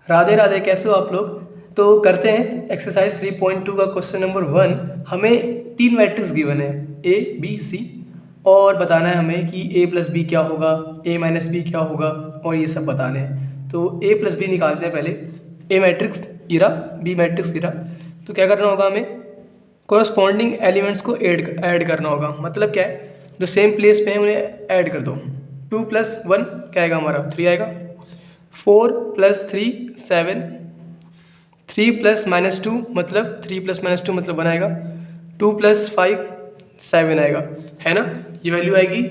राधे राधे, कैसे हो आप लोग। तो करते हैं एक्सरसाइज 3.2 का क्वेश्चन नंबर 1। हमें 3 मैट्रिक्स गिवन है ए बी सी, और बताना है हमें कि ए प्लस बी क्या होगा, ए माइनस बी क्या होगा, और ये सब बताने हैं। तो ए प्लस बी निकालते हैं पहले। ए मैट्रिक्स इरा, बी मैट्रिक्स इरा। तो क्या करना होगा, हमें कोरस्पॉन्डिंग एलिमेंट्स को ऐड करना होगा। मतलब क्या है, जो सेम प्लेस पे है उन्हें ऐड कर दो। 2 + 1 क्या आएगा हमारा, 3 आएगा। 4 + 3 7, 3 + -2 मतलब 3 + -2 मतलब 1 आएगा। 2 + 5 7 आएगा, है ना, ये वैल्यू आएगी।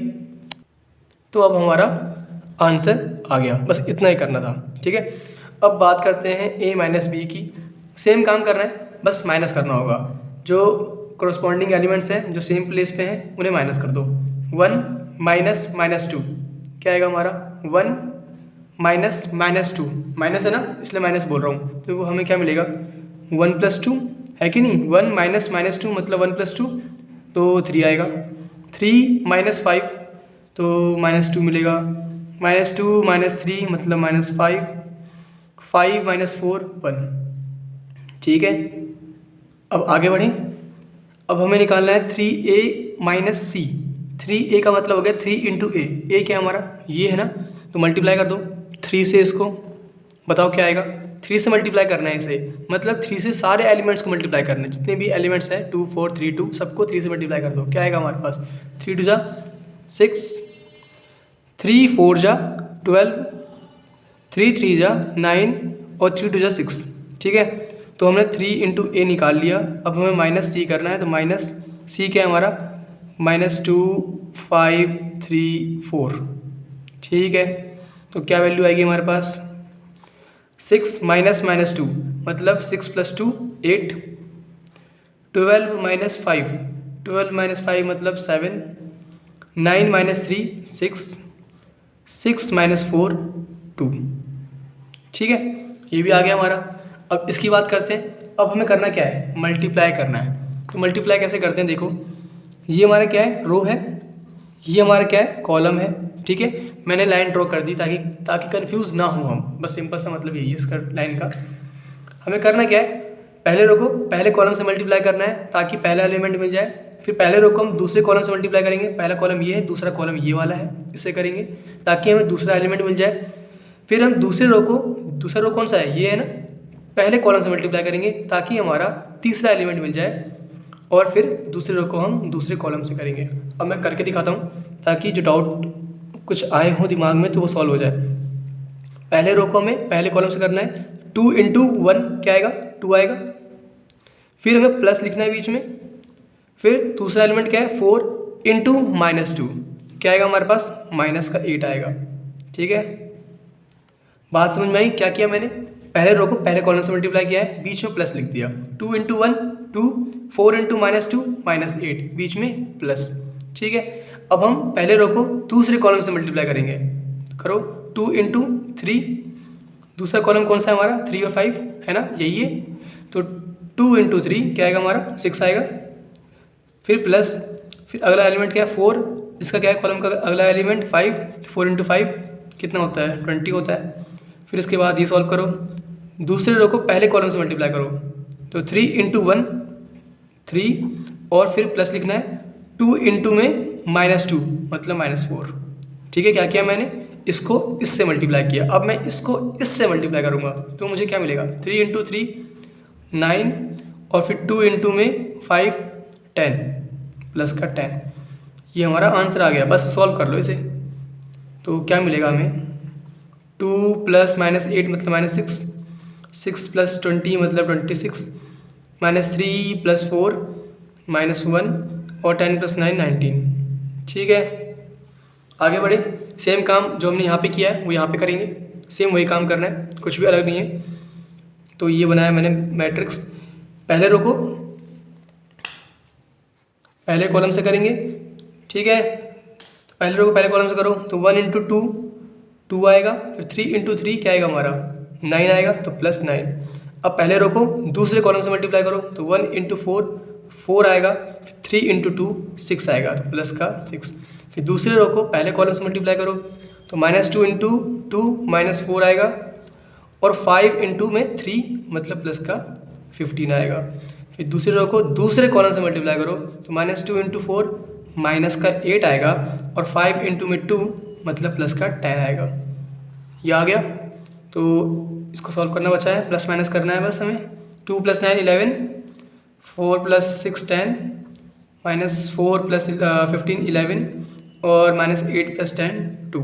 तो अब हमारा आंसर आ गया, बस इतना ही करना था। ठीक है, अब बात करते हैं a माइनस बी की। सेम काम करना है, बस माइनस करना होगा। जो कोरस्पॉन्डिंग एलिमेंट्स हैं जो सेम प्लेस पे हैं उन्हें माइनस कर दो। 1 - -2 क्या आएगा हमारा, 1 - -2, माइनस है ना इसलिए माइनस बोल रहा हूँ। तो वो हमें क्या मिलेगा, 1 + 2 है कि नहीं। 1 - -2 मतलब 1 + 2 तो 3 आएगा। 3 - 5 तो -2 मिलेगा। -2 - 3 मतलब -5, 5 - 4 1। ठीक है, अब आगे बढ़ें। अब हमें निकालना है 3a - c। 3a का मतलब हो गया 3 × a क्या हमारा ये है ना, तो मल्टीप्लाई कर दो 3 से इसको। बताओ क्या आएगा, 3 से मल्टीप्लाई करना है इसे, मतलब 3 से सारे एलिमेंट्स को मल्टीप्लाई करना है। जितने भी एलिमेंट्स हैं 2 4 3 2 सबको 3 से मल्टीप्लाई कर दो। क्या आएगा हमारे पास, 3 × 2 = 6, 3 4 × 12, 3 3 × 9 और 3 2 × 6। ठीक है, तो हमने 3 × a निकाल लिया। अब हमें माइनस c करना है, तो माइनस c क्या है हमारा, -2 5 3 4। ठीक है, तो क्या वैल्यू आएगी हमारे पास, 6 - -2 मतलब 6 + 2 8, 12 - 5, 12 - 5 मतलब 7, 9 - 3 6, 6 - 4 2। ठीक है, ये भी आ गया हमारा। अब इसकी बात करते हैं। अब हमें करना क्या है, मल्टीप्लाई करना है। तो मल्टीप्लाई कैसे करते हैं, देखो ये हमारा क्या है, रो है, ये हमारा क्या है, कॉलम है। ठीक है, मैंने लाइन ड्रॉ कर दी ताकि ताकि कंफ्यूज ना हो हम, बस सिंपल सा मतलब यही है इसका लाइन का। हमें करना क्या है, पहले रो को पहले कॉलम से मल्टीप्लाई करना है ताकि पहला एलिमेंट मिल जाए। फिर पहले रो को हम दूसरे कॉलम से मल्टीप्लाई करेंगे। पहला कॉलम ये है, दूसरा कॉलम ये वाला है, इससे करेंगे ताकि हमें दूसरा एलिमेंट मिल जाए। फिर हम दूसरे रो को, दूसरा रो कौन सा है, ये है ना, पहले कॉलम से मल्टीप्लाई करेंगे ताकि हमारा तीसरा एलिमेंट मिल जाए। और फिर दूसरे रो को हम दूसरे कॉलम से करेंगे। अब मैं करके दिखाता हूँ ताकि जो डाउट कुछ आए हो दिमाग में तो वो सॉल्व हो जाए। पहले रो को हमें पहले कॉलम से करना है। 2 × 1 क्या आएगा, 2 आएगा। फिर हमें प्लस लिखना है बीच में। फिर दूसरा एलिमेंट क्या है, 4 × -2 क्या आएगा हमारे पास, -8 आएगा। ठीक है, बात समझ में आई। क्या किया मैंने, पहले रो को पहले कॉलम से मल्टीप्लाई किया है, बीच में प्लस लिख दिया। 2 × 1 2, 4 × -2 -8, बीच में प्लस। ठीक है, अब हम पहले रो को दूसरे कॉलम से मल्टीप्लाई करेंगे। करो, 2 × 3, दूसरा कॉलम कौन सा है हमारा, 3 और 5 है ना, यही है। तो 2 × 3 क्या आएगा हमारा, 6 आएगा। फिर प्लस, फिर अगला एलिमेंट क्या है, 4, इसका क्या है कॉलम का अगला एलिमेंट 5, 4 × 5 कितना होता है, 20 होता है। फिर इसके बाद ये सॉल्व करो, दूसरे रो को पहले कॉलम से मल्टीप्लाई करो। तो 3 × 1 3 और फिर प्लस लिखना है, 2 × में -2 मतलब -4। ठीक है, क्या किया मैंने, इसको इससे मल्टीप्लाई किया। अब मैं इसको इससे मल्टीप्लाई करूँगा तो मुझे क्या मिलेगा, 3 × 3 9 और फिर 2 × में 5 10 प्लस का 10। ये हमारा आंसर आ गया, बस सॉल्व कर लो इसे। तो क्या मिलेगा हमें, 2 + -8 मतलब -6, 6 + 20 मतलब 26, -3 + 4 -1 और 10 + 9 19। ठीक है, आगे बढ़े। सेम काम जो हमने यहाँ पे किया है वो यहाँ पे करेंगे। सेम वही काम करना है, कुछ भी अलग नहीं है। तो ये बनाया मैंने मैट्रिक्स। पहले रो को पहले कॉलम से करेंगे। ठीक है, तो पहले रो को पहले कॉलम से करो तो 1 × 2 2 आएगा। फिर 3 × 3 क्या आएगा हमारा, 9 आएगा, तो +9। अब पहले रो को दूसरे कॉलम से मल्टीप्लाई करो तो 1 × 4 4 आएगा। 3 × 2 6 आएगा, तो प्लस का 6। फिर दूसरे रो को पहले कॉलम से मल्टीप्लाई करो तो -2 × 2 -4 आएगा। और 5 इंटू में 3 मतलब प्लस का 15 आएगा। फिर दूसरे रो को दूसरे कॉलम से मल्टीप्लाई करो तो -2 इंटू 4 माइनस का 8 आएगा और 5 इंटू में 2 मतलब प्लस का 10 आएगा। ये आ गया। तो इसको सॉल्व करना बचा है, प्लस माइनस करना है बस हमें। 2 + 9 11, 4 + 6 10, -4 + 15 11 और -8 + 10 2।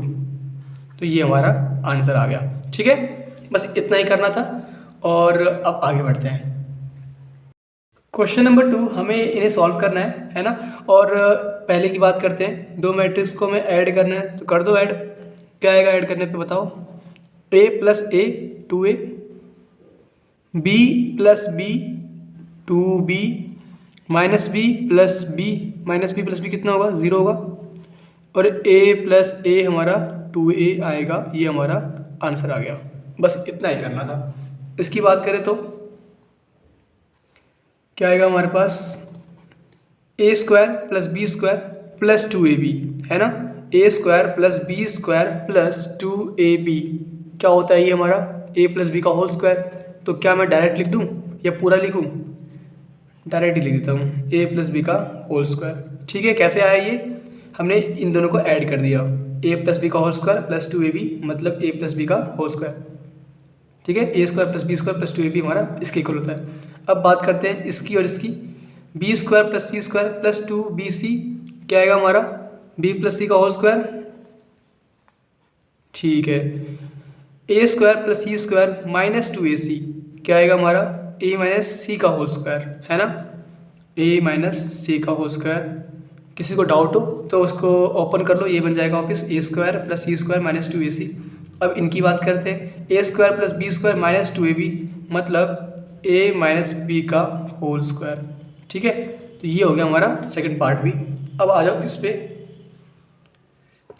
तो ये हमारा आंसर आ गया। ठीक है, बस इतना ही करना था और अब आगे बढ़ते हैं। क्वेश्चन नंबर 2 हमें इन्हें सॉल्व करना है ना। और पहले की बात करते हैं, दो मैट्रिक्स को हमें ऐड करना है तो कर दो ऐड। क्या आएगा ऐड करने पे बताओ? a + a 2a, b + b 2b, -b + b, -b + b कितना होगा? 0 होगा। और a + a हमारा 2a आएगा। ये हमारा आंसर आ गया। बस इतना ही करना था। इसकी बात करें तो क्या आएगा हमारे पास? a² + b² + 2ab है ना। a² + b² + 2ab क्या होता है? ये हमारा a + b का होल स्क्वायर। तो क्या मैं डायरेक्ट लिख दूँ या पूरा लिखूँ? डायरेक्ट ही लिख देता हूँ, a + b का होल स्क्वायर। ठीक है, कैसे आया ये? हमने इन दोनों को ऐड कर दिया, a + b का होल स्क्वायर + 2ab मतलब a + b का होल स्क्वायर। ठीक है, a² + b² + 2ab हमारा इसके इक्वल होता है। अब बात करते हैं इसकी और इसकी, b² + c² + 2bc क्या आएगा हमारा? b + c का होल स्क्वायर। ठीक है, a² + c² - 2ac क्या आएगा हमारा? a - c का होल स्क्वायर है ना। a - c का होल स्क्वायर। किसी को डाउट हो तो उसको ओपन कर लो, ये बन जाएगा वापस a² + c² - 2ac। अब इनकी बात करते हैं, a² + b² - 2ab मतलब a - b का होल स्क्वायर। ठीक है, तो ये हो गया हमारा सेकंड पार्ट भी। अब आ जाओ इस पे,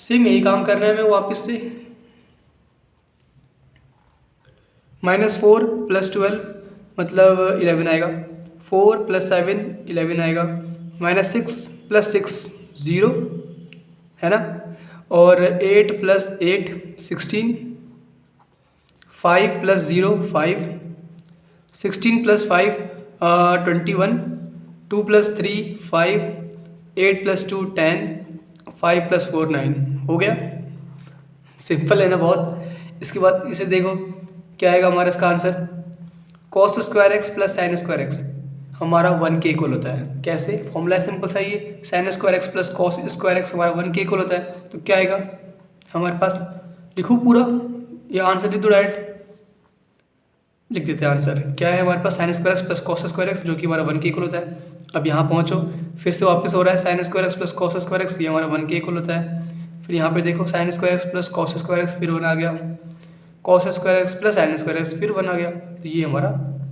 सेम यही काम करना है हमें वापस से। -4 + 12 मतलब 11 आएगा। 4 + 7 11 आएगा। -6 + 6 0 है ना। और 8 + 8 16, 5 + 0 5, 16 + 5 21, 2 + 3 5, 8 + 2 10, 5 + 4 9 हो गया। सिंपल है ना बहुत। इसके बाद इसे देखो क्या आएगा हमारा इसका answer? cos² x + sin² x हमारा 1 के इक्वल होता है। कैसे? फॉर्मूला सिंपल सा ही है, sin² x + cos² x हमारा 1 के इक्वल होता है। तो क्या आएगा हमारे पास? लिखूँ पूरा या आंसर लिख दो डायरेक्ट? लिख देते हैं आंसर। क्या है हमारे पास? sin² x + cos² x जो कि हमारा 1 के इक्वल होता है। अब यहाँ पहुँचो, फिर से वापस हो रहा है sin² x + cos² x, ये हमारा 1 के इक्वल होता है। फिर यहाँ पे देखो sin² x + cos² x फिर 1 आ गया, cos² x + sin² x फिर 1 आ गया। तो ये हमारा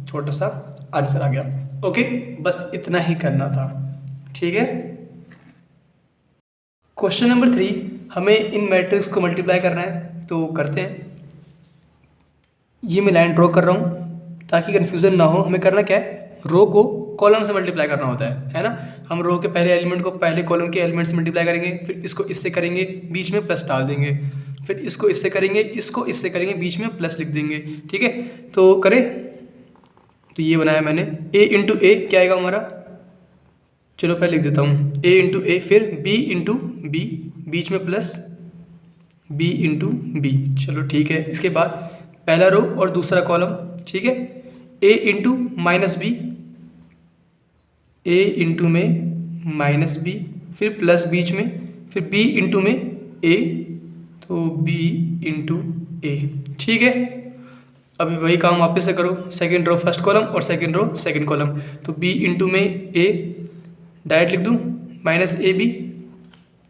छोटा सा आंसर आ गया। ओके, बस इतना ही करना था। ठीक है, क्वेश्चन नंबर 3 हमें इन मैट्रिक्स को मल्टीप्लाई करना है तो करते हैं। ये मैं लाइन ड्रॉ कर रहा हूँ ताकि कन्फ्यूज़न ना हो। हमें करना क्या है? रो को कॉलम से मल्टीप्लाई करना होता है ना। हम रो के पहले एलिमेंट को पहले कॉलम के एलिमेंट से मल्टीप्लाई करेंगे, फिर इसको इससे करेंगे, बीच में प्लस डाल देंगे, फिर इसको इससे करेंगे, इसको इससे करेंगे, बीच में प्लस लिख देंगे। ठीक है, तो करें। तो ये बनाया मैंने, a × a क्या आएगा हमारा? चलो पहले लिख देता हूँ, a × a फिर b × b बीच में प्लस b × b। चलो ठीक है, इसके बाद पहला रो और दूसरा कॉलम। ठीक है, a × -b, a × में -b फिर प्लस बीच में, फिर b × में a तो b × a। ठीक है, अभी वही काम वापस से करो, सेकंड रो फर्स्ट कॉलम और सेकंड रो सेकंड कॉलम। तो b × में a डायरेक्ट लिख दूँ -ab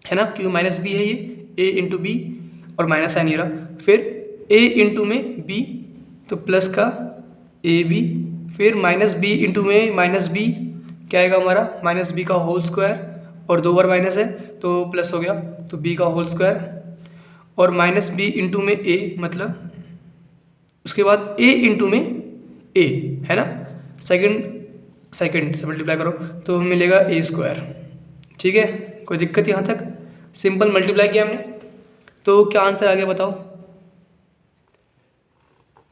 है ना, क्योंकि -b है ये, a × b और माइनस साइन ये रहा। फिर a × में b तो प्लस का ab, फिर -b × में -b क्या आएगा हमारा? -b का होल स्क्वायर और 2 बार माइनस है तो प्लस हो गया, तो b का होल स्क्वायर और -b × में a मतलब उसके बाद a × में a है ना, सेकंड से मल्टीप्लाई करो तो मिलेगा a²। ठीक है, कोई दिक्कत यहाँ तक? सिंपल मल्टीप्लाई किया हमने। तो क्या आंसर आ गया बताओ?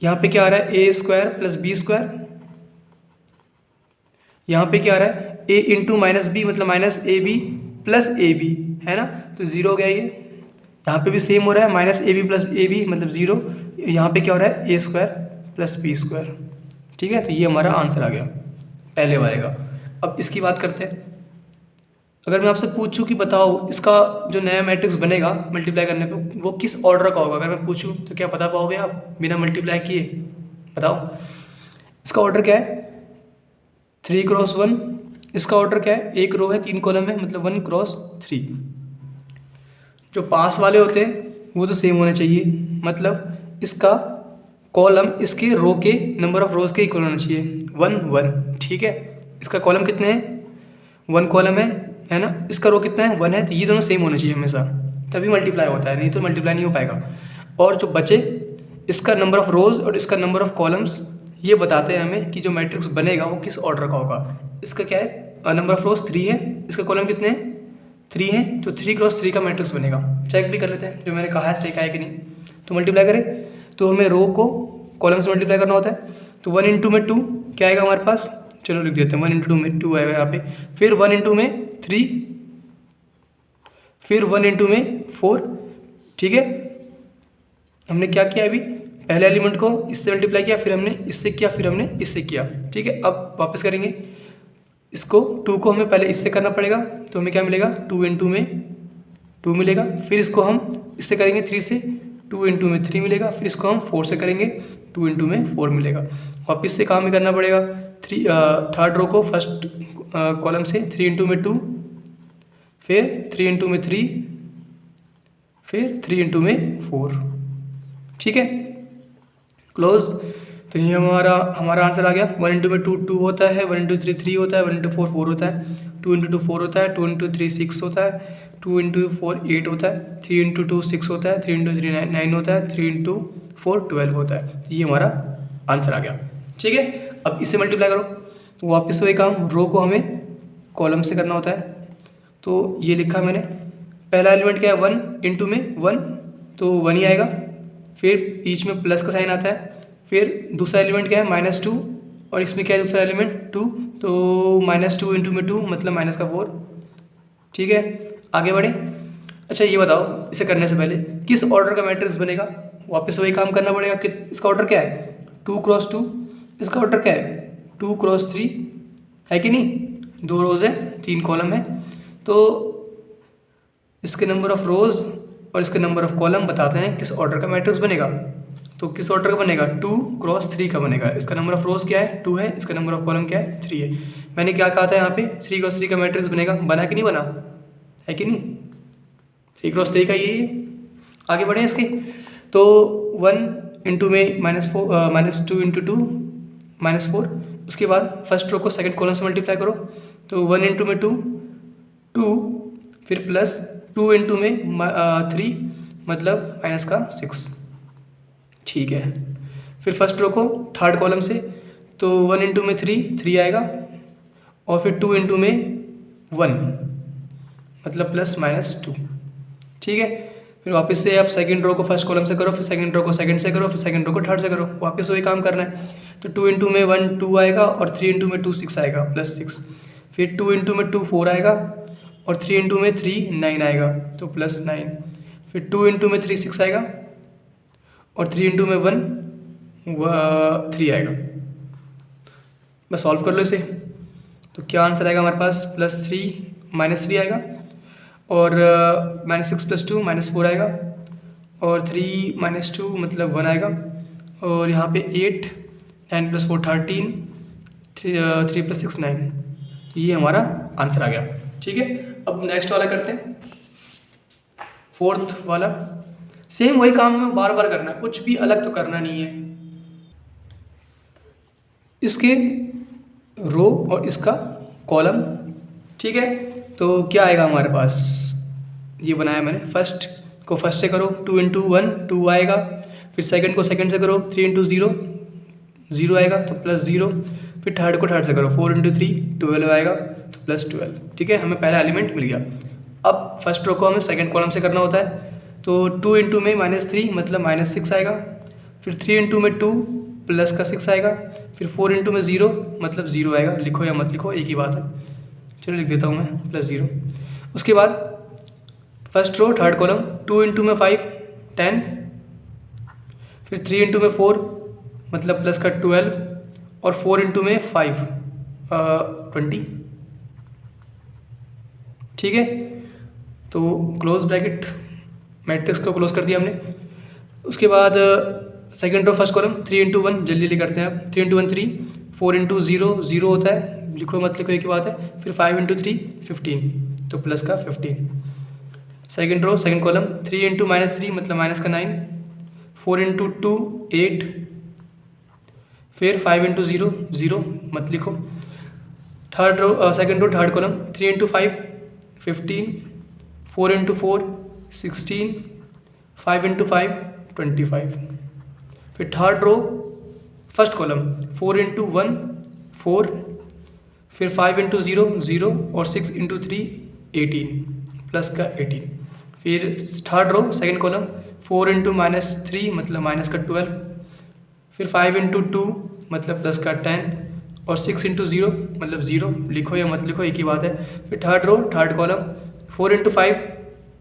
यहाँ पे क्या आ रहा है A square plus B square, यहाँ पे क्या आ रहा है ए इंटू माइनस बी मतलब minus A B plus A B, है ना, तो ज़ीरो हो गया ये। यहाँ पे भी सेम हो रहा है, minus A B plus A B मतलब ज़ीरो। यहाँ पे क्या हो रहा है A square plus B square, ठीक है। तो ये हमारा आंसर आ गया पहले वाले का। अब इसकी बात करते हैं। अगर मैं आपसे पूछूं कि बताओ इसका जो नया मैट्रिक्स बनेगा मल्टीप्लाई करने पे वो किस ऑर्डर का होगा, अगर मैं पूछूं तो क्या बता पाओगे आप बिना मल्टीप्लाई किए? बताओ इसका ऑर्डर क्या है, 3x1। इसका ऑर्डर क्या है, एक रो है 3 कॉलम है मतलब 1x3। जो पास वाले होते हैं वो तो सेम होने चाहिए, मतलब इसका कॉलम इसके रो के नंबर ऑफ रोज के इक्वल होना चाहिए, 1 1, ठीक है। इसका कॉलम कितने हैं, 1 कॉलम है ना, इसका रो कितना है 1 है, तो ये दोनों सेम होने चाहिए हमेशा, तभी मल्टीप्लाई होता है, नहीं तो मल्टीप्लाई नहीं हो पाएगा। और जो बचे इसका नंबर ऑफ रोज और इसका नंबर ऑफ कॉलम्स ये बताते हैं हमें कि जो मैट्रिक्स बनेगा वो किस ऑर्डर का होगा। इसका क्या है, नंबर ऑफ रोज 3 है, इसका कॉलम कितने हैं 3 है, तो 3x3 का मैट्रिक्स बनेगा। चेक भी कर लेते हैं जो मैंने कहा है सही कहा है कि नहीं। तो मल्टीप्लाई करें तो हमें रो को कॉलम से मल्टीप्लाई करना होता है, तो 1 इंटू में 2 क्या आएगा हमारे पास, चलो लिख देते हैं 1 इंटू में 2 आएगा यहाँ पे, फिर 1 इंटू में 3, फिर 1 इंटू में 4, ठीक है। हमने क्या किया अभी, पहले एलिमेंट को इससे मल्टीप्लाई किया, फिर हमने इससे किया, फिर हमने इससे किया, ठीक है। अब वापस करेंगे इसको, 2 को हमें पहले इससे करना पड़ेगा, तो हमें क्या मिलेगा 2 इंटू में 2 मिलेगा, फिर इसको हम इससे करेंगे 3 से, 2 इंटू में 3 मिलेगा, फिर इसको हम 4 से करेंगे, 2 इंटू में 4 मिलेगा। वापस से काम भी करना पड़ेगा, थर्ड रो को फर्स्ट कॉलम से 3 इंटू में 2, फिर 3 इंटू में 3, फिर 3 इंटू में 4, ठीक है, क्लोज। तो ये हमारा आंसर आ गया। 1 इंटू में 2 2 होता है, 1 इंटू 3 3 होता है, 1 इंटू 4 4 होता है, 2 इंटू 2 4 होता है, 2 इंटू 3 6 होता है, 2 इंटू 4 8 होता है, 3 इंटू 2 6 होता है, 3 इंटू 3 9 होता है, 3 इंटू 4 12 होता है। ये हमारा आंसर आ गया, ठीक है। अब इससे मल्टीप्लाई करो, तो वापस वही काम, रो को हमें कॉलम से करना होता है। तो ये लिखा मैंने, पहला एलिमेंट क्या है 1 इंटू में 1, तो 1 ही आएगा, फिर बीच में प्लस का साइन आता है, फिर दूसरा एलिमेंट क्या है -2, और इसमें क्या है दूसरा एलिमेंट 2, तो -2 इंटू में 2 मतलब माइनस का 4, ठीक है। आगे बढ़े। अच्छा ये बताओ इसे करने से पहले किस ऑर्डर का मैट्रिक्स बनेगा, वापस वही काम करना पड़ेगा कि इसका ऑर्डर क्या है 2x2, इसका ऑर्डर क्या है 2x3, है कि नहीं, 2 रोज़ है 3 कॉलम है, तो इसके नंबर ऑफ रोज़ और इसके नंबर ऑफ कॉलम बताते हैं किस ऑर्डर का मैट्रिक्स बनेगा। तो किस ऑर्डर का बनेगा 2x3 का बनेगा। इसका नंबर ऑफ रोज़ क्या है 2 है, इसका नंबर ऑफ कॉलम क्या है 3 है। मैंने क्या कहा था यहाँ पे 3x3 का मैट्रिक्स बनेगा, बना कि नहीं बना, है कि नहीं, 3x3 का ये है। आगे बढ़े इसके, तो 1 इंटू में -2 इंटू 2 -4, उसके बाद फर्स्ट रो को सेकंड कॉलम से मल्टीप्लाई करो, तो 1 इंटू में 2 2, फिर प्लस 2 इंटू में 3 मतलब माइनस का 6, ठीक है। फिर फर्स्ट रो को थर्ड कॉलम से, तो 1 इंटू में 3 आएगा, और फिर 2 इंटू में 1 मतलब प्लस -2, ठीक है। फिर वापस से आप सेकंड रो को फर्स्ट कॉलम से करो, फिर सेकंड रो को सेकंड से करो, फिर सेकंड रो को थर्ड से करो, वापस वही काम करना है। तो 2 इंटू में 1 2 आएगा, और 3 इंटू में 2 6 आएगा +6, फिर 2 इंटू में 2 4 आएगा, और 3 इंटू में 3 9 आएगा तो +9, फिर 2 इंटू में 3 6 आएगा, और 3 इंटू में 1 3 आएगा। बस सॉल्व कर लो इसे, तो क्या आंसर आएगा हमारे पास -3 आएगा, और -6 + 2 -4 आएगा, और 3 - 2 मतलब 1 आएगा, और यहाँ पे 8 9 + 4 13 3 + 6 9, ये हमारा आंसर आ गया, ठीक है। अब नेक्स्ट वाला करते हैं, फोर्थ वाला। सेम वही काम हमें बार बार करना है, कुछ भी अलग तो करना नहीं है। इसके रो और इसका कॉलम, ठीक है। तो क्या आएगा हमारे पास, ये बनाया मैंने, फर्स्ट को फर्स्ट से करो, 2 इंटू 1 2 आएगा, फिर सेकंड को सेकंड से करो, 3 इंटू 0 0 आएगा तो +0, फिर थर्ड को थर्ड से करो, 4 इंटू 3 12 आएगा तो +12, ठीक है। हमें पहला एलिमेंट मिल गया। अब फर्स्ट रो को हमें सेकंड कॉलम से करना होता है, तो 2 इंटू में -3 मतलब -6 आएगा, फिर 3 इंटू में 2 प्लस का 6 आएगा, फिर 4 इंटू में 0 मतलब 0 आएगा, लिखो या मत लिखो एक ही बात है, चलो लिख देता हूँ मैं प्लस 0। उसके बाद first row third column 2 into में 5 10, फिर 3 इंटू में 4 मतलब प्लस का 12 और 4 इंटू में 5 20। ठीक है, तो क्लोज ब्रैकेट मैट्रिक्स को क्लोज कर दिया हमने। उसके बाद second row first column 3 into 1 जल्दी जल्दी करते हैं आप, 3 इंटू 1 3, 4 इंटू 0 0 होता है, लिखो मत लिखो एक ही बात है, फिर 5 इंटू 3 15 तो प्लस का 15। Second row second column 3 into -3 मतलब माइनस का 9, 4 इंटू 2 8, फिर 5 इंटू 0 0 मत लिखो। Third row second row third column 3 into 5 15, 4 into 4 16, 5 into 5 25। फिर third row first column 4 into 1 4, फिर 5 इंटू 0 0 और 6 इंटू 3 18 प्लस का 18। फिर third row second column 4 into -3 मतलब माइनस का 12, फिर 5 इंटू 2 मतलब प्लस का 10 और 6 इंटू 0 मतलब 0, लिखो या मत लिखो एक ही बात है। फिर third row third column 4 into 5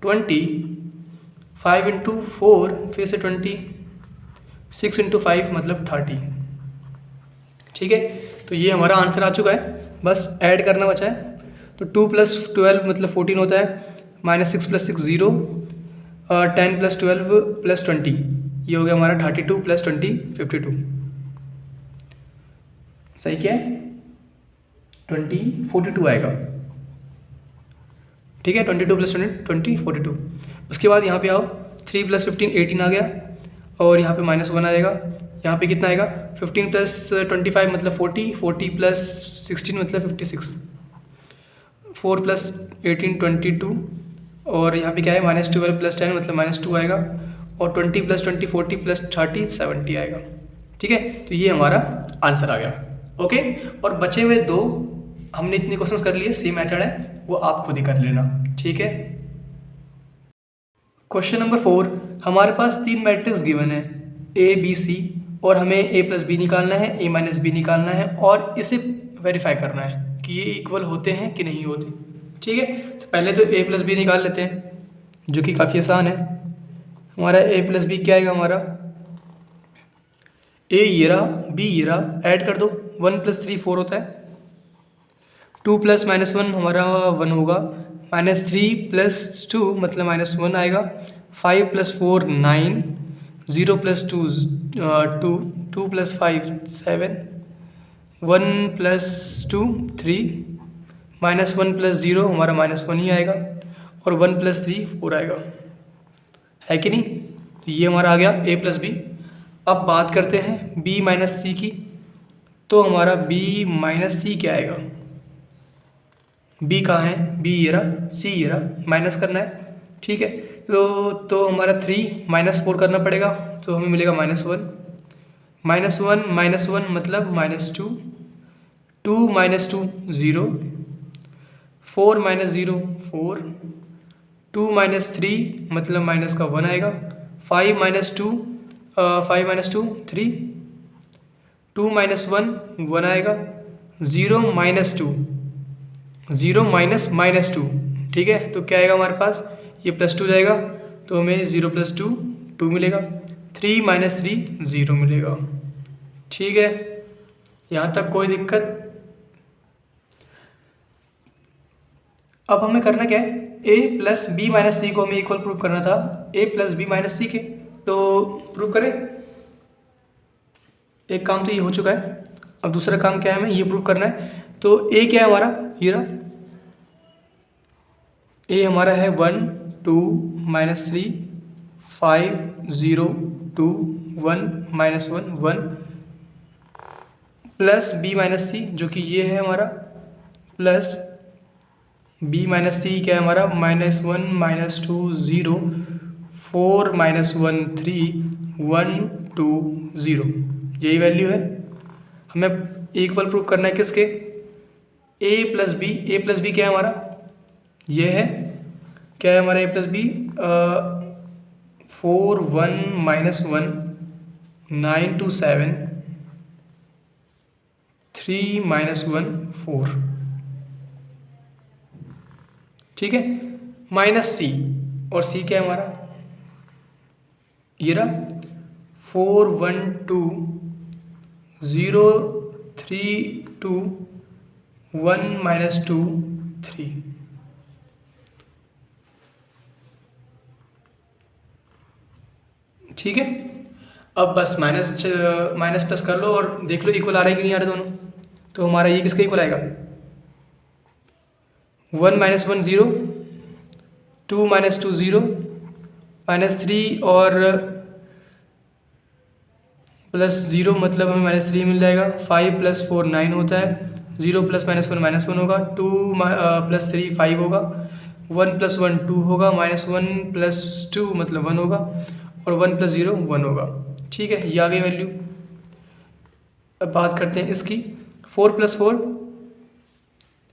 20, 5 into 4 फिर से 20, 6 इंटू 5 मतलब 30। ठीक है, तो ये हमारा आंसर आ चुका है, बस ऐड करना बचा है। तो 2 प्लस 12 मतलब 14 होता है, -6 प्लस 6 0, 10 प्लस 12 प्लस 20, ये हो गया हमारा 32 प्लस 20 52। सही क्या है, 42 आएगा। ठीक है, 22 प्लस 20 42। उसके बाद यहाँ पे आओ, 3 प्लस 15 18 आ गया, और यहाँ पे -1 आएगा। यहाँ पे कितना आएगा, 15 प्लस 25 मतलब 40, 40 प्लस 16 मतलब 56, 4 प्लस 18 22, और यहाँ पे क्या है -12 प्लस 10 मतलब -2 आएगा, और 20 प्लस 20 40 प्लस 30 70 आएगा। ठीक है, तो ये हमारा आंसर आ गया। ओके, और बचे हुए दो हमने इतने क्वेश्चंस कर लिए, सेम मेथड है, वो आप खुद ही कर लेना। ठीक है, क्वेश्चन नंबर 4, हमारे पास 3 मैट्रिक्स गिवन है A B C, और हमें A प्लस बी निकालना है, A माइनस बी निकालना है, और इसे वेरीफाई करना है कि ये इक्वल होते हैं कि नहीं होते। ठीक है, तो पहले तो A प्लस बी निकाल लेते हैं, जो कि काफ़ी आसान है। हमारा A प्लस बी क्या आएगा, हमारा A ये रहा, B ये रहा, ऐड कर दो, 1 प्लस 3 4 होता है, 2 प्लस -1 हमारा 1 होगा, -3 प्लस 2 मतलब -1 आएगा, 5 plus 4 9, 0 plus 2 2, 2 plus 5 7, 1 plus 2 3, -1 plus 0 हमारा -1 ही आएगा, और 1 प्लस 3 4 आएगा, है कि नहीं। तो ये हमारा आ गया A प्लस बी। अब बात करते हैं B माइनस सी की, तो हमारा B माइनस सी क्या आएगा, B कहाँ है, B ये रहा, C ये रहा, माइनस करना है। ठीक है, तो हमारा 3 -4 करना पड़ेगा, तो हमें मिलेगा -1, -1 मतलब -2, 2 - 2 0, 4 - 0 4, 2 - 3 मतलब माइनस का 1 आएगा, 5 - 2 3, 2 - 1 1 आएगा, 0 - 2 0 माइनस 2। ठीक है, तो क्या आएगा हमारे पास, ये +2 जाएगा, तो हमें 0 + 2 2 मिलेगा, 3 - 3 0 मिलेगा। ठीक है, यहाँ तक कोई दिक्कत। अब हमें करना क्या है, A प्लस बी माइनस सी को हमें इक्वल प्रूव करना था A प्लस बी माइनस सी के, तो प्रूव करें। एक काम तो ये हो चुका है, अब दूसरा काम क्या है, हमें ये प्रूव करना है। तो A क्या है हमारा, ये रहा, A हमारा है 1 2 -3 5 0 2 1 -1 1, प्लस B माइनस सी जो कि ये है हमारा, प्लस B माइनस सी क्या है हमारा, -1 -2 0 4 -1 3 1 2 0, यही वैल्यू है। हमें इक्वल प्रूफ करना है किसके, A प्लस बी क्या है हमारा, ये है, क्या है हमारा A प्लस बी, 4 1 -1 9 2 7 3 -1 4, ठीक है, माइनस सी, और सी क्या है हमारा, ये रहा 4 1 2 0 3 2 1 -2 3, ठीक है। अब बस माइनस प्लस कर लो और देख लो इक्वल आ रहा है कि नहीं आ रहा दोनों। तो हमारा ये किसका इक्वल आएगा, 1 -1 0, 2 -2 0, -3 और +0 मतलब हमें -3 मिल जाएगा। 5 + 4 9 होता है, 0 + -1 होगा, 2 + 3 5 होगा, 1 + 1 2 होगा, -1 + 2 मतलब 1 होगा, और 1 + 0 1 होगा, ठीक है। ये आ गई वैल्यू। अब बात करते हैं इसकी, 4 + 4,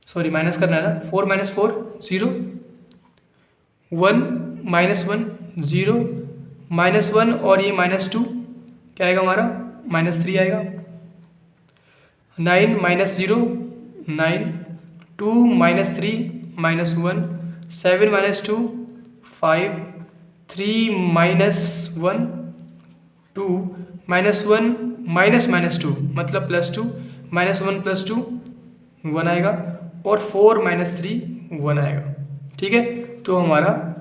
सॉरी माइनस करना है ना, 4 - 4 0, 1 -1 0, -1 और ये -2 क्या आएगा हमारा, -3 आएगा। 9 -0 9, 2 -3 -1, 7 -2 5, 3 -1 2, -1 -2 मतलब +2, -1 + 2 1 आएगा, और 4 -3 1 आएगा, ठीक है। तो हमारा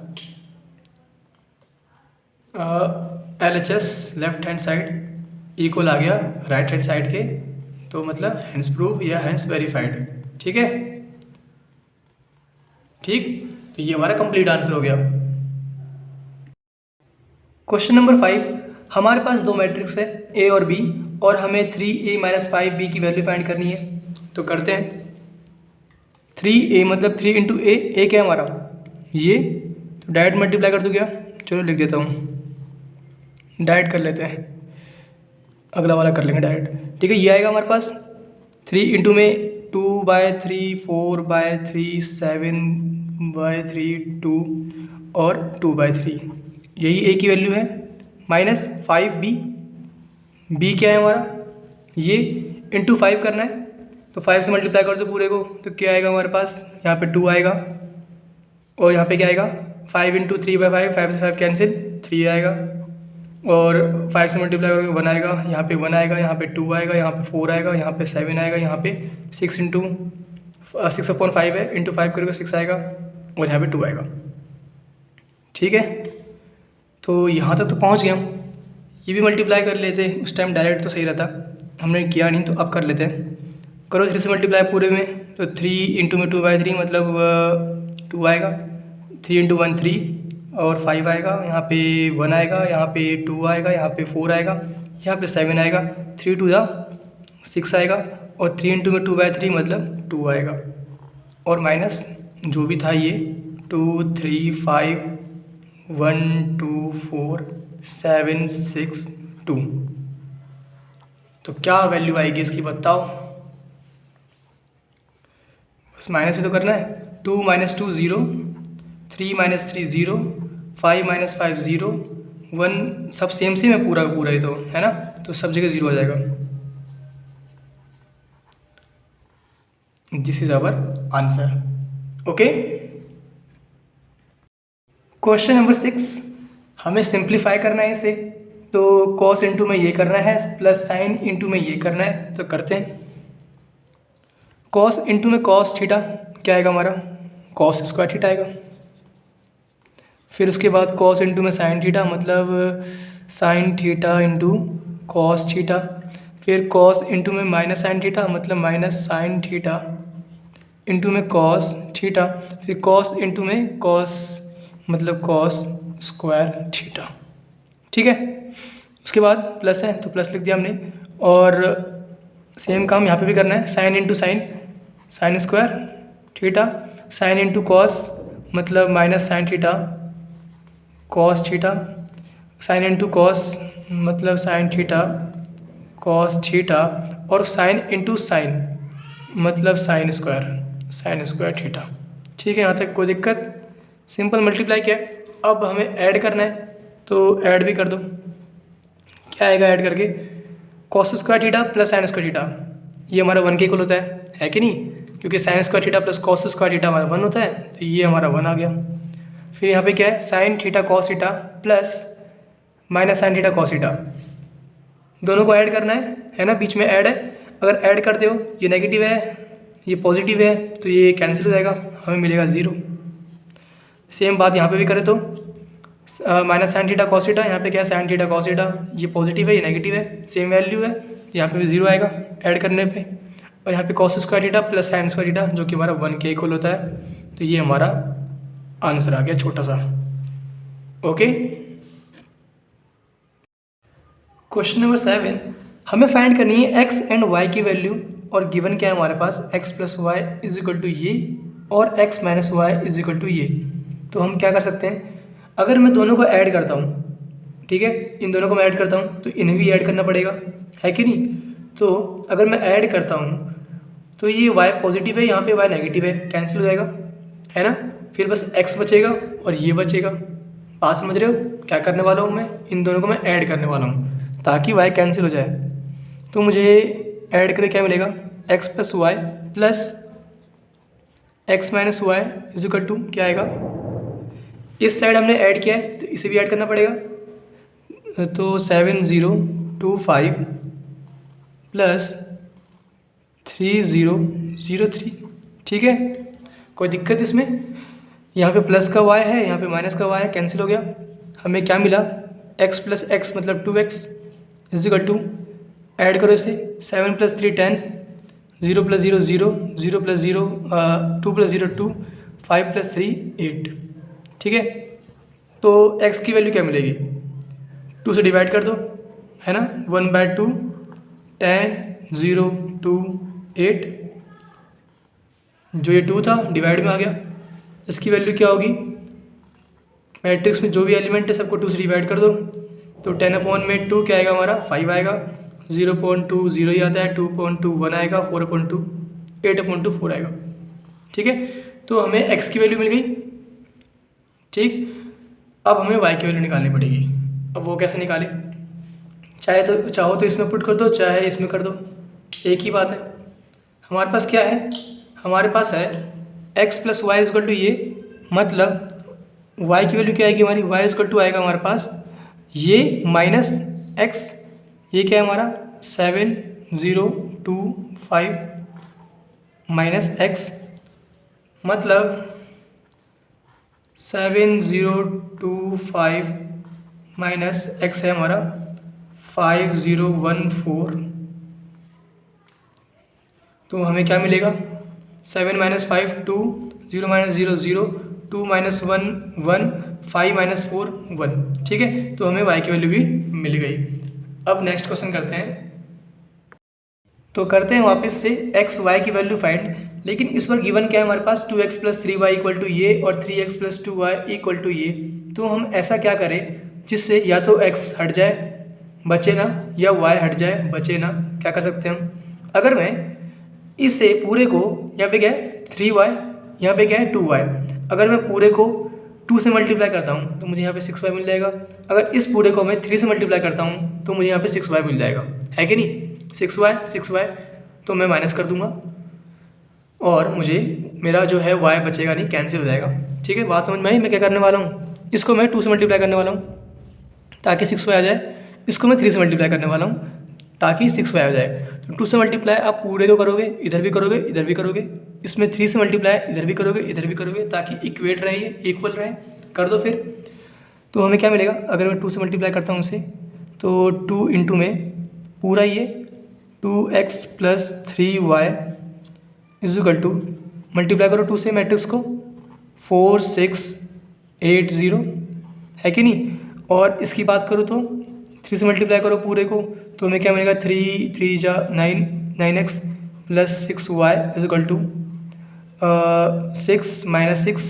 LHS left hand side equal आ गया राइट हैंड साइड के, तो मतलब हैंस प्रूव या हैंस वेरीफाइड, ठीक है। ठीक, तो ये हमारा कंप्लीट आंसर हो गया। क्वेश्चन नंबर 5, हमारे पास दो मैट्रिक्स है ए और बी, और हमें 3A - 5B की वैल्यू फाइंड करनी है। तो करते हैं, 3A मतलब 3 × A, ए क्या है हमारा ये, तो डायरेक्ट मल्टीप्लाई कर दूँ क्या, चलो लिख देता हूँ, डायरेक्ट कर लेते हैं, अगला वाला कर लेंगे डायरेक्ट, ठीक है। ये आएगा हमारे पास 3 × में 2/3 4/3 7/3 2 और 2/3, यही ए की वैल्यू है, -5B, बी क्या है हमारा ये, × 5 करना है, तो 5 से मल्टीप्लाई कर दो पूरे को, तो क्या आएगा हमारे पास, यहाँ पे 2 आएगा, और यहाँ पे क्या आएगा 5 × 3/5, 5 से 5 कैंसिल, 3 आएगा, और 5 से मल्टीप्लाई करोगे 1 आएगा, यहाँ पे 1 आएगा, यहाँ पे 2 आएगा, यहाँ पे 4 आएगा, यहाँ पे 7 आएगा, यहाँ पे 6/5 है, × 5 करोगे 6 आएगा, और यहाँ पे 2 आएगा, ठीक है। तो यहाँ तक तो पहुँच गए हम। ये भी मल्टीप्लाई कर लेते, उस टाइम डायरेक्ट तो सही रहता, हमने किया नहीं, तो अब कर लेते हैं। करो 3 से मल्टीप्लाई पूरे में, तो 3 × में 2/3 मतलब 2 आएगा, 3 × 1 3, और 5 आएगा, यहाँ पे 1 आएगा, यहाँ पे 2 आएगा, यहाँ पे 4 आएगा, यहाँ पे 7 आएगा, 3 2 6 आएगा, और 3 × में 2/3 मतलब 2 आएगा, और माइनस जो भी था ये 2 3 5 1 2 4 7 6 2, तो क्या वैल्यू आएगी इसकी बताओ, बस माइनस ही तो करना है। 2 - 2 0, 3 - 3 0, 5 - 5 0, 1 सब सेम है पूरा का पूरा ही तो है ना, तो सब जगह 0 आ जाएगा। This is our answer, okay. Question number 6, हमें सिंप्लीफाई करना है इसे, तो कॉस इंटू में ये करना है, प्लस साइन इंटू में ये करना है, तो करते हैं। कॉस इंटू में कॉस थीटा क्या आएगा हमारा, कॉस स्क्वायर थीटा आएगा। फिर उसके बाद कॉस इंटू में साइन थीटा मतलब sine theta into cos theta. फिर कॉस इंटू में माइनस साइन थीटा मतलब माइनस साइन थीटा इंटू में कॉस थीटा। फिर कॉस इंटू में कॉस मतलब कॉस स्क्वायर थीटा, ठीक है। उसके बाद प्लस है तो प्लस लिख दिया हमने, और सेम काम यहाँ पे भी करना है, sine into sine sine square theta, sine into cos मतलब minus sine theta cos theta, sine into cos मतलब साइन थीटा कॉस थीटा, और साइन इंटू साइन मतलब साइन स्क्वायर थीटा, ठीक है। यहाँ तक कोई दिक्कत, सिंपल मल्टीप्लाई किया। अब हमें ऐड करना है तो ऐड भी कर दो, क्या आएगा ऐड करके, cos square theta plus sign square theta, ये हमारा 1 के इक्वल होता है कि नहीं, क्योंकि sign square theta plus cos square theta हमारा 1 होता है, तो ये हमारा 1 आ गया। फिर यहाँ पे क्या है, sign theta cos theta plus minus sine theta cos theta, दोनों को ऐड करना है ना, बीच में ऐड है। अगर ऐड करते हो ये नेगेटिव है ये पॉजिटिव है तो ये कैंसिल हो जाएगा, हमें मिलेगा 0। सेम बात यहाँ पे भी करें तो minus sine theta cos theta, यहाँ पे क्या है साइन थीटा कॉस थीटा, ये पॉजिटिव है ये नेगेटिव है, सेम वैल्यू है, यहाँ पे भी 0 आएगा ऐड करने पे। और यहाँ पे cos square theta plus sign square theta जो कि हमारा 1 के इक्वल होता है, तो ये हमारा आंसर आ गया छोटा सा। ओके, क्वेश्चन नंबर 7, हमें फाइंड करनी है एक्स एंड वाई की वैल्यू, और गिवन क्या है हमारे पास x plus Y is equal to ये और x minus Y is equal to ये। तो हम क्या कर सकते हैं, अगर मैं दोनों को ऐड करता हूँ, ठीक है, इन दोनों को मैं ऐड करता हूँ तो इन्हें भी ऐड करना पड़ेगा, है कि नहीं। तो अगर मैं ऐड करता हूँ तो ये y पॉजिटिव है, यहाँ पे y नेगेटिव है, कैंसिल हो जाएगा, है ना। फिर बस x बचेगा और ये बचेगा। बात समझ रहे हो क्या करने वाला हूँ मैं, इन दोनों को मैं ऐड करने वाला हूँ ताकि y कैंसिल हो जाए। तो मुझे ऐड करके क्या मिलेगा, x plus Y plus X minus Y is equal to क्या आएगा, इस साइड हमने ऐड किया है तो इसे भी ऐड करना पड़ेगा। तो 7025 प्लस 3003, ठीक है, कोई दिक्कत इसमें। यहाँ पे प्लस का y है, यहाँ पे माइनस का y है, कैंसिल हो गया। हमें क्या मिला, x प्लस एक्स मतलब 2x is equal to, add करो इसे, 7 plus 3 10, 0 plus 0 0, 0 plus 0 2 plus 0 2, 5 plus 3 8, ठीक है। तो x की वैल्यू क्या मिलेगी, 2 से डिवाइड कर दो, है ना, 1/2 10 0 2 8, जो ये 2 था डिवाइड में आ गया। इसकी वैल्यू क्या होगी, मैट्रिक्स में जो भी एलिमेंट है सबको 2 से डिवाइड कर दो, तो 10/2 क्या आएगा हमारा 5 आएगा, 0.2 0 ही आता है, 2.2 1 आएगा, 4/2 8/2 4 आएगा, ठीक है। तो हमें x की वैल्यू मिल गई, ठीक। अब हमें y की वैल्यू निकालनी पड़ेगी। अब वो कैसे निकालें, चाहो तो इसमें पुट कर दो, चाहे इसमें कर दो, एक ही बात है। हमारे पास क्या है, हमारे पास है x plus Y is equal to ये, मतलब y की वैल्यू क्या आएगी हमारी, y इज इक्वल टू आएगा हमारे पास ये माइनस x, ये क्या है हमारा 7025 माइनस x, मतलब 7025 माइनस x है हमारा 5014। तो हमें क्या मिलेगा, 7 माइनस 5 2, 0 माइनस 0 0, 2 माइनस 1 1, 5 माइनस 4 1, ठीक है। तो हमें y की वैल्यू भी मिल गई। अब नेक्स्ट क्वेश्चन करते हैं, तो करते हैं वापस से x y की वैल्यू फाइंड, लेकिन इस बार गिवन क्या है हमारे पास 2x plus 3y equal to ये और 3x plus 2y equal to ये। तो हम ऐसा क्या करें जिससे या तो x हट जाए बचे ना, या y हट जाए बचे ना। क्या कर सकते हैं हम, अगर मैं इसे पूरे को, यहाँ पे क्या है 3y, यहाँ पे क्या है 2y, अगर मैं पूरे को 2 से मल्टीप्लाई करता हूँ तो मुझे यहाँ पे 6y मिल जाएगा। अगर इस पूरे को मैं 3 से मल्टीप्लाई करता हूँ तो मुझे यहाँ पे 6y मिल जाएगा, है कि नहीं। 6y तो मैं माइनस कर दूंगा और मुझे मेरा जो है y बचेगा नहीं, कैंसिल हो जाएगा, ठीक है। बात समझ में आई, मैं क्या करने वाला हूँ, इसको मैं 2 से मल्टीप्लाई करने वाला हूँ ताकि 6y आ जाए, इसको मैं 3 से मल्टीप्लाई करने वाला हूँ ताकि 6y आ जाए। तो 2 से मल्टीप्लाई आप पूरे को करोगे, इधर भी करोगे इधर भी करोगे, इसमें 3 से मल्टीप्लाई इधर भी करोगे इधर भी करोगे, ताकि इक्वेट रहे, ये इक्वल रहे, कर दो फिर। तो हमें क्या मिलेगा, अगर मैं 2 से मल्टीप्लाई करता हूँ उसे, तो 2 इंटू में पूरा ये 2x plus 3y is equal to, multiply करो 2 से मैट्रिक्स को 4680, है कि नहीं। और इसकी बात करूँ तो 3 से मल्टीप्लाई करो पूरे को, तो हमें क्या मिलेगा 3 3 जा 9 9x plus 6y is equal to 6 minus 6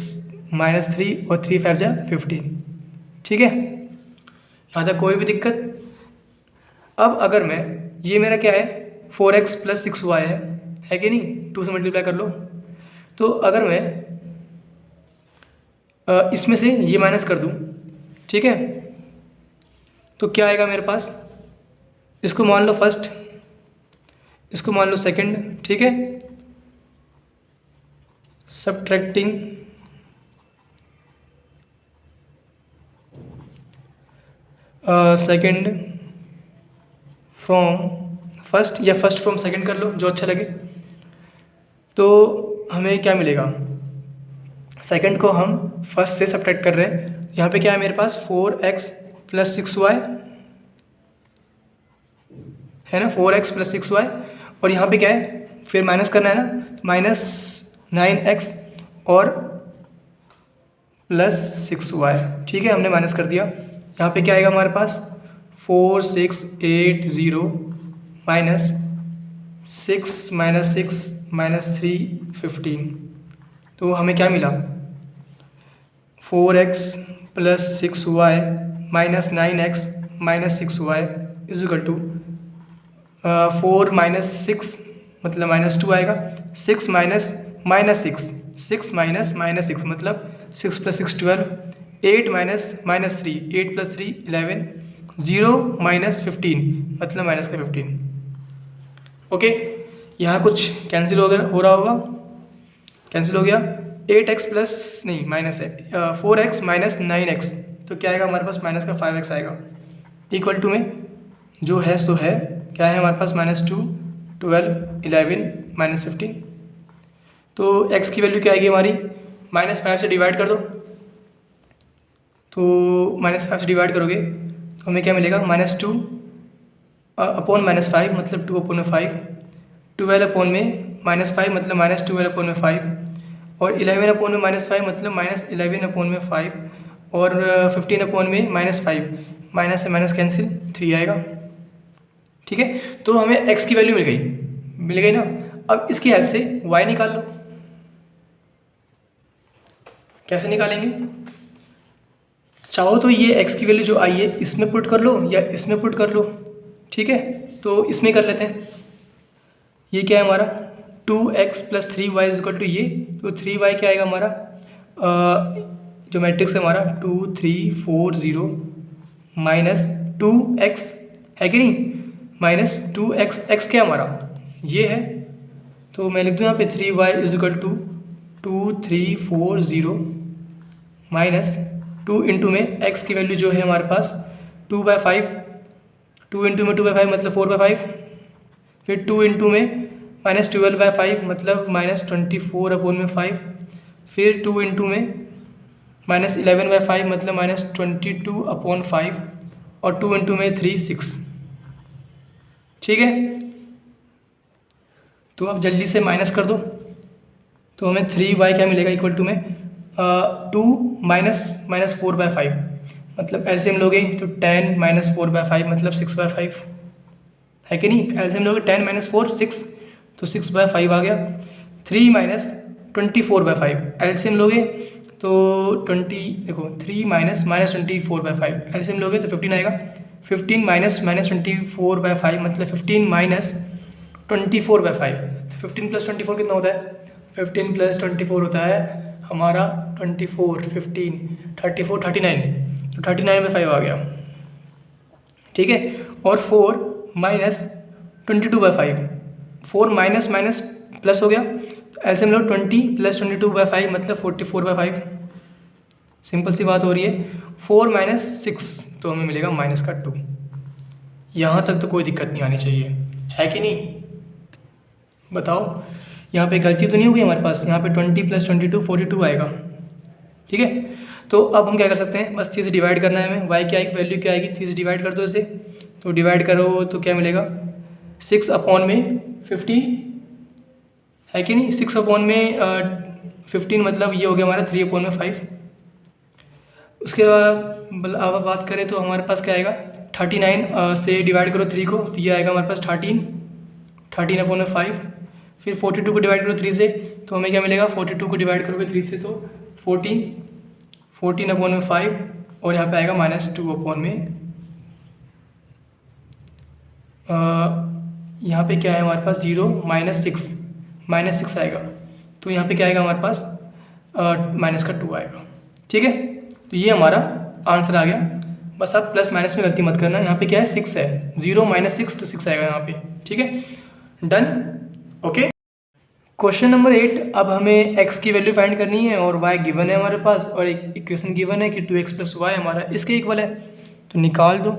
minus 3 और 3 5 जा 15, ठीक है। यहाँ तक कोई भी दिक्कत। अब अगर मैं, ये मेरा क्या है 4x प्लस 6y है कि नहीं, 2 से मल्टीप्लाई कर लो। तो अगर मैं इसमें से ये माइनस कर दूँ, ठीक है, तो क्या आएगा मेरे पास, इसको मान लो फर्स्ट, इसको मान लो सेकंड, ठीक है। सबट्रैक्टिंग सेकंड फ्रॉम फर्स्ट या फर्स्ट फ्रॉम सेकंड कर लो, जो अच्छा लगे। तो हमें क्या मिलेगा, सेकंड को हम फर्स्ट से सबट्रैक्ट कर रहे हैं। यहाँ पे क्या है मेरे पास 4x + 6y है ना, 4x + 6y। और यहाँ पे क्या है, फिर माइनस करना है ना, तो -9x और +6y, ठीक है, हमने माइनस कर दिया। यहाँ पे क्या आएगा हमारे पास 4680 -6 -6 -3 15। तो हमें क्या मिला, 4x + 6y -9x -6y = 4 - 6 मतलब -2 आएगा। 6 -6 6 -6 मतलब 6 + 6 12, 8 -3 8 + 3 11, 0 -15 मतलब -15। ओके, यहाँ कुछ कैंसिल हो रहा होगा, कैंसिल हो गया। 8x प्लस नहीं माइनस है 4x - 9x, तो क्या आएगा हमारे पास -5x आएगा। इक्वल टू में जो है सो है, क्या है हमारे पास -2 12 11 -15। तो x की वैल्यू क्या आएगी हमारी, -5 से डिवाइड कर दो। तो -5 से डिवाइड करोगे तो हमें क्या मिलेगा, -2 अपॉन -5 मतलब 2/5, 12 में -5 मतलब -12/5, और 11 में -5 मतलब -11/5, और 15 में -5, माइनस से माइनस कैंसिल 3 आएगा, ठीक है। तो हमें x की वैल्यू मिल गई ना। अब इसकी हेल्प से y निकाल लो। कैसे निकालेंगे, चाहो तो ये x की वैल्यू जो आई है इसमें पुट कर लो या इसमें पुट कर लो, ठीक है। तो इसमें कर लेते हैं। ये क्या है हमारा 2x + 3y = ये, तो 3y क्या आएगा हमारा, जो मैट्रिक्स है हमारा 2 3 4 0 -2x है कि नहीं, -2x, x क्या है हमारा ये है, तो मैं लिख दूँ यहाँ पे 3y = 2 3 4 0 -2 इंटू में x की वैल्यू जो है हमारे पास 2/5, 2 इंटू में 2/5 मतलब 4/5, फिर 2 इंटू में -12/5 मतलब -24/5, फिर 2 इंटू में -11/5 मतलब -22/5, और 2 इंटू में 3 6, ठीक है। तो अब जल्दी से माइनस कर दो, तो हमें 3y क्या मिलेगा, इक्वल टू में 2 - 4/5 मतलब एलसीएम लोगे तो 10 - 4/5 मतलब 6/5 है कि नहीं। एलसीएम लोगे 10 - 4 6, तो 6/5 आ गया। 3 - 24/5 एलसीएम लोगे तो 20, देखो 3 - -24/5 एलसीएम लोगे तो 15 आएगा। 15 - -24/5 मतलब 15 - 24/5। 15 + 24 कितना होता है, 15 + 24 होता है हमारा 24 15 34 39, तो 39/5 आ गया, ठीक है। और 4 - 22/5, 4 माइनस माइनस प्लस हो गया, तो ऐसे में लो 20 + 22/5 मतलब 44/5। सिंपल सी बात हो रही है। 4 - 6 तो हमें मिलेगा -2। यहाँ तक तो कोई दिक्कत नहीं आनी चाहिए, है कि नहीं, बताओ। यहाँ पे गलती तो नहीं होगी हमारे पास, यहाँ पे 20 + 22 42 आएगा, ठीक है। तो अब हम क्या कर सकते हैं, बस 3 से डिवाइड करना है हमें। y की वैल्यू क्या आएगी, 3 से डिवाइड कर दो इसे, तो डिवाइड करो तो क्या मिलेगा 6/50 है कि नहीं। 6/15 मतलब ये हो गया हमारा 3/5। उसके बाद अब बात करें तो हमारे पास क्या आएगा 39 से डिवाइड करो 3 को, तो ये आएगा हमारे पास 13/5। फिर 42 को डिवाइड करो 3 से, तो हमें क्या मिलेगा 42 को डिवाइड करोगे 3 से तो 14/5, और यहाँ पे आएगा -2/में। यहाँ पे क्या है हमारे पास 0 -6 आएगा, तो यहाँ पे क्या आएगा हमारे पास -2 आएगा, ठीक है। तो ये हमारा आंसर आ गया बस आप प्लस माइनस में गलती मत करना। यहाँ पे क्या है 6 है, 0 - 6 तो 6 आएगा यहाँ पे। ठीक है, डन, ओके। क्वेश्चन नंबर 8, अब हमें x की वैल्यू फाइंड करनी है और y गिवन है हमारे पास, और एक इक्वेशन गिवन है कि 2x + y हमारा इसके इक्वल है, तो निकाल दो।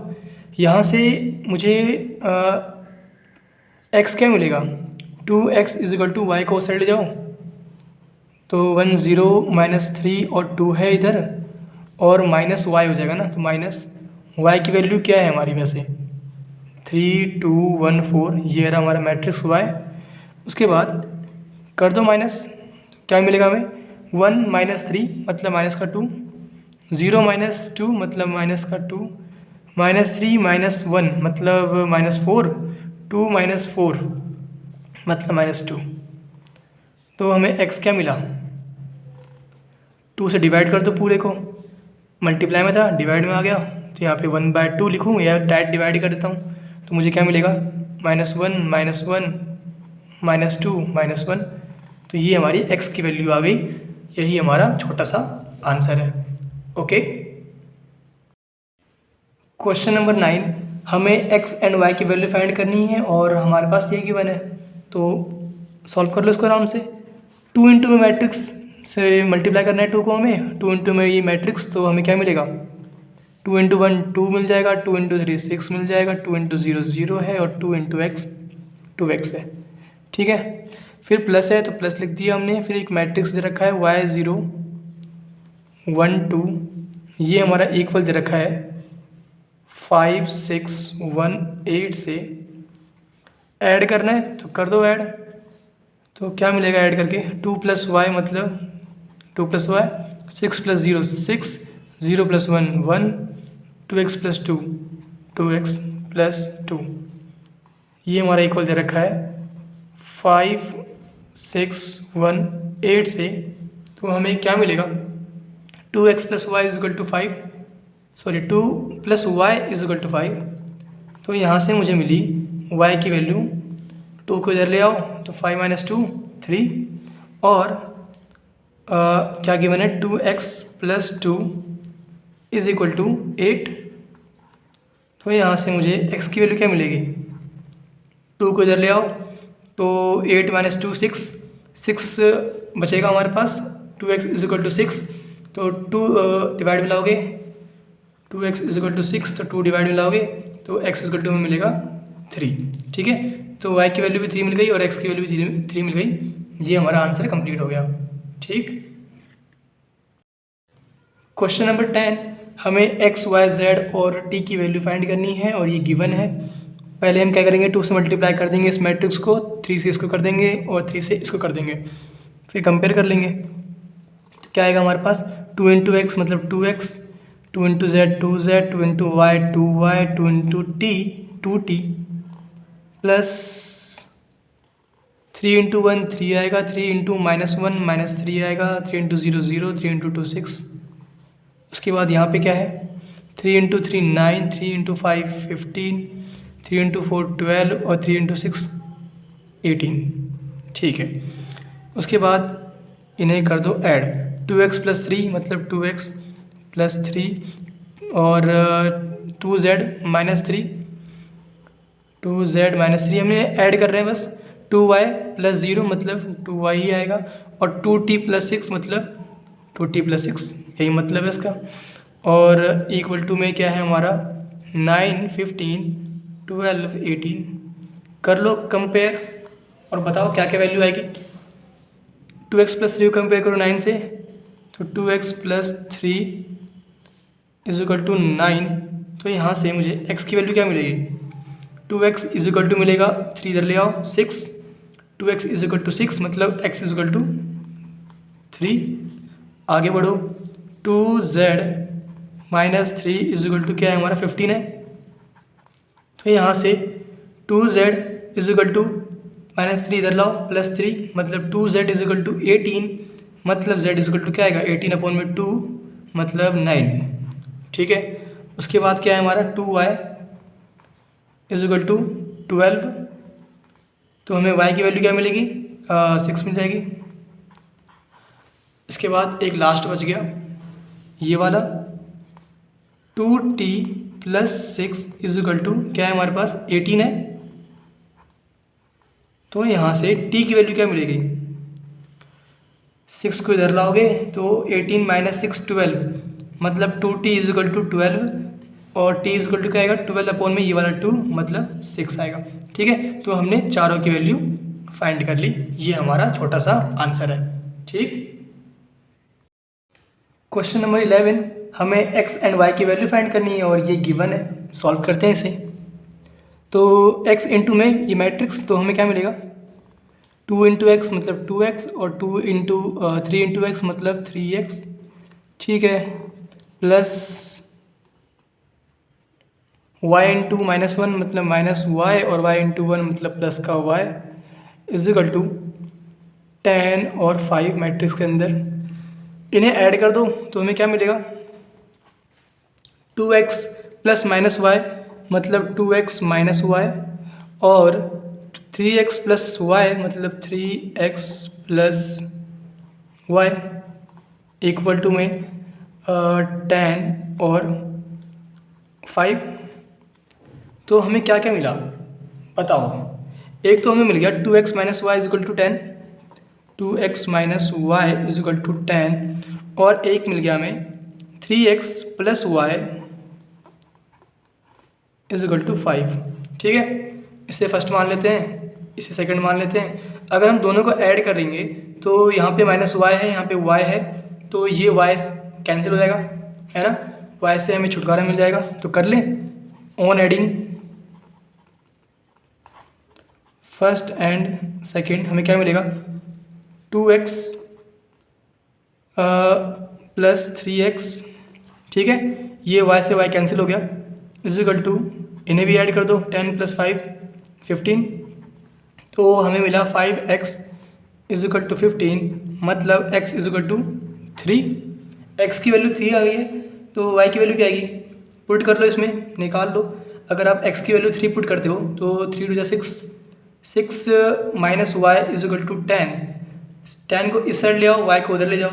यहाँ से मुझे x क्या मिलेगा, 2x = y को साइड ले जाओ तो 1 0 - 3 और 2 है इधर, और माइनस y हो जाएगा ना, तो माइनस y की वैल्यू क्या है हमारी वैसे 3 2 1 4, ये रहा हमारा मैट्रिक्स y। उसके बाद कर दो माइनस, क्या मिलेगा हमें 1 - 3 मतलब माइनस का 2, 0 - 2 मतलब माइनस का 2, -3 - 1 मतलब -4, 2 - 4 मतलब -2। तो हमें x क्या मिला, 2 से डिवाइड कर दो पूरे को, मल्टीप्लाई में था डिवाइड में आ गया, तो यहाँ पे 1/2 लिखूँ या डायरेक्ट डिवाइड ही कर देता हूँ, तो मुझे क्या मिलेगा -1 - 1 -2 -1। तो ये हमारी x की वैल्यू आ गई, यही हमारा छोटा सा आंसर है, ओके। क्वेश्चन नंबर 9, हमें x एंड y की वैल्यू फाइंड करनी है और हमारे पास ये गिवन है, तो सॉल्व कर लो इसको आराम से। 2 इंटू में मैट्रिक्स से मल्टीप्लाई करना है 2 को हमें, 2 इंटू में ये मैट्रिक्स, तो हमें क्या मिलेगा 2 इंटू 1 2 मिल जाएगा, 2 इंटू 3 6 मिल जाएगा, 2 इंटू 0 0 है, और 2 इंटू x 2x है। ठीक है, फिर प्लस है तो प्लस लिख दिया हमने, फिर एक मैट्रिक्स दे रखा है y 0 1 2, ये हमारा इक्वल दे रखा है 5 6 1 8 से। ऐड करना है तो कर दो ऐड, तो क्या मिलेगा ऐड करके 2 + y मतलब 2 + y, 6 + 0 6, 0 + 1 1, 2x + 2 2x + 2, ये हमारा इक्वल दे रखा है 5 6 1 8 से। तो हमें क्या मिलेगा 2x + y = 5, सॉरी 2 + y = 5। तो यहाँ से मुझे मिली y की वैल्यू, 2 को इधर ले आओ तो 5 - 2 3, और क्या गिवन है 2x + 2 = 8। तो यहाँ से मुझे x की वैल्यू क्या मिलेगी, 2 को इधर ले आओ तो 8 - 2 6 बचेगा हमारे पास, 2x = 6, तो 2 डिवाइड में लाओगे, 2x = 6 तो 2 डिवाइड में लाओगे तो x = में मिलेगा 3। ठीक है, तो y की वैल्यू भी 3 मिल गई और x की वैल्यू भी 3 मिल गई, ये हमारा आंसर कंप्लीट हो गया। ठीक, क्वेश्चन नंबर 10, हमें x y z और t की वैल्यू फाइंड करनी है और ये गिवन है। पहले हम क्या करेंगे 2 से मल्टीप्लाई कर देंगे इस मैट्रिक्स को, 3 से इसको कर देंगे और 3 से इसको कर देंगे, फिर कंपेयर कर लेंगे। तो क्या आएगा हमारे पास 2 × x मतलब 2x, 2 × z 2z, 2 × y 2y, 2 × t 2t, plus 3 × 1 3 आएगा, 3 × -1 -3 आएगा, 3 × 0 0, 3 × 2 6। उसके बाद यहाँ पे क्या है 3 × 3 9, 3 × 5 15, 3 × 4 12 और 3 × 6 18। ठीक है, उसके बाद इन्हें कर दो ऐड, 2x + 3 मतलब 2x + 3 और 2z - 3, 2z - 3 हमें ऐड कर रहे हैं बस, 2y + 0 मतलब 2y ही आएगा, और 2t + 6 मतलब 2t + 6, यही मतलब है इसका। और इक्वल टू में क्या है हमारा 9 15 12 18, कर लो कंपेयर और बताओ क्या क्या वैल्यू आएगी। 2x + 3 को कंपेयर करो 9 से, तो 2x + 3 = 9, तो यहाँ से मुझे x की वैल्यू क्या मिलेगी 2x = मिलेगा 3 इधर ले आओ 6, 2x = 6 मतलब x = 3। आगे बढ़ो 2z - 3 = क्या है हमारा 15 है, तो यहाँ से 2z = -3 इधर लाओ +3 मतलब 2z = 18, मतलब z = क्या आएगा 18/2 मतलब 9। ठीक है, उसके बाद क्या है हमारा 2y = 12, तो हमें y की वैल्यू क्या मिलेगी 6 मिल जाएगी। इसके बाद एक लास्ट बच गया ये वाला, 2t plus 6 is equal to क्या है हमारे पास 18 है। तो यहाँ से t की वैल्यू क्या मिलेगी, 6 को इधर लाओगे तो 18 माइनस 6 12, मतलब 2t इज इक्वल टू 12 और t इज इक्वल टू क्या आएगा 12 अपॉन में ये वाला 2 मतलब 6 आएगा। ठीक है, तो हमने चारों की वैल्यू फाइंड कर ली, ये हमारा छोटा सा आंसर है। ठीक, क्वेश्चन नंबर 11, हमें x एंड y की वैल्यू फाइंड करनी है और ये गिवन है, सॉल्व करते हैं इसे। तो x इंटू में ये मैट्रिक्स, तो हमें क्या मिलेगा 2 इंटू एक्स मतलब 2x और 2 इंटू 3 इंटू एक्स मतलब 3x। ठीक है, प्लस y इंटू -1 मतलब -y और y इंटू 1 मतलब प्लस का y इज इक्वल टू 10 और 5 मैट्रिक्स के अंदर। इन्हें ऐड कर दो तो हमें क्या मिलेगा 2x प्लस -y मतलब 2x माइनस वाई और 3x प्लस वाई मतलब 3x plus Y equal to में 10 और 5। तो हमें क्या क्या मिला बताओ। एक तो हमें मिल गया 2x minus Y is equal to 10, 2x minus Y is equal to 10 और एक मिल गया हमें 3x plus Y is equal to 5। ठीक है, इसे फर्स्ट मान लेते हैं, इसे सेकंड मान लेते हैं। अगर हम दोनों को ऐड करेंगे तो यहाँ पे -y है, यहाँ पे y है, तो ये y कैंसिल हो जाएगा, है ना, y से हमें छुटकारा मिल जाएगा। तो कर लें on adding first and second हमें क्या मिलेगा 2x प्लस 3x। ठीक है, ये y से y कैंसिल हो गया इज इक्वल टू, इन्हें भी ऐड कर दो 10 प्लस 5 15। तो हमें मिला 5x इज इक्वल टू 15 मतलब x is equal to 3। x की वैल्यू 3 आ गई है तो y की वैल्यू क्या आएगी, पुट कर लो, इसमें निकाल लो। अगर आप x की वैल्यू 3 पुट करते हो तो 3 2 6, 6 minus Y is equal to 10 को इस साइड ले आओ, y को उधर ले जाओ,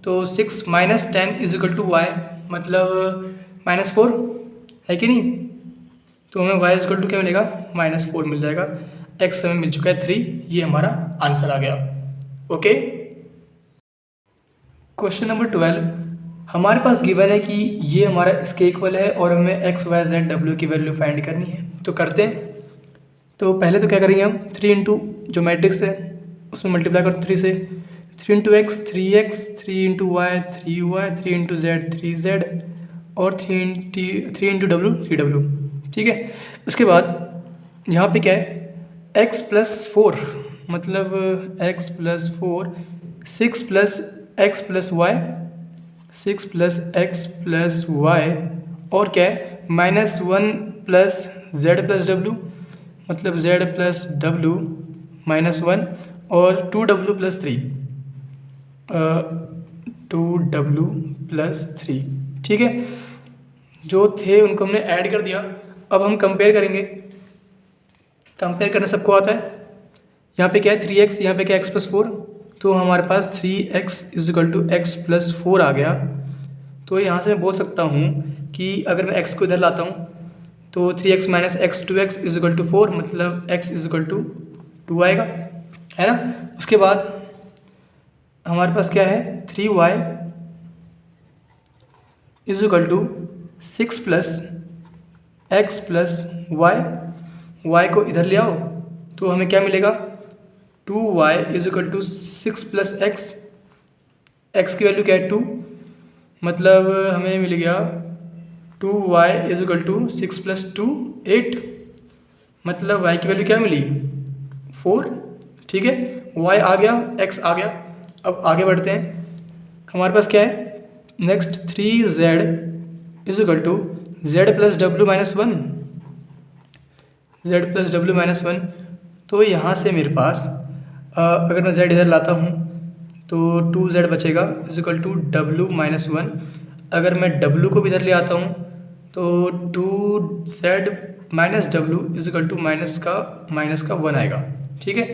तो 6 minus 10 is equal to Y मतलब -4 है कि नहीं। तो हमें y इक्वल टू क्या मिलेगा -4 मिल जाएगा। x हमें मिल चुका है 3, ये हमारा आंसर आ गया। ओके, क्वेश्चन नंबर 12, हमारे पास गिवन है कि ये हमारा इसके इक्वल है और हमें x y z w की वैल्यू फाइंड करनी है। तो करते हैं। तो पहले तो क्या करेंगे हम 3 इंटू जो मैट्रिक्स है उसमें मल्टीप्लाई करो 3 से, 3 into X 3x, 3 into Y 3y, 3 into Z 3z और 3 इंटू डब्लू 3w। ठीक है, उसके बाद यहाँ पे क्या है x प्लस 4 मतलब x plus 4, 6 plus x plus Y, 6 plus x plus Y और क्या है -1 प्लस z प्लस w मतलब z प्लस w -1 और 2w प्लस 3, 2w प्लस 3। ठीक है, जो थे उनको हमने ऐड कर दिया। अब हम कंपेयर करेंगे, कंपेयर करना सबको आता है। यहाँ पे क्या है 3x, यहाँ पे क्या x प्लस 4, तो हमारे पास 3x is equal to x plus 4 आ गया। तो यहाँ से मैं बोल सकता हूँ कि अगर मैं x को इधर लाता हूँ तो 3x minus x 2x is equal to 4 मतलब x इज इक्वल टू 2 आएगा, है ना। उसके बाद हमारे पास क्या है 3y is equal to 6 plus x plus y को इधर ले आओ तो हमें क्या मिलेगा 2y is equal to 6 plus x की वैल्यू क्या है 2 मतलब हमें मिल गया 2y is equal to 6 plus 2 8 मतलब y की वैल्यू क्या मिली 4। ठीक है, y आ गया, x आ गया। अब आगे बढ़ते हैं, हमारे पास क्या है next 3z is equal to z plus डब्ल्यू माइनस 1, z प्लस डब्ल्यू माइनस 1। तो यहाँ से मेरे पास अगर मैं z इधर लाता हूँ तो 2z बचेगा इज इक्वल टू डब्ल्यू माइनस 1। अगर मैं w को भी इधर ले आता हूँ तो 2z माइनस डब्ल्यू इज इक्वल टू माइनस का 1 आएगा। ठीक है,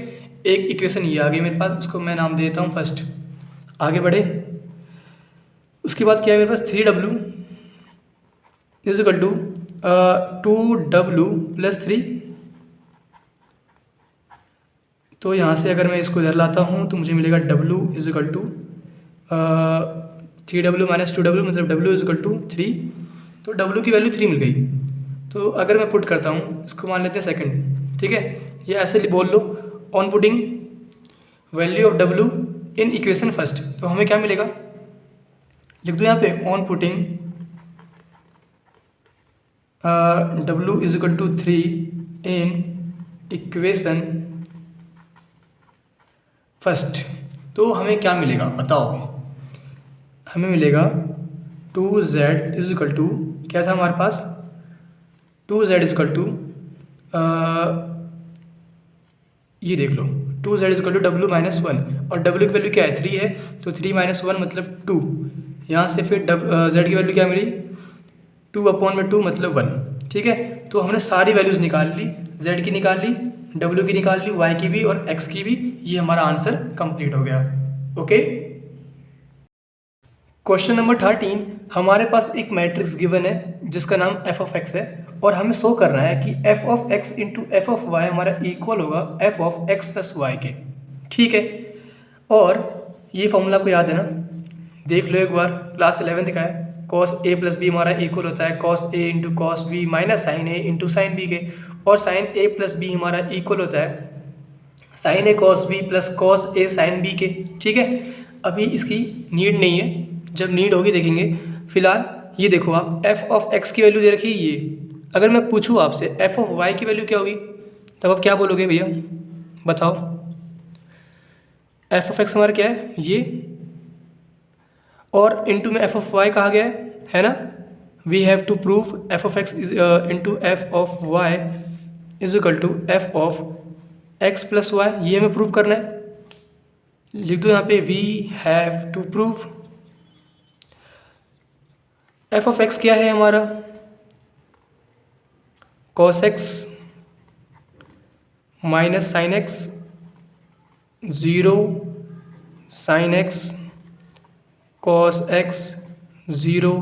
एक इक्वेशन ये आ गई मेरे पास, इसको मैं नाम दे देता हूँ फर्स्ट। आगे बढ़े, उसके बाद क्या है मेरे पास 3w is equal to 2w plus 3। तो यहाँ से अगर मैं इसको इधर लाता हूँ तो मुझे मिलेगा w is equal to 3w minus 2w, मतलब w इज इक्वल टू 3। तो w की वैल्यू 3 मिल गई। तो अगर मैं पुट करता हूँ, इसको मान लेते हैं सेकंड, ठीक है, ये ऐसे बोल लो, on putting value of w in equation first, तो हमें क्या मिलेगा, लिख दो यहाँ पे on putting w is equal to 3 in equation first. तो हमें क्या मिलेगा बताओ, हमें मिलेगा 2z इज इक्वल टू, क्या था हमारे पास, 2z इज इक्वल टू, ये देख लो, 2z is equal to w minus 1, और w की वैल्यू क्या है 3 है, तो 3 माइनस 1 मतलब 2। यहाँ से फिर z की वैल्यू क्या मिली, 2/2 मतलब 1, ठीक है। तो हमने सारी वैल्यूज़ निकाल ली, z की निकाल ली, w की निकाल ली, y की भी और x की भी। ये हमारा आंसर कंप्लीट हो गया। ओके, क्वेश्चन नंबर 13, हमारे पास एक मैट्रिक्स गिवन है जिसका नाम f ऑफ x है, और हमें शो करना है कि f of x into f of y हमारा इक्वल होगा f of x plus y के, ठीक है। और ये फॉर्मूला को याद है ना, देख लो एक बार, क्लास 11 का है, cos a प्लस बी हमारा इक्वल होता है cos a into cos b minus sign a into sine B के, और साइन a प्लस बी हमारा इक्वल होता है sign a cos b plus cos a sign b के, ठीक है। अभी इसकी नीड नहीं है, जब नीड होगी देखेंगे। फिलहाल ये देखो आप, f ऑफ x की वैल्यू दे रखी है ये, अगर मैं पूछूँ आपसे f ऑफ y की वैल्यू क्या होगी, तब आप क्या बोलोगे भैया बताओ। f ऑफ x हमारा क्या है ये, और इंटू में f ऑफ y कहा गया है ना। We have to prove f of x into f of y is equal to f of x plus y, ये हमें प्रूव करना है। लिख दो यहाँ पे we have to prove f of x क्या है हमारा, cos x minus sine x, 0 sine x cos x 0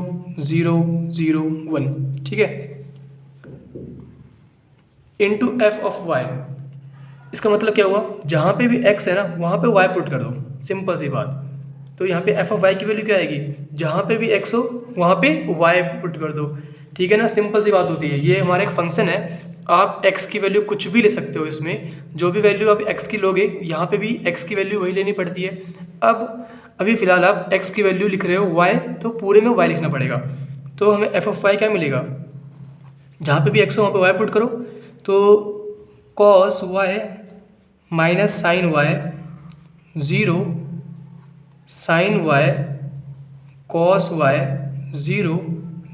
0 0 1, ठीक है, इंटू एफ ऑफ y। इसका मतलब क्या हुआ, जहाँ पे भी x है ना वहाँ पे y पुट कर दो, सिंपल सी बात। तो यहाँ पे f ऑफ y की वैल्यू क्या आएगी, जहाँ पे भी x हो वहाँ पे y पुट कर दो, ठीक है ना, सिंपल सी बात होती है। ये हमारा एक फंक्शन है, आप x की वैल्यू कुछ भी ले सकते हो, इसमें जो भी वैल्यू आप x की लोगे यहाँ पे भी x की वैल्यू वही लेनी पड़ती है। अब अभी फ़िलहाल आप x की वैल्यू लिख रहे हो y, तो पूरे में y लिखना पड़ेगा। तो हमें f ऑफ y क्या मिलेगा, जहाँ पे भी x हो वहाँ पे y पुट करो, तो cos y minus sine y 0 sine y cos y 0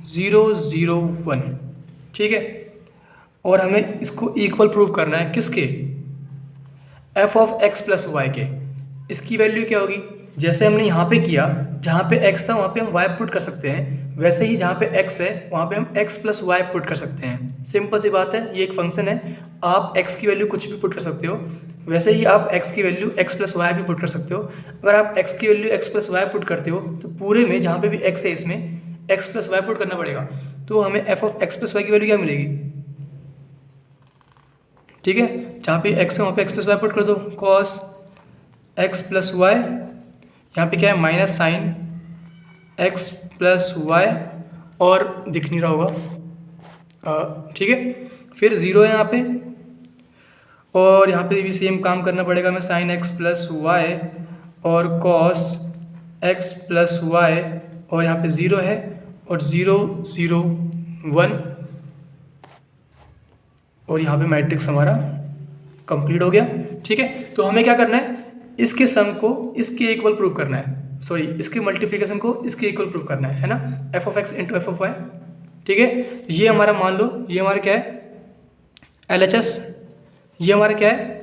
0 0 1, ठीक है। और हमें इसको इक्वल प्रूव करना है किसके, f of x plus y के। इसकी वैल्यू क्या होगी, जैसे हमने यहाँ पे किया, जहाँ पे x था वहाँ पे हम y पुट कर सकते हैं, वैसे ही जहाँ पे x है वहाँ पे हम x प्लस वाई पुट कर सकते हैं। सिंपल सी बात है, ये एक फंक्शन है, आप x की वैल्यू कुछ भी पुट कर सकते हो, वैसे ही आप x की वैल्यू x प्लस वाई भी पुट कर सकते हो। अगर आप x की value x plus y put करते हो तो पूरे में जहाँ पे भी x है इसमें x प्लस वाई पुट करना पड़ेगा। तो हमें f of x plus y की वैल्यू क्या मिलेगी, ठीक है, जहाँ पे x है वहाँ पे x प्लस वाई पुट कर दो, cos x प्लस वाई, यहाँ पे क्या है minus sine x plus Y, और दिख नहीं रहा होगा, ठीक है। फिर 0 है यहाँ पे, और यहाँ पे भी सेम काम करना पड़ेगा, हमें साइन x प्लस वाई और cos x प्लस वाई, और यहाँ पे 0 है और 0 0 1, और यहाँ पे मैट्रिक्स हमारा कंप्लीट हो गया, ठीक है। तो हमें क्या करना है, इसके सम को इसके इक्वल प्रूव करना है, सॉरी इसके मल्टीप्लिकेशन को इसके इक्वल प्रूव करना है ना, f of x into f of y, ठीक है। तो ये हमारा मान लो, ये हमारा क्या है LHS, ये हमारा क्या है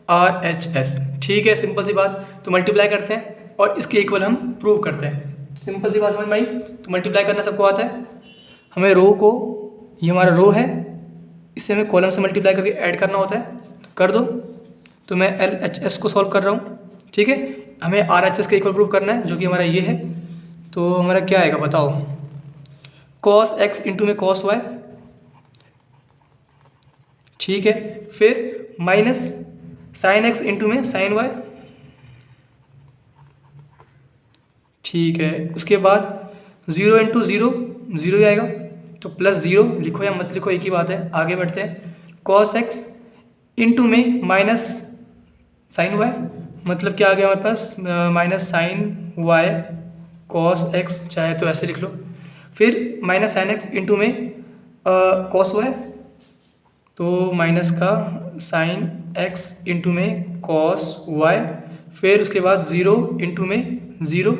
RHS, ठीक है, सिंपल सी बात। तो मल्टीप्लाई करते हैं और इसके इक्वल हम प्रूव करते हैं, सिंपल सी बात समझ में आई। तो मल्टीप्लाई करना सबको आता है, हमें रो को, ये हमारा रो है, इसे हमें कॉलम से मल्टीप्लाई करके ऐड करना होता है, तो कर दो। तो मैं LHS को सॉल्व कर रहा हूँ, ठीक है। हमें RHS का इक्वल प्रूफ करना है, जो कि हमारा ये है। तो हमारा क्या आएगा बताओ, कॉस एक्स इंटू में कॉस वाई, ठीक है। फिर माइनस साइन एक्स इंटू में साइन वाई, ठीक है। उसके बाद 0 इंटू 0 0 ही आएगा, तो प्लस 0 लिखो या मत लिखो एक ही बात है। आगे बढ़ते हैं। कॉस एक्स इंटू में माइनस साइन वाई, मतलब क्या आ गया हमारे पास, minus sine y cos x, चाहे तो ऐसे लिख लो। फिर माइनस साइन एक्स इंटू में कॉस वाई, तो माइनस का साइन एक्स इंटू में कॉस वाई। फिर उसके बाद 0 इंटू में 0,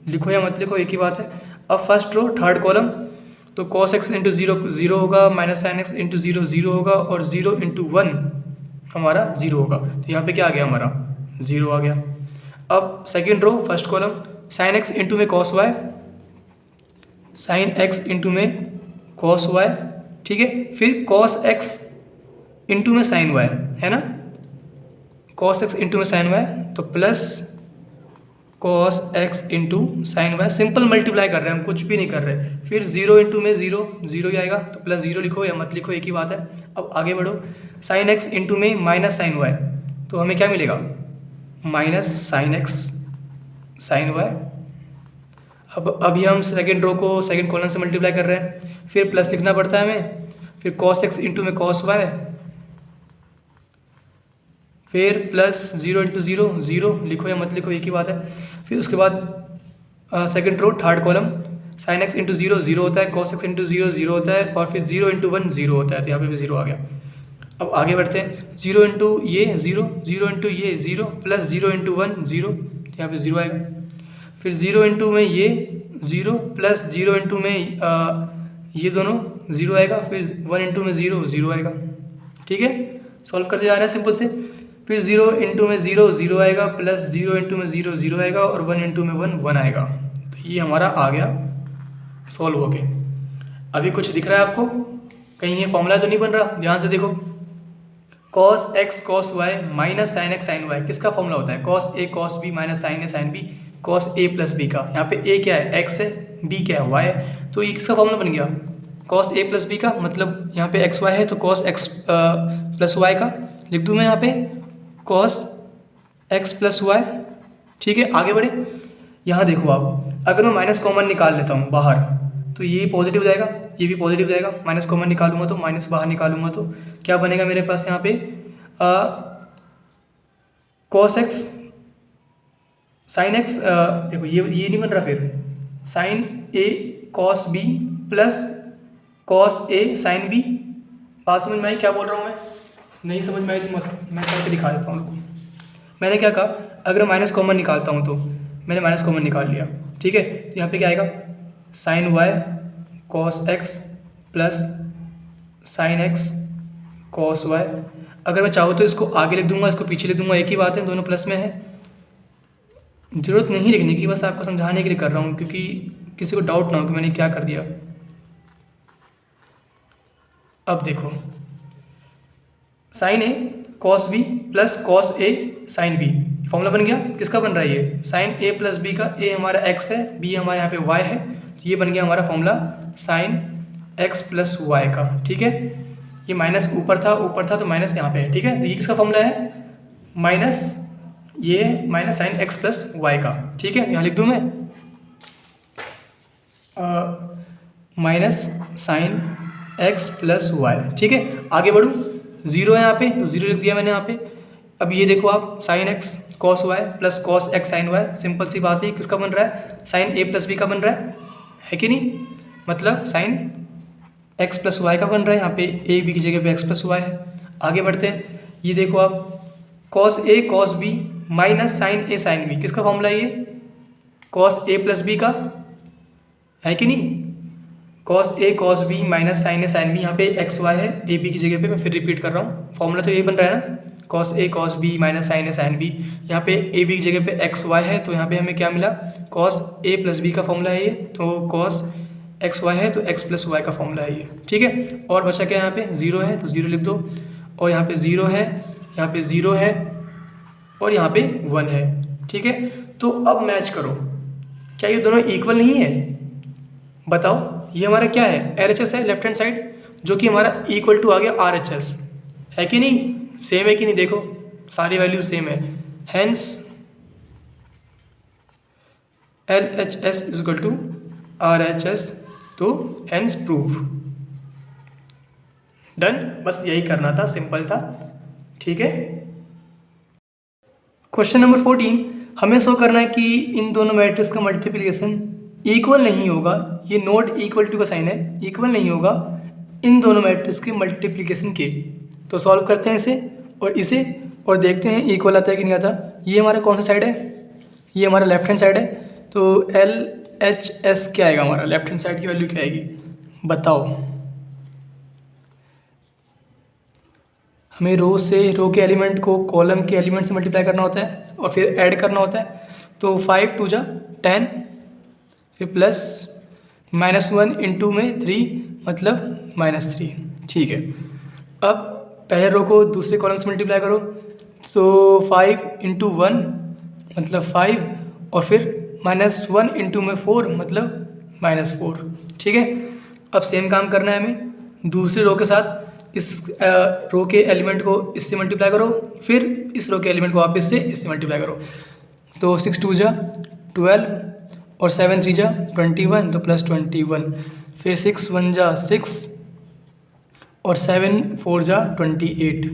लिखो या मत लिखो एक ही बात है। अब फर्स्ट रो थर्ड कॉलम, तो कॉस एक्स इंटू 0 0 होगा, माइनस साइन एक्स इंटू 0 0 होगा, और 0 इंटू 1 हमारा 0 होगा। तो यहाँ पे क्या आ गया हमारा 0 आ गया। अब second row first column, sine x into में cos y, sine x into में कॉस वाई, ठीक है। फिर कॉस एक्स इंटू में साइन वाई, है ना, कॉस एक्स इंटू में साइन वाई, तो plus cos x into sine y, simple multiply कर रहे हैं हम, कुछ भी नहीं कर रहे। फिर 0 इंटू में 0 0 ही आएगा, तो प्लस 0 लिखो या मत लिखो एक ही बात है। अब आगे बढ़ो। साइन एक्स इंटू में माइनस साइन वाई, तो हमें क्या मिलेगा, minus sine x sine y. अब अभी हम सेकेंड रो को सेकेंड कॉलम से मल्टीप्लाई कर रहे हैं, फिर प्लस लिखना पड़ता है हमें। फिर कॉस एक्स इंटू में कॉस वाई, फिर प्लस 0 इंटू 0 0, लिखो या मत लिखो एक ही बात है। फिर उसके बाद second row third column, sine x into 0 0 होता है, कॉस एक्स इंटू 0 0 होता है, और फिर 0 इंटू 1 0 होता है, तो यहाँ पे भी 0 आ गया। अब आगे बढ़ते हैं। 0 इंटू ये 0 0 इंटू ये 0, प्लस 0 इंटू 1 0, तो यहाँ पे 0 आएगा। फिर 0 इंटू में ये 0, प्लस 0 इंटू में ये दोनों 0 आएगा। फिर 1 इंटू में 0 0 आएगा, ठीक है। सॉल्व करते जा रहे हैं सिंपल से। फिर 0 इंटू में 0 0 आएगा, प्लस 0 इंटू में 0 0 आएगा, और 1 इंटू में 1 1 आएगा। तो ये हमारा आ गया सॉल्व हो गया। अभी कुछ दिख रहा है आपको, कहीं ये फॉर्मूला तो नहीं बन रहा, ध्यान से देखो। Cos x cos y minus sine x sine y, किसका फॉर्मूला होता है, cos a cos b minus sine a sine b, cos a plus b का। यहाँ पे ए क्या है, एक्स है, बी क्या है, वाई है, तो ये किसका फॉर्मूला बन गया, कॉस ए प्लस बी का। मतलब यहाँ पे एक्स वाई है, तो कॉस एक्स प्लस वाई का लिख दूँ मैं यहाँ पे, कॉस एक्स प्लस वाई, ठीक है। आगे बढ़े। यहाँ देखो आप, अगर मैं माइनस कॉमन निकाल लेता हूँ बाहर, तो ये पॉजिटिव हो जाएगा, ये भी पॉजिटिव हो जाएगा। माइनस कॉमन निकालूंगा तो माइनस बाहर निकालूंगा तो क्या बनेगा मेरे पास यहाँ पे, कॉस एक्स साइन एक्स, देखो ये नहीं बन रहा, फिर sign A cos B plus cos A sine B. बात समझ में आई क्या बोल रहा हूँ मैं, नहीं समझ में आई तो मैं करके दिखा देता हूँ आपको। मैंने क्या कहा, अगर माइनस कॉमन निकालता हूँ तो मैंने माइनस कॉमन निकाल लिया, ठीक है। तो यहाँ पे क्या आएगा, sine y cos x plus sine x cos y. अगर मैं चाहूँ तो इसको आगे लिख दूंगा, इसको पीछे लिख दूंगा, एक ही बात है, दोनों प्लस में है। ज़रूरत नहीं लिखने की, बस आपको समझाने के लिए कर रहा हूँ, क्योंकि किसी को डाउट ना हो कि मैंने क्या कर दिया। अब देखो, sign A cos B plus cos A sine B, formula बन गया। किसका बन रहा है ये, साइन ए प्लस बी का। ए हमारा एक्स है, बी हमारे यहाँ पे वाई है, ये बन गया हमारा formula sine x plus y का, ठीक है। ये माइनस ऊपर था तो माइनस यहाँ पे है, ठीक है। तो ये किसका फॉर्मूला है, माइनस ये minus sine x plus y का, ठीक है। यहाँ लिख दूँ मैं minus sine x plus y, ठीक है। आगे बढ़ूँ, 0 है यहाँ पे, तो 0 लिख दिया मैंने यहाँ पे। अब ये देखो आप, sine x cos y plus cos x sine y, simple सी बात है, किसका बन रहा है, साइन ए प्लस बी का बन रहा है कि नहीं, मतलब साइन एक्स प्लस वाई का बन रहा है। यहाँ पे ए बी की जगह पे एक्स प्लस वाई है। आगे बढ़ते हैं, ये देखो आप, cos a cos b minus sine a sine B, किसका फॉर्मूला है ये, कॉस ए प्लस बी का, है कि नहीं। Cos a cos b minus sine a sine B, यहाँ पे एक्स वाई है, ए बी की जगह पे, मैं फिर रिपीट कर रहा हूँ, फॉर्मूला तो ये बन रहा है ना, cos a cos b minus sine a sine B. यहाँ पे ए बी की जगह पे एक्स वाई है, तो यहाँ पे हमें क्या मिला, कॉस ए प्लस बी का फॉर्मूला है ये, तो कॉस एक्स वाई है तो एक्स प्लस वाई का फॉर्मूला है ये, ठीक है। और बचा क्या, यहाँ पे 0 है तो 0 लिख दो, और यहाँ पे 0 है, यहाँ पे 0 है, और यहाँ पे 1 है, ठीक है। तो अब मैच करो, क्या ये दोनों इक्वल नहीं है, बताओ। ये हमारा क्या है, LHS है लेफ्ट हैंड साइड, जो कि हमारा इक्वल टू आ गया RHS, है कि नहीं, सेम है कि नहीं, देखो सारी वैल्यू सेम है, hence LHS is equal to RHS, तो हैंस प्रूव। डन, बस यही करना था, सिंपल था, ठीक है। क्वेश्चन नंबर 14, हमें शो करना है कि इन दोनों मैट्रिक्स का मल्टीप्लिकेशन इक्वल नहीं होगा, ये नॉट इक्वल टू का साइन है, इक्वल नहीं होगा इन दोनों मैट्रिक्स के मल्टीप्लिकेशन के। तो सॉल्व करते हैं इसे और देखते हैं इक्वल आता है कि नहीं आता। ये हमारा कौन सा साइड है, ये हमारा लेफ्ट हैंड साइड है, तो LHS क्या आएगा, हमारा लेफ्ट हैंड साइड की वैल्यू क्या आएगी बताओ। हमें रो के एलिमेंट को कॉलम के एलिमेंट से मल्टीप्लाई करना होता है और फिर ऐड करना होता है। तो 5 2 जा 10, फिर प्लस -1 इंटू में 3 मतलब -3, ठीक है। अब पहले रो को दूसरे कॉलम से मल्टीप्लाई करो, तो 5 इंटू 1 मतलब 5 और फिर -1 इंटू में 4 मतलब -4, ठीक है। अब सेम काम करना है हमें दूसरी रो के साथ, इस रो के एलिमेंट को इससे मल्टीप्लाई करो, फिर इस रो के एलिमेंट को वापस से इससे मल्टीप्लाई करो। तो 6 2 जा 12 और 7 3 जा 21, तो प्लस 21, फिर 6 1 जा 6 और 7 4 जा 28,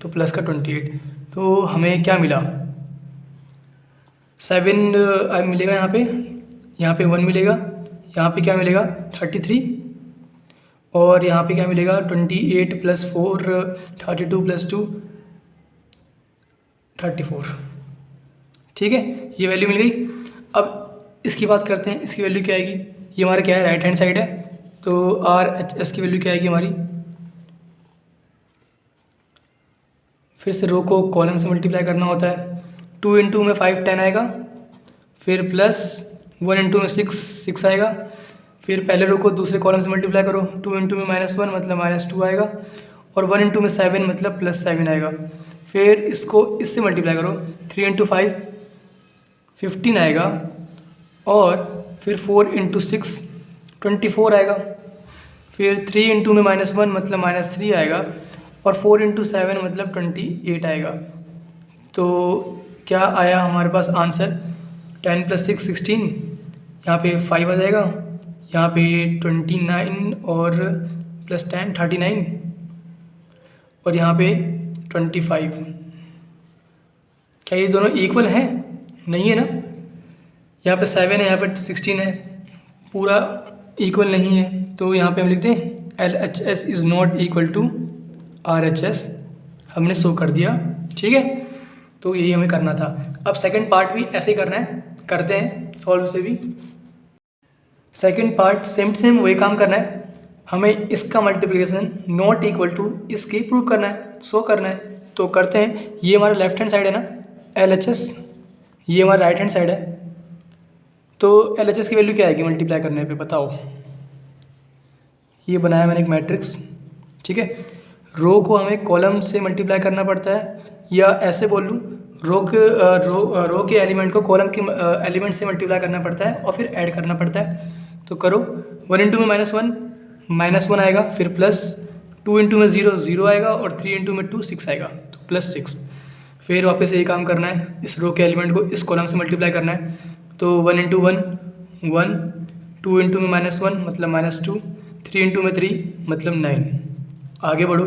तो प्लस का 28। तो हमें क्या मिला, 7 मिलेगा यहाँ पे 1 मिलेगा, यहाँ पे क्या मिलेगा 33, और यहाँ पे क्या मिलेगा 28 + 4 32 + 2 34, ठीक है, ये वैल्यू मिल गई। अब इसकी बात करते हैं, इसकी वैल्यू क्या आएगी, ये हमारा क्या है राइट हैंड साइड है, तो RHS की वैल्यू क्या आएगी हमारी, फिर से रो को कॉलम से मल्टीप्लाई करना होता है। 2 इंटू में 5 10 आएगा, फिर प्लस 1 इंटू में 6 आएगा, फिर पहले रो को दूसरे कॉलम से मल्टीप्लाई करो, 2 इंटू में -1 मतलब -2 आएगा, और 1 इंटू में 7 मतलब +7 आएगा। फिर इसको इससे मल्टीप्लाई करो, 3 इंटू 5 15 आएगा, और फिर 4 इंटू 6 24 आएगा, फिर 3 इंटू में -1 मतलब -3 आएगा, और 4 इंटू 7 मतलब 28 आएगा। तो क्या आया हमारे पास आंसर, 10 + 6 16, यहाँ पे 5 आ जाएगा, यहाँ पे 29 और +10 39, और यहाँ पे 25। क्या ये दोनों इक्वल हैं, नहीं है ना, यहाँ पे 7 है, यहाँ पे 16 है, पूरा इक्वल नहीं है। तो यहाँ पे हम लिखते हैं LHS is not equal to RHS, हमने शो कर दिया, ठीक है। तो यही हमें करना था। अब सेकंड पार्ट भी ऐसे ही करना है, करते हैं सॉल्व से भी। सेकंड पार्ट सेम वही काम करना है, हमें इसका मल्टीप्लिकेशन नॉट इक्वल टू इसके प्रूव करना है, शो करना है। तो करते हैं, ये हमारा लेफ्ट हैंड साइड है ना LHS, ये हमारा राइट हैंड साइड है, तो LHS की वैल्यू क्या आएगी मल्टीप्लाई करने पे बताओ। ये बनाया मैंने एक मैट्रिक्स, ठीक है, रो को हमें कॉलम से मल्टीप्लाई करना पड़ता है, या ऐसे बोल लूँ रो के एलिमेंट को कॉलम के एलिमेंट से मल्टीप्लाई करना पड़ता है और फिर ऐड करना पड़ता है। तो करो, 1 इंटू में -1 आएगा, फिर प्लस 2 इंटू में 0 आएगा, और 3 इंटू में 2 6 आएगा, तो +6। फिर वापस यही काम करना है, इस रो के एलिमेंट को इस कॉलम से मल्टीप्लाई करना है। तो 1 इंटू 1 1, 2 इंटू में -1 मतलब -2, 3 इंटू में 3 मतलब 9। आगे बढ़ो,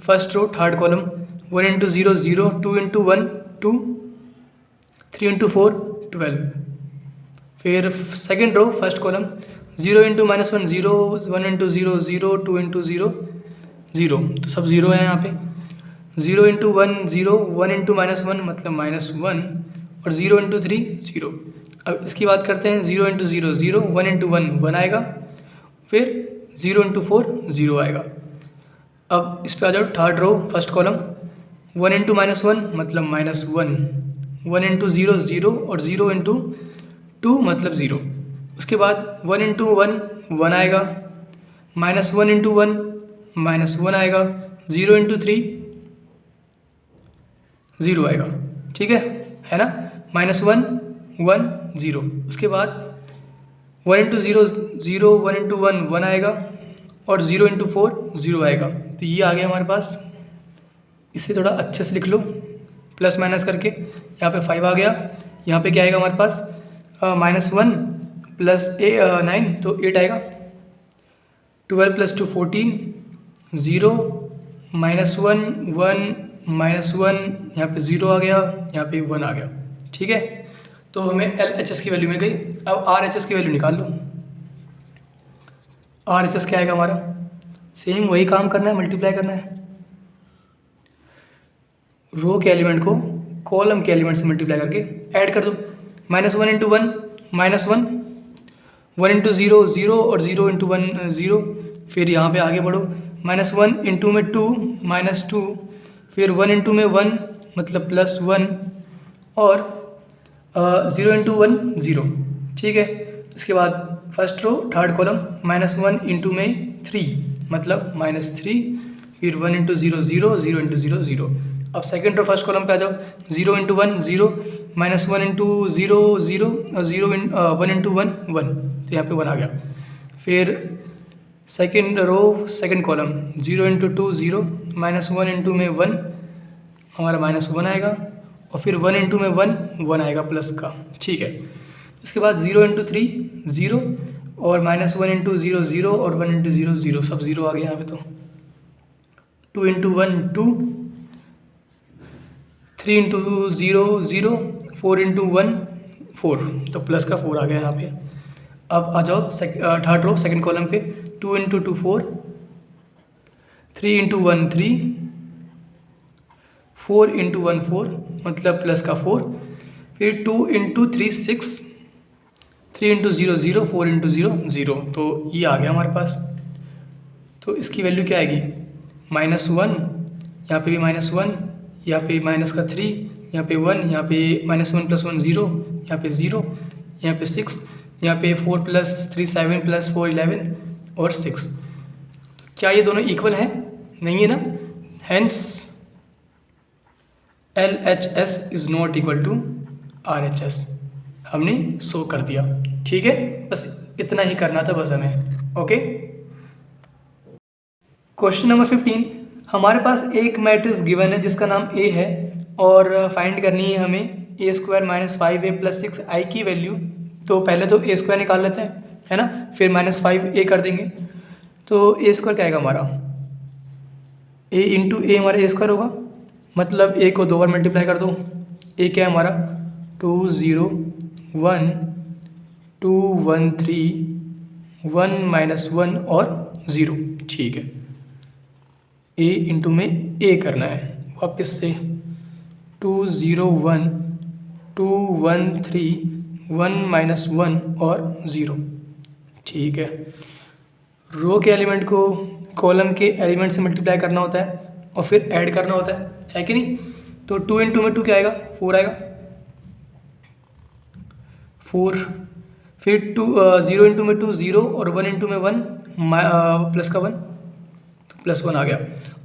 first row third column, 1 into 0 0, 2 into 1 2, 3 into 4 12। फिर second row first column, 0 into -1 0, 1 into 0 0, 2 into 0 0, तो सब 0 है यहाँ पे। 0 इंटू 1 0, 1 इंटू -1 मतलब -1, और 0 इंटू 3 0। अब इसकी बात करते हैं, 0 इंटू 0 0, 1 इंटू 1 1 आएगा, फिर 0 इंटू 4 0 आएगा। अब इस पर आ जाओ, third row first column, 1 into -1 मतलब -1, 1 इंटू 0 0, और 0 इंटू 2 मतलब 0। उसके बाद 1 इंटू 1 1 आएगा, -1 इंटू 1 -1 आएगा, 0 इंटू 3 0 आएगा, ठीक है ना, -1 1 0। उसके बाद 1 इंटू 0 0, 1 इंटू 1 1 आएगा, और 0 इंटू 4 0 आएगा। तो ये आ गया हमारे पास। इसे थोड़ा अच्छे से लिख लो प्लस माइनस करके। यहाँ पे 5 आ गया, यहाँ पे क्या आएगा हमारे पास -1 प्लस 9, तो 8 आएगा। 12 प्लस 2 14, 0 -1 1 -1, यहाँ पे 0 आ गया, यहाँ पे 1 आ गया। ठीक है, तो हमें LHS की वैल्यू मिल गई। अब RHS की वैल्यू निकाल लो। RHS क्या आएगा हमारा, सेम वही काम करना है, मल्टीप्लाई करना है। रो के एलिमेंट को कॉलम के एलिमेंट से मल्टीप्लाई करके ऐड कर दो। -1 इंटू 1 -1, 1 इंटू 0 0, और 0 इंटू 1 0। फिर यहाँ पे आगे बढ़ो, -1 इंटू में 2 -2, फिर 1 इंटू में 1 मतलब +1, और 0 इंटू 1 0। ठीक है, इसके बाद first row third column, -1 into में 3 मतलब -3, फिर 1 इंटू 0 0, 0 इंटू 0 0। अब सेकेंड रो फर्स्ट कॉलम पे आ जाओ, 0 इंटू 1 0, -1 इंटू 0 0, और 1 इंटू 1 1, तो यहाँ पे 1 आ गया। फिर second row second column, 0 into 2 0, -1 into में 1 हमारा -1 आएगा, और फिर 1 इंटू में 1 1 आएगा प्लस का। ठीक है, इसके बाद 0 इंटू 3 0, और -1 इंटू 0 0, और 1 इंटू 0 0, सब 0 आ गया यहाँ पे। तो 2 इंटू 1 2, 3 इंटू 0 0, 4 इंटू 1 4, तो प्लस का 4 आ गया यहाँ पे। अब आ जाओ थर्ड रो सेकंड कॉलम पे, 2 इंटू 2 4, 3 इंटू 1 3, 4 इंटू 1 4 मतलब प्लस का 4, फिर 2 इंटू 3 6, 3 इंटू 0 0, 4 इंटू 0 0, तो ये आ गया हमारे पास। तो इसकी वैल्यू क्या आएगी, -1, यहाँ पे भी -1, यहाँ पे माइनस का 3, यहाँ पे 1, यहाँ पे -1 + 1 0, यहाँ पे 0, यहाँ पे 6, यहाँ पे 4 + 3 7 + 4 11, और 6। तो क्या ये दोनों इक्वल हैं, नहीं है ना, hence LHS is not equal to RHS, हमने शो कर दिया। ठीक है, बस इतना ही करना था बस हमें। ओके, क्वेश्चन नंबर 15, हमारे पास एक मैट्रिक्स गिवन है जिसका नाम A है, और फाइंड करनी है हमें A² - 5A + 6I की वैल्यू। तो पहले तो A² निकाल लेते हैं, है ना, फिर -5A कर देंगे। तो A² क्या आएगा हमारा, A इंटू A हमारा A² होगा, मतलब A को 2 बार मल्टीप्लाई कर दो। A क्या है हमारा 2 0 1 2 1 3 1 -1 और 0। ठीक है, A इंटू में A करना है वापस से, 2 0 1 2 1 3 1 -1 और 0। ठीक है, रो के एलिमेंट को कॉलम के एलिमेंट से मल्टीप्लाई करना होता है और फिर ऐड करना होता है कि नहीं। तो 2 इंटू में 2 क्या आएगा, 4 आएगा, 4। फिर 0 इंटू में 2 0, और 1 इंटू में 1 प्लस का 1, तो +1 आ गया।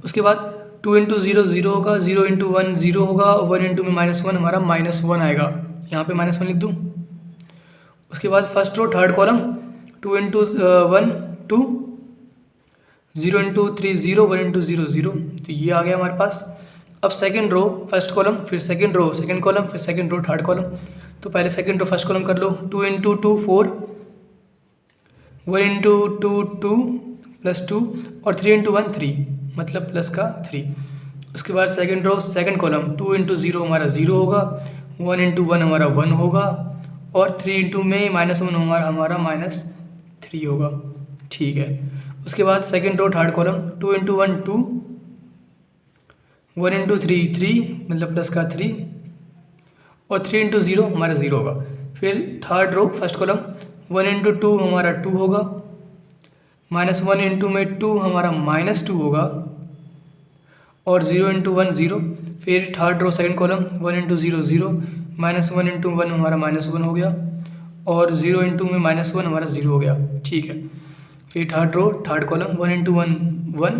उसके बाद 2 इंटू 0 0 होगा, 0 इंटू 1 0 होगा, 1 इंटू में -1 हमारा -1 आएगा, यहाँ पे -1 लिख दूँ। उसके बाद first row third column, 2 into 1 2, 0 into 3 0, 1 into 0 0, तो ये आ गया हमारे पास। अब सेकंड रो फर्स्ट कॉलम, फिर सेकंड रो सेकंड कॉलम, फिर सेकंड रो थर्ड कॉलम। तो पहले सेकंड रो फर्स्ट कॉलम कर लो, 2 इंटू 2 4, 1 इंटू 2 2 + 2, और 3 इंटू 1 3 मतलब प्लस का 3। उसके बाद second row second column, 2 into 0 हमारा 0 होगा, 1 इंटू 1 हमारा 1 होगा, और 3 इंटू में -1 हमारा -3 होगा। ठीक है, उसके बाद second row third column, 2 into 1 2, 1 into 3 3 मतलब प्लस का 3, और 3 इंटू 0 हमारा 0 होगा। फिर third row first column, 1 into 2 हमारा 2 होगा, -1 इंटू में 2 हमारा -2 होगा, और 0 इंटू 1 0। फिर third row second column, 1 into 0 0, -1 into 1 हमारा -1 हो गया, और 0 इंटू में -1 हमारा 0 हो गया। ठीक है, फिर third row third column, 1 into 1 1,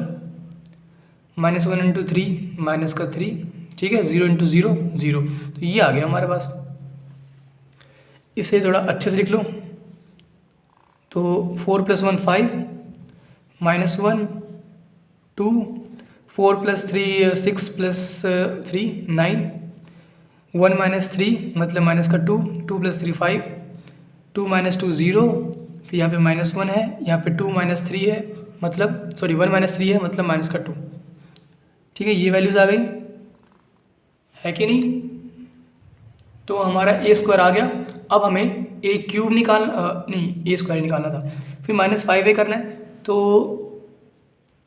-1 into 3 minus का 3। ठीक है, 0 इंटू 0 0, तो ये आ गया हमारे पास। इसे थोड़ा अच्छे से लिख लो, तो 4 + 1 5 -1 2 4 + 3 6 + 3 9 1 - 3 मतलब माइनस का 2 2 + 3 5 2 - 2 0 फिर यहाँ पे -1 है, यहाँ पे 2 - 3 है मतलब सॉरी 1 - 3 है मतलब माइनस का 2। ठीक है, ये वैल्यूज़ आ गई है कि नहीं। तो हमारा a² आ गया। अब हमें a³ नहीं a² ही निकालना था। फिर -5a करना है, तो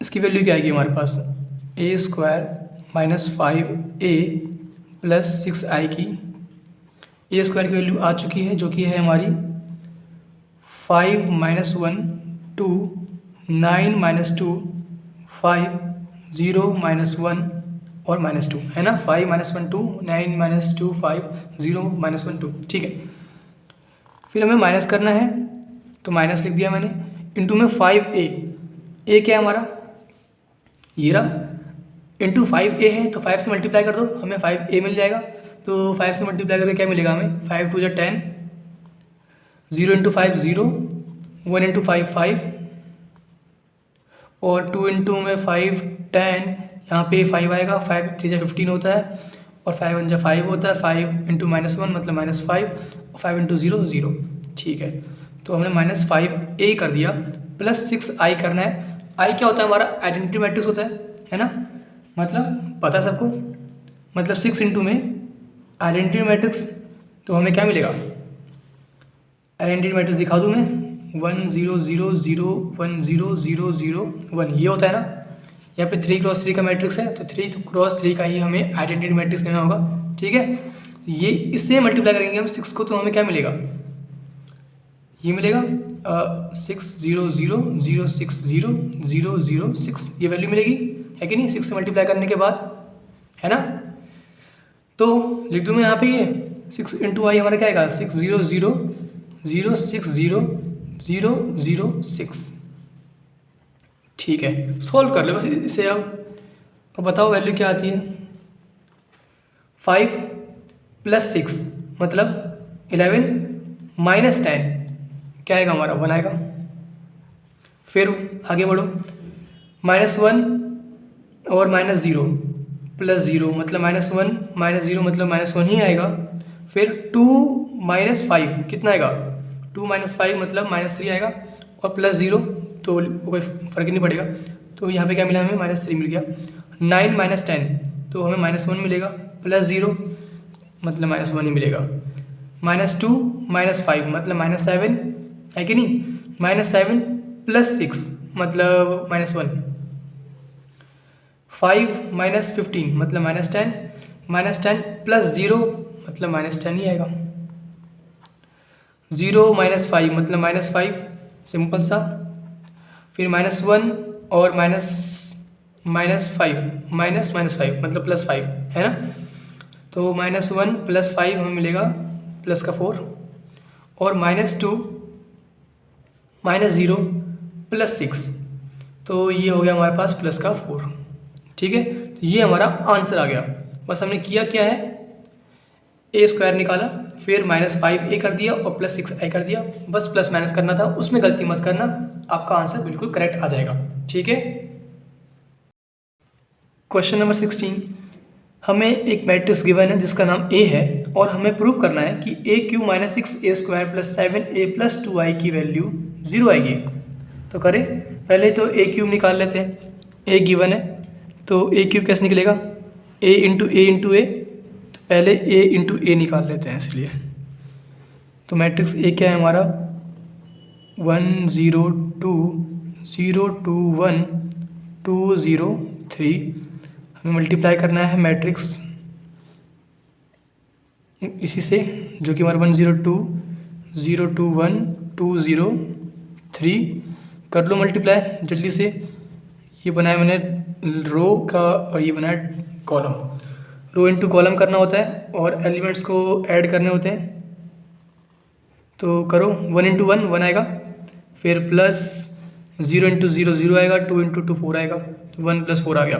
इसकी वैल्यू क्या आएगी हमारे पास, a² - 5a + 6i की a² की वैल्यू आ चुकी है जो कि है हमारी 5 - 1 2 9 - 2 5 0 - 1 और -2 है ना। 5 - 1 2 9 - 2 5 0 - 1 2। ठीक है, फिर हमें माइनस करना है तो माइनस लिख दिया मैंने, इंटू में 5a। a क्या है हमारा, ये रहा, इंटू 5a है तो 5 से मल्टीप्लाई कर दो, हमें 5a मिल जाएगा। तो 5 से मल्टीप्लाई करके क्या मिलेगा हमें, 5 × 2 = 10 0 × 5 0 1 × 5 5 और 2 × 5 10। यहाँ पे 5 आएगा, 5 × 3 = 15 होता है और 5 × 1 = 5 होता है। 5 × -1 मतलब -5 और 5 × 0 0। ठीक है, तो हमने -5a कर दिया, प्लस 6i करना है। i क्या होता है हमारा, आइडेंटिटी मैट्रिक्स होता है ना, मतलब पता है सबको, मतलब 6 × में आइडेंटिटी मैट्रिक्स। तो हमें क्या मिलेगा, आइडेंटिटी मैट्रिक्स दिखा दूँ मैं, 1 0 0 0 1 0 0 0 1, ये होता है ना। यहाँ पे 3 × 3 का मैट्रिक्स है, तो 3 × 3 का ही हमें आइडेंटिटी मैट्रिक्स लेना होगा। ठीक है, ये इससे मल्टीप्लाई करेंगे हम 6 को, तो हमें क्या मिलेगा, ये मिलेगा 6 0 0 0 6 0 0 0 6, ये वैल्यू मिलेगी है कि नहीं, 6 से मल्टीप्लाई करने के बाद, है ना। तो लिख दूँ मैं यहाँ पे ये 6 × i हमारा क्या आएगा, 6 0 0 0 6 0 0 0 6। ठीक है, सॉल्व कर लो बस इसे अब बताओ वैल्यू क्या आती है। 5 + 6 मतलब 11 - 10 क्या आएगा हमारा, 1 आएगा। फिर आगे बढ़ो, -1 और -0 + 0 मतलब -1 - 0 मतलब -1 ही आएगा। फिर 2 - 5 कितना आएगा, 2 - 5 मतलब -3 आएगा और +0 तो कोई फ़र्क ही नहीं पड़ेगा। तो यहाँ पे क्या मिला हमें, -3 मिल गया। 9 - 10 तो हमें -1 मिलेगा, +0 मतलब -1 ही मिलेगा। -2 - 5 मतलब -7 है कि नहीं, -7 + 6 मतलब -1। 5 - 15 मतलब -10 -10 + 0 मतलब -10 ही आएगा। 0 - 5 मतलब -5, सिंपल सा। फिर -1 और -5 -5 मतलब +5 है ना। तो -1 + 5 हमें मिलेगा +4 और -2 -0 + 6 तो ये हो गया हमारे पास +4। ठीक है, तो ये हमारा आंसर आ गया। बस हमने किया क्या है, a² निकाला, फिर -5a कर दिया और +6i कर दिया। बस प्लस माइनस करना था, उसमें गलती मत करना, आपका आंसर बिल्कुल करेक्ट आ जाएगा। ठीक है, क्वेश्चन नंबर 16, हमें एक मैट्रिक्स गिवन है जिसका नाम A है और हमें प्रूव करना है कि a³ - 6a² + 7a + 2i की वैल्यू 0 आएगी। तो करें, पहले तो a³ निकाल लेते हैं। a गिवन है तो a³ कैसे निकलेगा, a × a तो पहले a × a निकाल लेते हैं इसलिए। तो मैट्रिक्स A क्या है हमारा, 1 0 2 0 2 1 2 0 3। हमें मल्टीप्लाई करना है मैट्रिक्स इसी से, जो कि हमारा 1 0 2 0 2 1 2 0 3। कर लो मल्टीप्लाई जल्दी से। ये बनाया मैंने रो का और ये बनाया कॉलम। रो इंटू कॉलम करना होता है और एलिमेंट्स को ऐड करने होते हैं। तो करो, 1 × 1 1 आएगा, फिर प्लस 0 × 0 0 आएगा, 2 × 2 4 आएगा, तो 1 + 4 आ गया।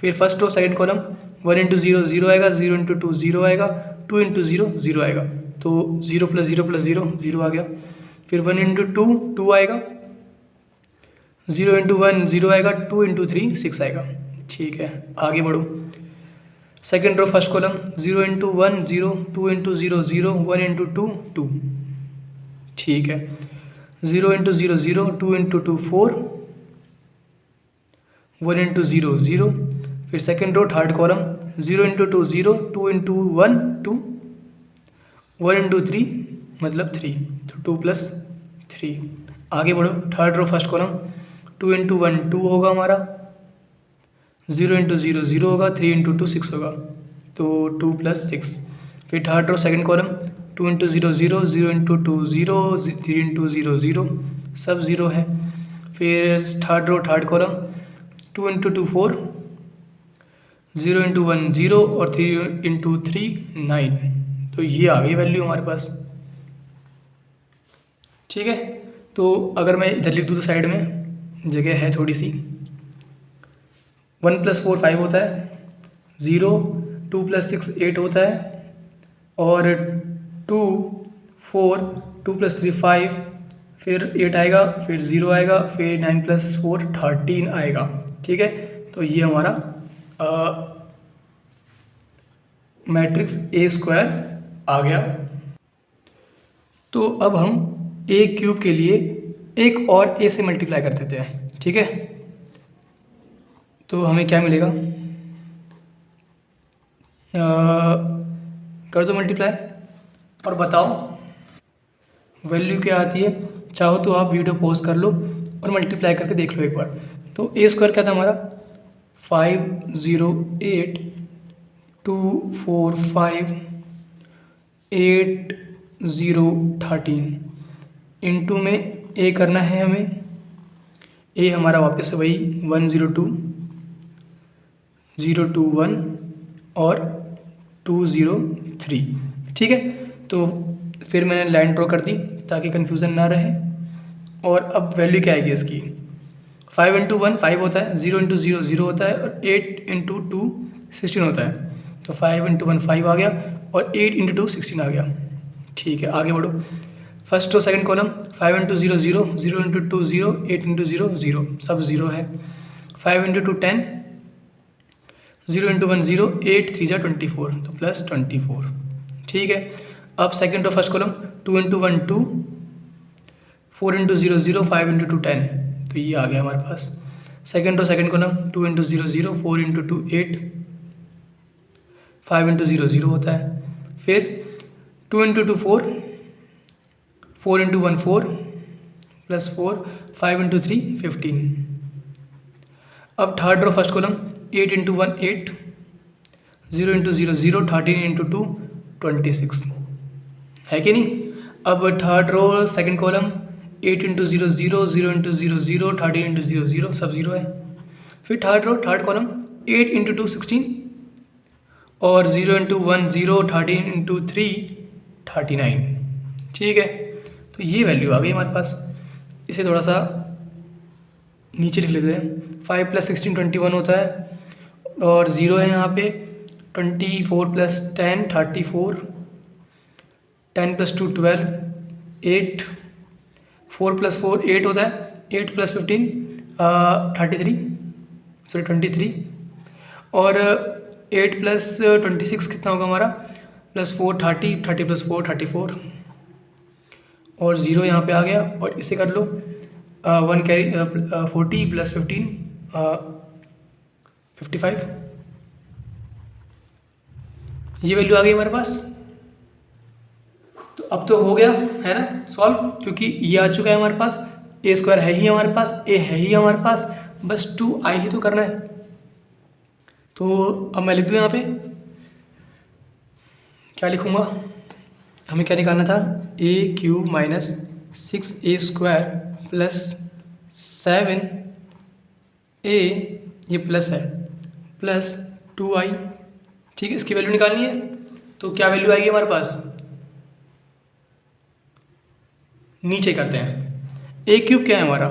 फिर फर्स्ट रो सेकंड कॉलम, 1 × 0 0 आएगा, 0 × 2 0 आएगा, 2 × 0 0 आएगा, तो 0 + 0 + 0 0 आ गया। फिर 1 इंटू 2 2 आएगा, 0 इंटू 1 0 आएगा, 2 इंटू 3 6 आएगा। ठीक है, आगे बढ़ो। Second row first column 0 into 1 0, 2 into 0 0, 1 into 2 2। ठीक है, 0 इंटू 0 0, 2 इंटू 2 4, 1 इंटू 0 0। फिर second row third column 0 into 2 0, 2 into 1 2, 1 into 3 मतलब 3, तो 2 प्लस 3। आगे बढ़ो, third row first column 2 into 1 2 होगा हमारा, 0 इंटू 0 0 होगा, 3 इंटू 2 6 होगा, तो 2 प्लस 6। फिर third row second column 2 into 0 0, 0 into 2 0, 3 into 0 0, सब 0 है। फिर third row third column 2 into 2 4, 0 into 1 0 और 3 इंटू 3 9। तो ये आ गई वैल्यू हमारे पास। ठीक है, तो अगर मैं इधर लिख दूँ तो साइड में जगह है थोड़ी सी, 1 प्लस 4 5 होता है, 0 2 प्लस 6 8 होता है, और 2 4 2 प्लस 3 5, फिर 8 आएगा, फिर 0 आएगा, फिर 9 प्लस 4 13 आएगा। ठीक है, तो ये हमारा मैट्रिक्स ए स्क्वायर आ गया। तो अब हम ए क्यूब के लिए एक और ए से मल्टीप्लाई कर देते हैं। ठीक है, तो हमें क्या मिलेगा, कर दो मल्टीप्लाई और बताओ वैल्यू क्या आती है। चाहो तो आप वीडियो पॉज कर लो और मल्टीप्लाई करके देख लो एक बार। तो ए स्क्वायर क्या था हमारा, 508 245 8013। इंटू में ए करना है हमें, ए हमारा वापस से वही 102 021 और 203। ठीक है, तो फिर मैंने लाइन ड्रॉ कर दी ताकि कन्फ्यूज़न ना रहे। और अब वैल्यू क्या आएगी इसकी, 5 इंटू 1 5 होता है, 0 इंटू 0 0 होता है, और 8 इंटू 2 16 होता है। तो 5 इंटू 1 5 आ गया, और 8 इंटू 2 16 आ गया। ठीक है, आगे बढ़ो। First row second column 5 into 0 0, 0 into 2 0, 8 into 0 0, सब 0 है। 5 इंटू 2 10, 0 इंटू 1 0, 8 3 24, तो प्लस 24। ठीक है, अब second row first column 2 into 1 2, 4 into 0 0, 5 into 2 10, तो ये आ गया हमारे पास। Second row second column 2 into 0 0, 4 into 2 8, 5 into 0 0 होता है। फिर 2 इंटू 2 4, 4 इंटू 1 4 प्लस 4, 5 इंटू 3 15। अब third row first column 8 into 1 8, 0 into 0 0, 13 into 2 26, है कि नहीं। अब third row second column 8 into 0 0, 0 into 0 0, 13 into 0 0, सब 0 है। फिर third row third column 8 into 2 16, और 0 इंटू 1 0, 13 इंटू 3 39। ठीक है, तो ये वैल्यू आ गई हमारे पास। इसे थोड़ा सा नीचे लिख लेते हैं। 5 प्लस 16 21 होता है, और 0 है यहाँ पे। 24 प्लस 10 34, 10 प्लस 2 12, 8, 4 प्लस 4 8 होता है, 8 प्लस 15 33, सॉरी 23, और 8 प्लस 26 कितना होगा हमारा, प्लस 4 30, 30 प्लस 4 34, और 0 यहाँ पे आ गया। और इसे कर लो 1 कैरी 40 प्लस 15 55, ये वैल्यू आ गई हमारे पास। तो अब तो हो गया है ना सॉल्व, क्योंकि ये आ चुका है हमारे पास, ए स्क्वायर है ही हमारे पास, ए है ही हमारे पास, बस 2i ही तो करना है। तो अब मैं लिख दूँ यहाँ पे, क्या लिखूँगा, हमें क्या निकालना था, a cube minus 6a square plus 7a, ये प्लस है, प्लस 2i। ठीक है, इसकी वैल्यू निकालनी है। तो क्या वैल्यू आएगी हमारे पास, नीचे करते हैं। ए क्यूब क्या है हमारा,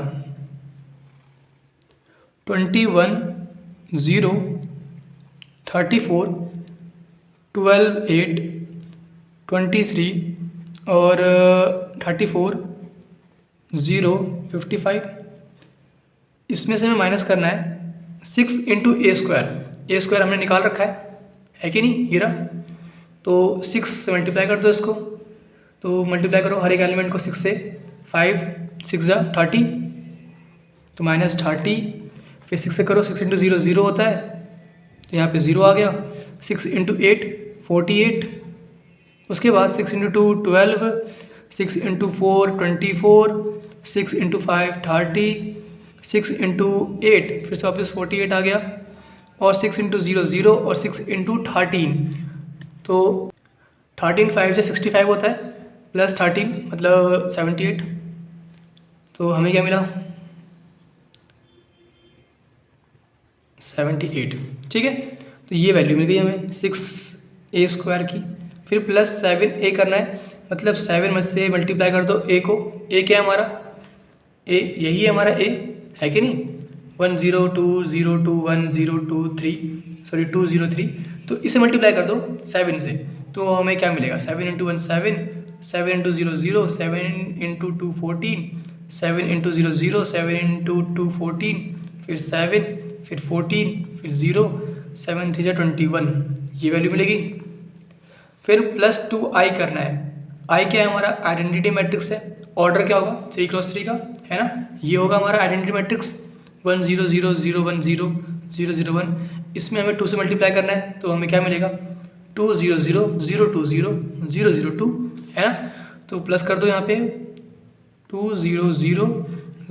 21 0 34 12 8 23 और 34 0 55, इसमें से हमें माइनस करना है 6 इंटू ए स्क्वायर हमने निकाल रखा है कि नहीं, ये रहा। तो 6 से मल्टीप्लाई कर दो इसको, तो मल्टीप्लाई करो हर एक एलिमेंट को 6 से, 5 6 जा 30, तो -30, फिर 6 से करो, 6 इंटू 0 0 होता है, तो यहाँ पे 0 आ गया। 6 इंटू 8 48, उसके बाद 6 इंटू 2 12, 6 इंटू 4 24, 6 इंटू 5 30, 6 इंटू 8 फिर से वापस 48 आ गया, और 6 इंटू 0 0, और 6 इंटू 13, तो 13 5 से 65 होता है, प्लस 13 मतलब 78, तो हमें क्या मिला 78, ठीक है। तो ये वैल्यू मिल गई हमें 6a² की। फिर प्लस 7a करना है, मतलब 7 में से मल्टीप्लाई कर दो a को, a क्या है हमारा, a यही है हमारा a, है कि नहीं, 1 0 2 0 2 1 0 2 3 सॉरी 2 0 3, तो इसे मल्टीप्लाई कर दो 7 से, तो हमें क्या मिलेगा 7 into 1 7, 7 into 0 0, 7 into 2 14, 7 into 0 0, 7 into 2 14, फिर 7, फिर 14, फिर 0, 7 3 21, ये वैल्यू मिलेगी। फिर प्लस 2i करना है, i क्या है हमारा आइडेंटिटी मैट्रिक्स है, ऑर्डर क्या होगा 3 क्रॉस 3 का, है ना, ये होगा हमारा आइडेंटिटी मैट्रिक्स 1 0 0 0 1 0 0 0 1, इसमें हमें 2 से मल्टीप्लाई करना है, तो हमें क्या मिलेगा 2 0 0 0 2 0 0 0 2, है ना, तो प्लस कर दो यहाँ पे 2 0 0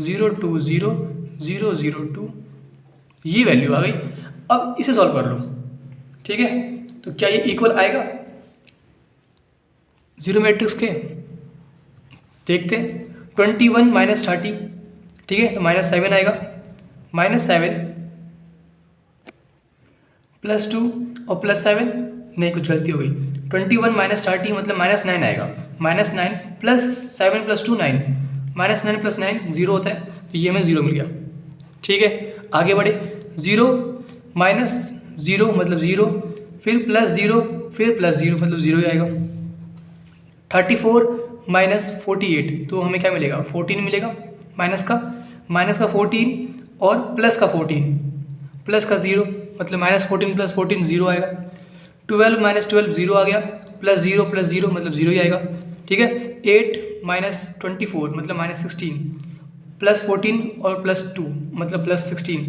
0 2 0 0 0 2, ये वैल्यू आ गई। अब इसे सॉल्व कर लो, ठीक है, तो क्या ये इक्वल आएगा जीरो मैट्रिक्स के, देखते हैं। 21 माइनस 30, ठीक है, तो -7 आएगा, -7 +2 और +7, नहीं कुछ गलती हो गई, 21 माइनस 30 मतलब -9 आएगा, -9 + 7 + 2 9, -9 + 9 0 होता है, तो ये हमें 0 मिल गया, ठीक है। आगे बढ़े, 0 माइनस 0 मतलब 0, फिर +0, फिर +0 मतलब 0 ही आएगा। 34 माइनस 48, तो हमें क्या मिलेगा 14 मिलेगा, माइनस का 14 और प्लस का 14, प्लस का 0 मतलब -14 + 14 0 आएगा। 12 माइनस 12 0 आ गया, +0 मतलब 0 ही आएगा, ठीक है। 8 माइनस 24 मतलब -16, +14 और +2 मतलब +16,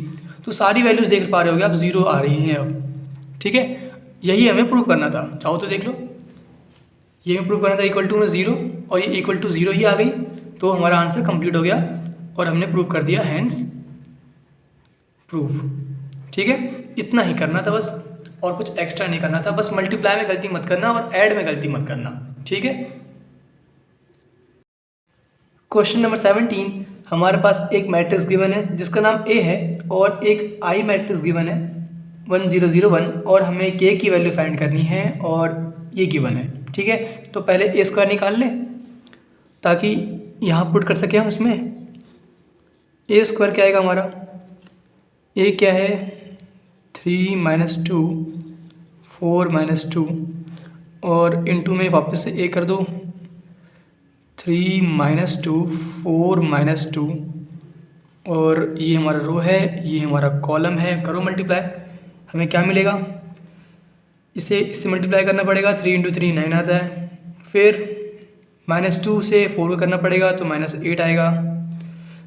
तो सारी वैल्यूज देख पा रहे होगे आप 0 आ रही हैं अब, ठीक है। यही हमें प्रूव करना था, चाहो तो देख लो, ये हमें प्रूव करना था इक्वल टू में 0, और ये इक्वल टू 0 ही आ गई, तो हमारा आंसर कंप्लीट हो गया और हमने प्रूव कर दिया, हैंस प्रूफ, ठीक है। इतना ही करना था बस, और कुछ एक्स्ट्रा नहीं करना था, बस मल्टीप्लाई में गलती मत करना और ऐड में गलती मत करना, ठीक है। क्वेश्चन नंबर 17, हमारे पास एक मैट्रिक्स गिवन है जिसका नाम A है, और एक I मैट्रिक्स गिवन है 1 0 0 1, और हमें K की वैल्यू फाइंड करनी है, और ये गिवन है, ठीक है। तो पहले A² निकाल लें ताकि यहाँ पुट कर सकें हम इसमें। A² क्या आएगा हमारा, A क्या है 3 - 2 4 - 2, और इनटू में वापस से A कर दो, 3 - 2 4 - 2, और ये हमारा रो है, ये हमारा कॉलम है, करो मल्टीप्लाई, हमें क्या मिलेगा, इससे मल्टीप्लाई करना पड़ेगा, 3 × 3 9 आता है, फिर -2 से 4 को करना पड़ेगा तो -8 आएगा,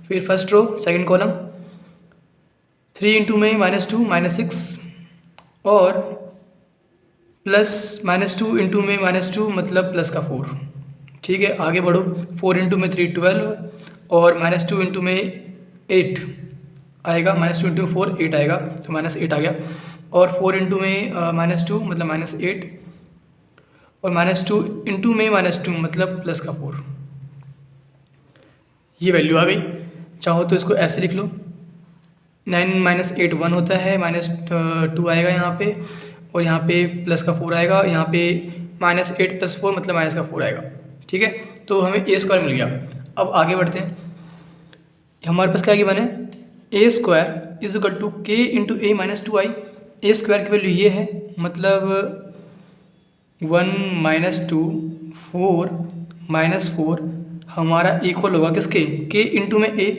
फिर first row second column 3 into में -2 -6, और प्लस -2 इंटू में -2 मतलब प्लस का 4, ठीक है। आगे बढ़ो, 4 इंटू में 3 12, और -2 इंटू में 8 आएगा, -2 इंटू 4 8 आएगा, तो -8 आ गया, और 4 इंटू में -2 मतलब -8, और -2 इंटू में -2 मतलब प्लस का 4, ये वैल्यू आ गई। चाहो तो इसको ऐसे लिख लो, 9 - 8 1 होता है, -2 आएगा यहाँ पे, और यहाँ पे प्लस का 4 आएगा, यहाँ पे -8 + 4 मतलब माइनस का 4 आएगा, ठीक है। तो हमें A² मिल गया। अब आगे बढ़ते हैं, हमारे पास क्या गिवन है, A² = K × A - 2i, A² की वैल्यू ये है, मतलब 1 - 2 4 - 4, हमारा इक्वल होगा किसके, के इंटू में ए,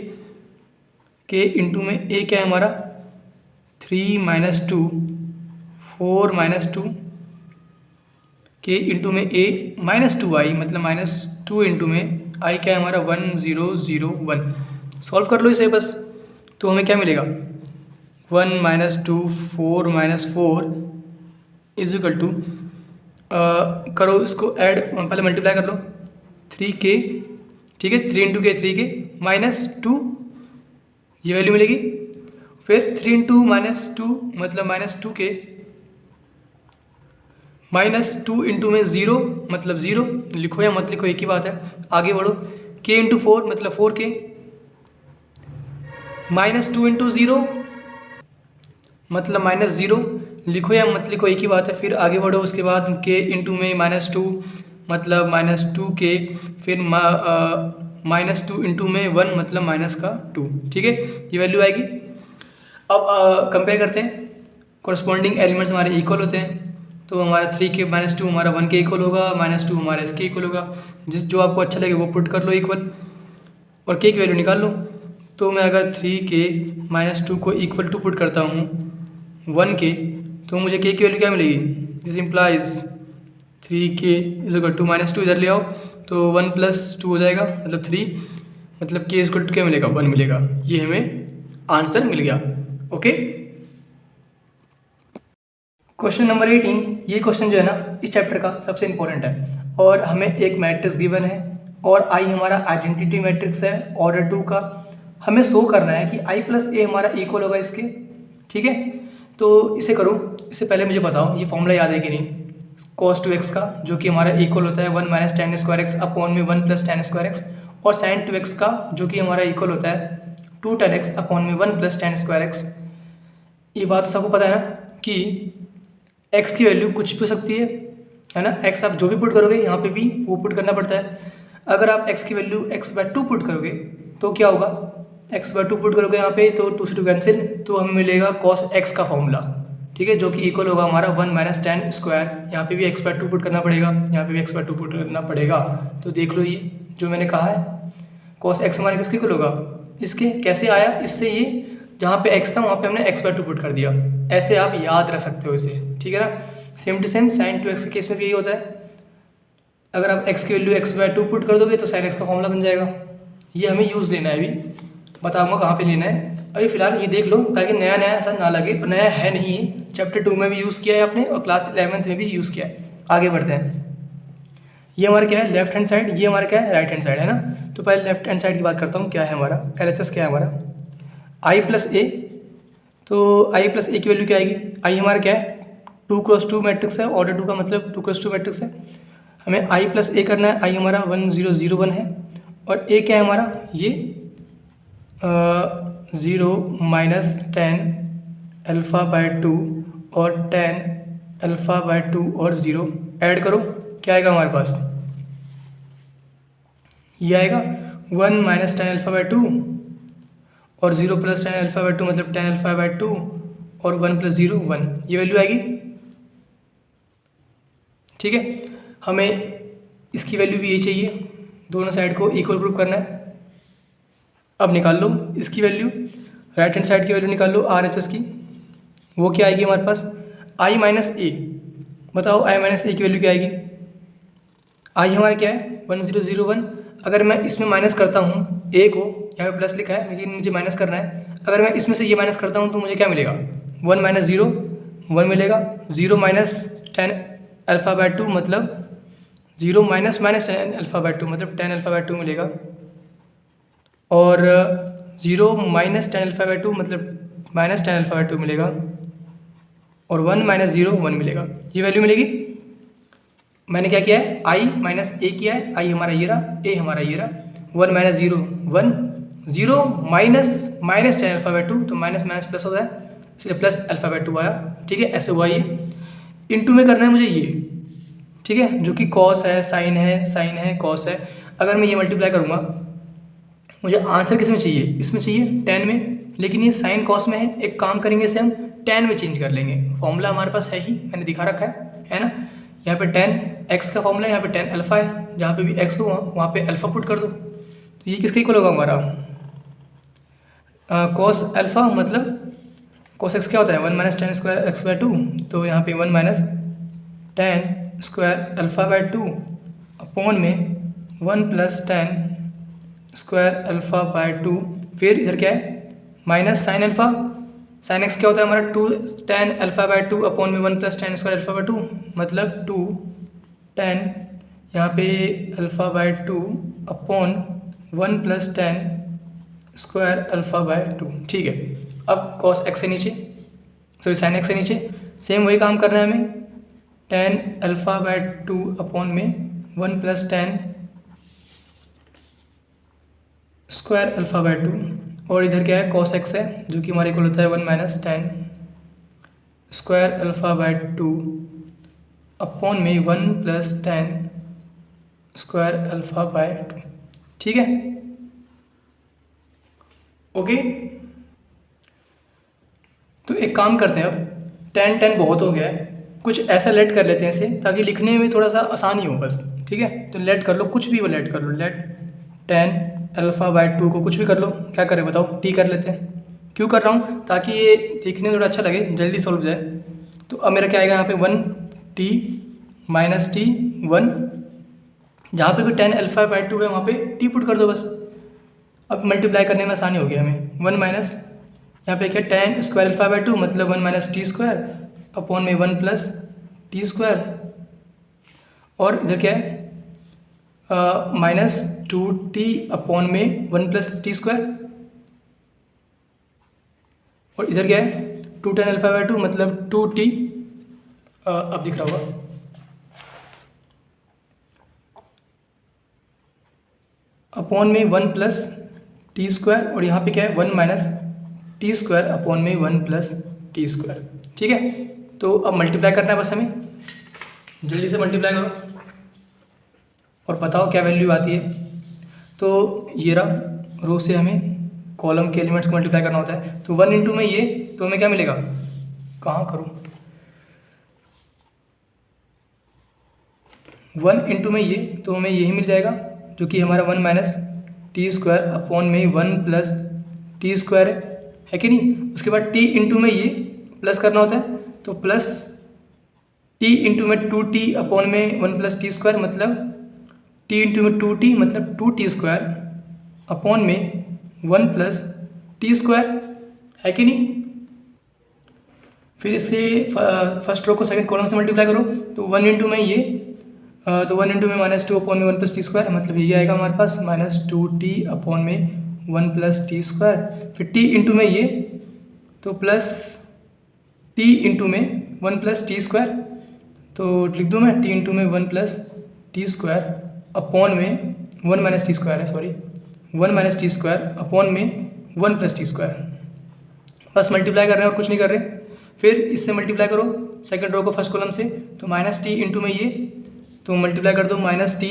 के इंटू में ए क्या है हमारा 3 माइनस 2 4 माइनस 2, के इंटू में ए माइनस 2i मतलब माइनस 2 इंटू में आई क्या है हमारा 1 0 0 1। सॉल्व कर लो इसे बस, तो हमें क्या मिलेगा 1 minus 2 4 minus 4 is equal to, करो इसको ऐड, पहले मल्टीप्लाई कर लो 3k, ठीक है 3 इंटू के 3k माइनस 2, ये वैल्यू मिलेगी। फिर 3 इंटू माइनस 2 मतलब माइनस 2k माइनस 2 इंटू में 0 मतलब 0, लिखो या मत लिखो एक ही बात है, आगे बढ़ो। k इंटू 4 मतलब 4k माइनस 2 इंटू 0 मतलब माइनस 0, लिखो या मत लिखो एक ही बात है। फिर आगे बढ़ो, उसके बाद k इंटू में माइनस 2 मतलब माइनस 2k, फिर माइनस 2 इंटू में 1 मतलब माइनस का 2, ठीक है ये वैल्यू आएगी। अब कंपेयर करते हैं, कॉरस्पॉन्डिंग एलिमेंट्स हमारे इक्वल होते हैं, तो हमारा 3k माइनस 2 हमारा 1 के इक्वल होगा, माइनस 2 हमारा इसके इक्वल होगा। जो आपको अच्छा लगे वो पुट कर लो इक्वल और k की वैल्यू निकाल लो। तो मैं अगर 3k माइनस 2 को इक्वल टू पुट करता हूँ 1k, तो मुझे k की वैल्यू क्या मिलेगी, this implies 3k is equal to minus 2 इधर ले आओ तो 1 प्लस 2 हो जाएगा मतलब 3, मतलब k इज इक्वल टू क्या मिलेगा 1 मिलेगा। ये हमें आंसर मिल गया। ओके, क्वेश्चन नंबर 18, ये क्वेश्चन जो है ना इस चैप्टर का सबसे इंपॉर्टेंट है और हमें एक मैट्रिक्स गिवन है और आई हमारा आइडेंटिटी मैट्रिक्स है ऑर्डर 2 का। हमें शो करना है कि i प्लस ए हमारा इक्वल होगा इसके, ठीक है। तो इसे करो, इससे पहले मुझे बताओ ये फॉर्मूला याद है कि नहीं, cos 2x का जो कि हमारा इक्वल होता है 1 minus tan square x upon में 1 प्लस टेन स्क्वायर एक्स, और sin 2x का जो कि हमारा इक्वल होता है 2 tan x अपॉन में 1 प्लस टेन स्क्वायर एक्स। ये बात तो सबको पता है ना कि x की वैल्यू कुछ भी हो सकती है ना, x आप जो भी पुट करोगे यहाँ पे भी वो पुट करना पड़ता है। अगर आप x की वैल्यू x/2 पुट करोगे तो क्या होगा, x/2 पुट करोगे यहाँ पे तो 2 से 2 कैंसिल, तो हमें मिलेगा cos x का फॉर्मूला, ठीक है, जो कि इक्वल होगा हमारा 1 माइनस टेन स्क्वायर। यहाँ पे भी x/2 पुट करना पड़ेगा, यहाँ पे भी x/2 पुट करना पड़ेगा। तो देख लो ये जो मैंने कहा है cos x हमारे किसके इक्वल होगा, इसके। कैसे आया, इससे ये जहाँ पे x था वहाँ पे हमने x/2 पुट कर दिया, ऐसे आप याद रख सकते हो इसे, ठीक है ना। Same to same sin 2x के केस में भी यही होता है, अगर आप x की वैल्यू x/2 पुट कर दोगे तो sin x का फॉर्मूला बन जाएगा। ये हमें यूज़ लेना है, अभी बताऊँगा कहाँ पे लेना है, अभी फ़िलहाल ये देख लो ताकि नया नया ऐसा ना लगे, और नया है नहीं है, चैप्टर 2 में भी यूज़ किया है आपने और क्लास 11th में भी यूज़ किया है। आगे बढ़ते हैं, ये हमारा क्या है लेफ्ट हैंड साइड, ये हमारा क्या है राइट हैंड साइड, है ना। तो पहले लेफ्ट हैंड साइड की बात करता हूँ, क्या है हमारा LHS क्या है हमारा i प्लस ए। तो i प्लस ए की वैल्यू क्या आएगी, i हमारा क्या है 2 क्रॉस 2 मैट्रिक्स है, ऑर्डर 2 का मतलब 2 क्रॉस 2 मैट्रिक्स है। हमें i प्लस ए करना है, i हमारा 1 0 0 1 है, और a क्या है हमारा ये 0 माइनस टेन अल्फ़ा/2 और टेन अल्फ़ा/2 और 0 ऐड करो, क्या आएगा हमारे पास, ये आएगा 1 माइनस टेन अल्फ़ा/2 और 0 प्लस टेन अल्फ़ा/2 मतलब टेन अल्फ़ा/2 और 1 प्लस 0 1, ये वैल्यू आएगी, ठीक है। हमें इसकी वैल्यू भी यही चाहिए, दोनों साइड को इक्वल प्रूफ करना है। अब निकाल लो इसकी वैल्यू, राइट हैंड साइड की वैल्यू निकाल लो RHS की, वो क्या आएगी हमारे पास i माइनस ए। बताओ i माइनस ए की वैल्यू क्या आएगी, i हमारा क्या है 1 0 0 1। अगर मैं इसमें माइनस करता हूँ a को, यहाँ पे प्लस लिखा है लेकिन मुझे माइनस करना है, अगर मैं इसमें से ये माइनस करता हूँ तो मुझे क्या मिलेगा 1 माइनस 0 1 मिलेगा, 0 माइनस टेन अल्फ़ा/2 मतलब 0 माइनस माइनस टेन अल्फ़ा/2 मतलब टेन अल्फ़ा/2 मिलेगा, और 0 माइनस टेन अल्फ़ा/2 मतलब माइनस टेन अल्फ़ा/2 मिलेगा, और 1 माइनस 0 1 मिलेगा, ये वैल्यू मिलेगी। मैंने क्या किया है i माइनस ए किया है, i हमारा ये रहा, a हमारा ये रहा, 1 माइनस 0 1 0 माइनस माइनस टेन अल्फ़ा/2 तो माइनस माइनस प्लस होता है, इसलिए प्लस अल्फ़ा/2 आया, ठीक है। ऐसे हुआ ये, इनटू में करना है मुझे ये, ठीक है, जो कि कॉस है साइन है कॉस है। अगर मैं ये मल्टीप्लाई करूँगा मुझे आंसर किस में चाहिए, इसमें चाहिए टेन में, लेकिन ये साइन कॉस में है। एक काम करेंगे इसे हम टेन में चेंज कर लेंगे, फॉर्मूला हमारे पास है ही, मैंने दिखा रखा है ना। यहाँ पे टेन एक्स का फॉर्मूला है, यहाँ पे टेन अल्फ़ा है, जहाँ पे भी एक्स हो वहाँ पे अल्फ़ा पुट कर दो। तो ये किसके इक्वल होगा हमारा, कॉस अल्फ़ा, मतलब कॉस एक्स क्या होता है 1 minus tan square x by 2, तो यहाँ पे 1 minus tan square alpha by 2 upon में 1 plus tan square alpha by 2, फिर इधर क्या है minus sine alpha, sine x क्या होता है हमारा 2 टेन अल्फ़ा बाय 2 अपॉन में 1 plus tan square alpha by 2, मतलब 2 टेन यहाँ पे alpha by 2 upon 1 plus tan square alpha by 2। ठीक है, अब कॉस एक्स से नीचे, सॉरी साइन एक्स से नीचे सेम वही काम करना है हमें, टेन अल्फ़ा बाय 2 अपॉन में 1 plus tan square alpha by 2, और इधर क्या है कॉस एक्स है जो कि हमारे इक्वल होता है 1 minus tan square alpha by 2 upon में 1 plus tan square alpha by 2। ठीक है, ओके। तो एक काम करते हैं, अब टेन टेन बहुत हो गया है, कुछ ऐसा लेट कर लेते हैं इसे ताकि लिखने में थोड़ा सा आसानी हो बस। ठीक है, तो लेट कर लो, कुछ भी वो लेट कर लो, लेट टेन अल्फ़ा बाय 2 को कुछ भी कर लो, क्या करें बताओ, टी कर लेते हैं। क्यों कर रहा हूँ, ताकि ये देखने में थोड़ा अच्छा लगे, जल्दी सॉल्व हो जाए। तो अब मेरा क्या आएगा यहाँ पे 1 टी माइनस टी 1, जहाँ पे भी टेन अल्फ़ा बाय 2 है वहाँ पे टी पुट कर दो बस। अब मल्टीप्लाई करने में आसानी हो गया हमें, 1 माइनस यहाँ पे क्या टेन स्क्वायर अल्फ़ा बाय 2 मतलब 1 माइनस टी स्क्वायर अपॉन में 1 प्लस टी स्क्वायर, और इधर क्या है माइनस 2t अपॉन में 1 प्लस टी स्क्वायर, और इधर क्या है 2 टेन अल्फ़ा बाय 2 मतलब 2t, अब दिख रहा होगा अपॉन में 1 प्लस टी स्क्वायर, और यहाँ पे क्या है 1 माइनस टी स्क्वायर अपॉन में 1 प्लस टी स्क्वायर। ठीक है, तो अब मल्टीप्लाई करना है बस हमें, जल्दी से मल्टीप्लाई करो और बताओ क्या वैल्यू आती है। तो ये रहा, रो से हमें कॉलम के एलिमेंट्स को मल्टीप्लाई करना होता है, तो 1 इंटू में ये, तो हमें क्या मिलेगा, कहाँ करूँ, 1 इंटू में ये, तो हमें यही मिल जाएगा जो कि हमारा 1 माइनस टी स्क्वायर अपॉन में 1 प्लस टी स्क्वायर है कि नहीं। उसके बाद टी इंटू में ये प्लस करना होता है, तो प्लस टी इंटू में 2t अपॉन में 1 प्लस टी स्क्वायर मतलब टी इंटू में 2t मतलब 2t स्क्वायर अपॉन में 1 प्लस टी स्क्वायर है कि नहीं। फिर इससे फर्स्ट रो को सेकंड कॉलम से मल्टीप्लाई करो, तो 1 इंटू में ये, तो 1 इंटू में माइनस 2 अपॉन में 1 प्लस टी स्क्वायर मतलब ये आएगा हमारे पास माइनस 2t अपॉन में 1 प्लस टी स्क्वायर। फिर t इंटू में ये, तो प्लस t इंटू में 1 प्लस टी स्क्वायर, तो लिख दूँ मैं t इंटू में 1 प्लस टी स्क्वायर अपॉन में 1 माइनस टी स्क्वायर है, sorry 1 minus t square upon में 1 प्लस टी स्क्वायर। बस मल्टीप्लाई कर रहे हैं और कुछ नहीं कर रहे। फिर इससे मल्टीप्लाई करो सेकंड रो को फर्स्ट कॉलम से, तो माइनस टी इंटू में ये, तो मल्टीप्लाई कर दो माइनस टी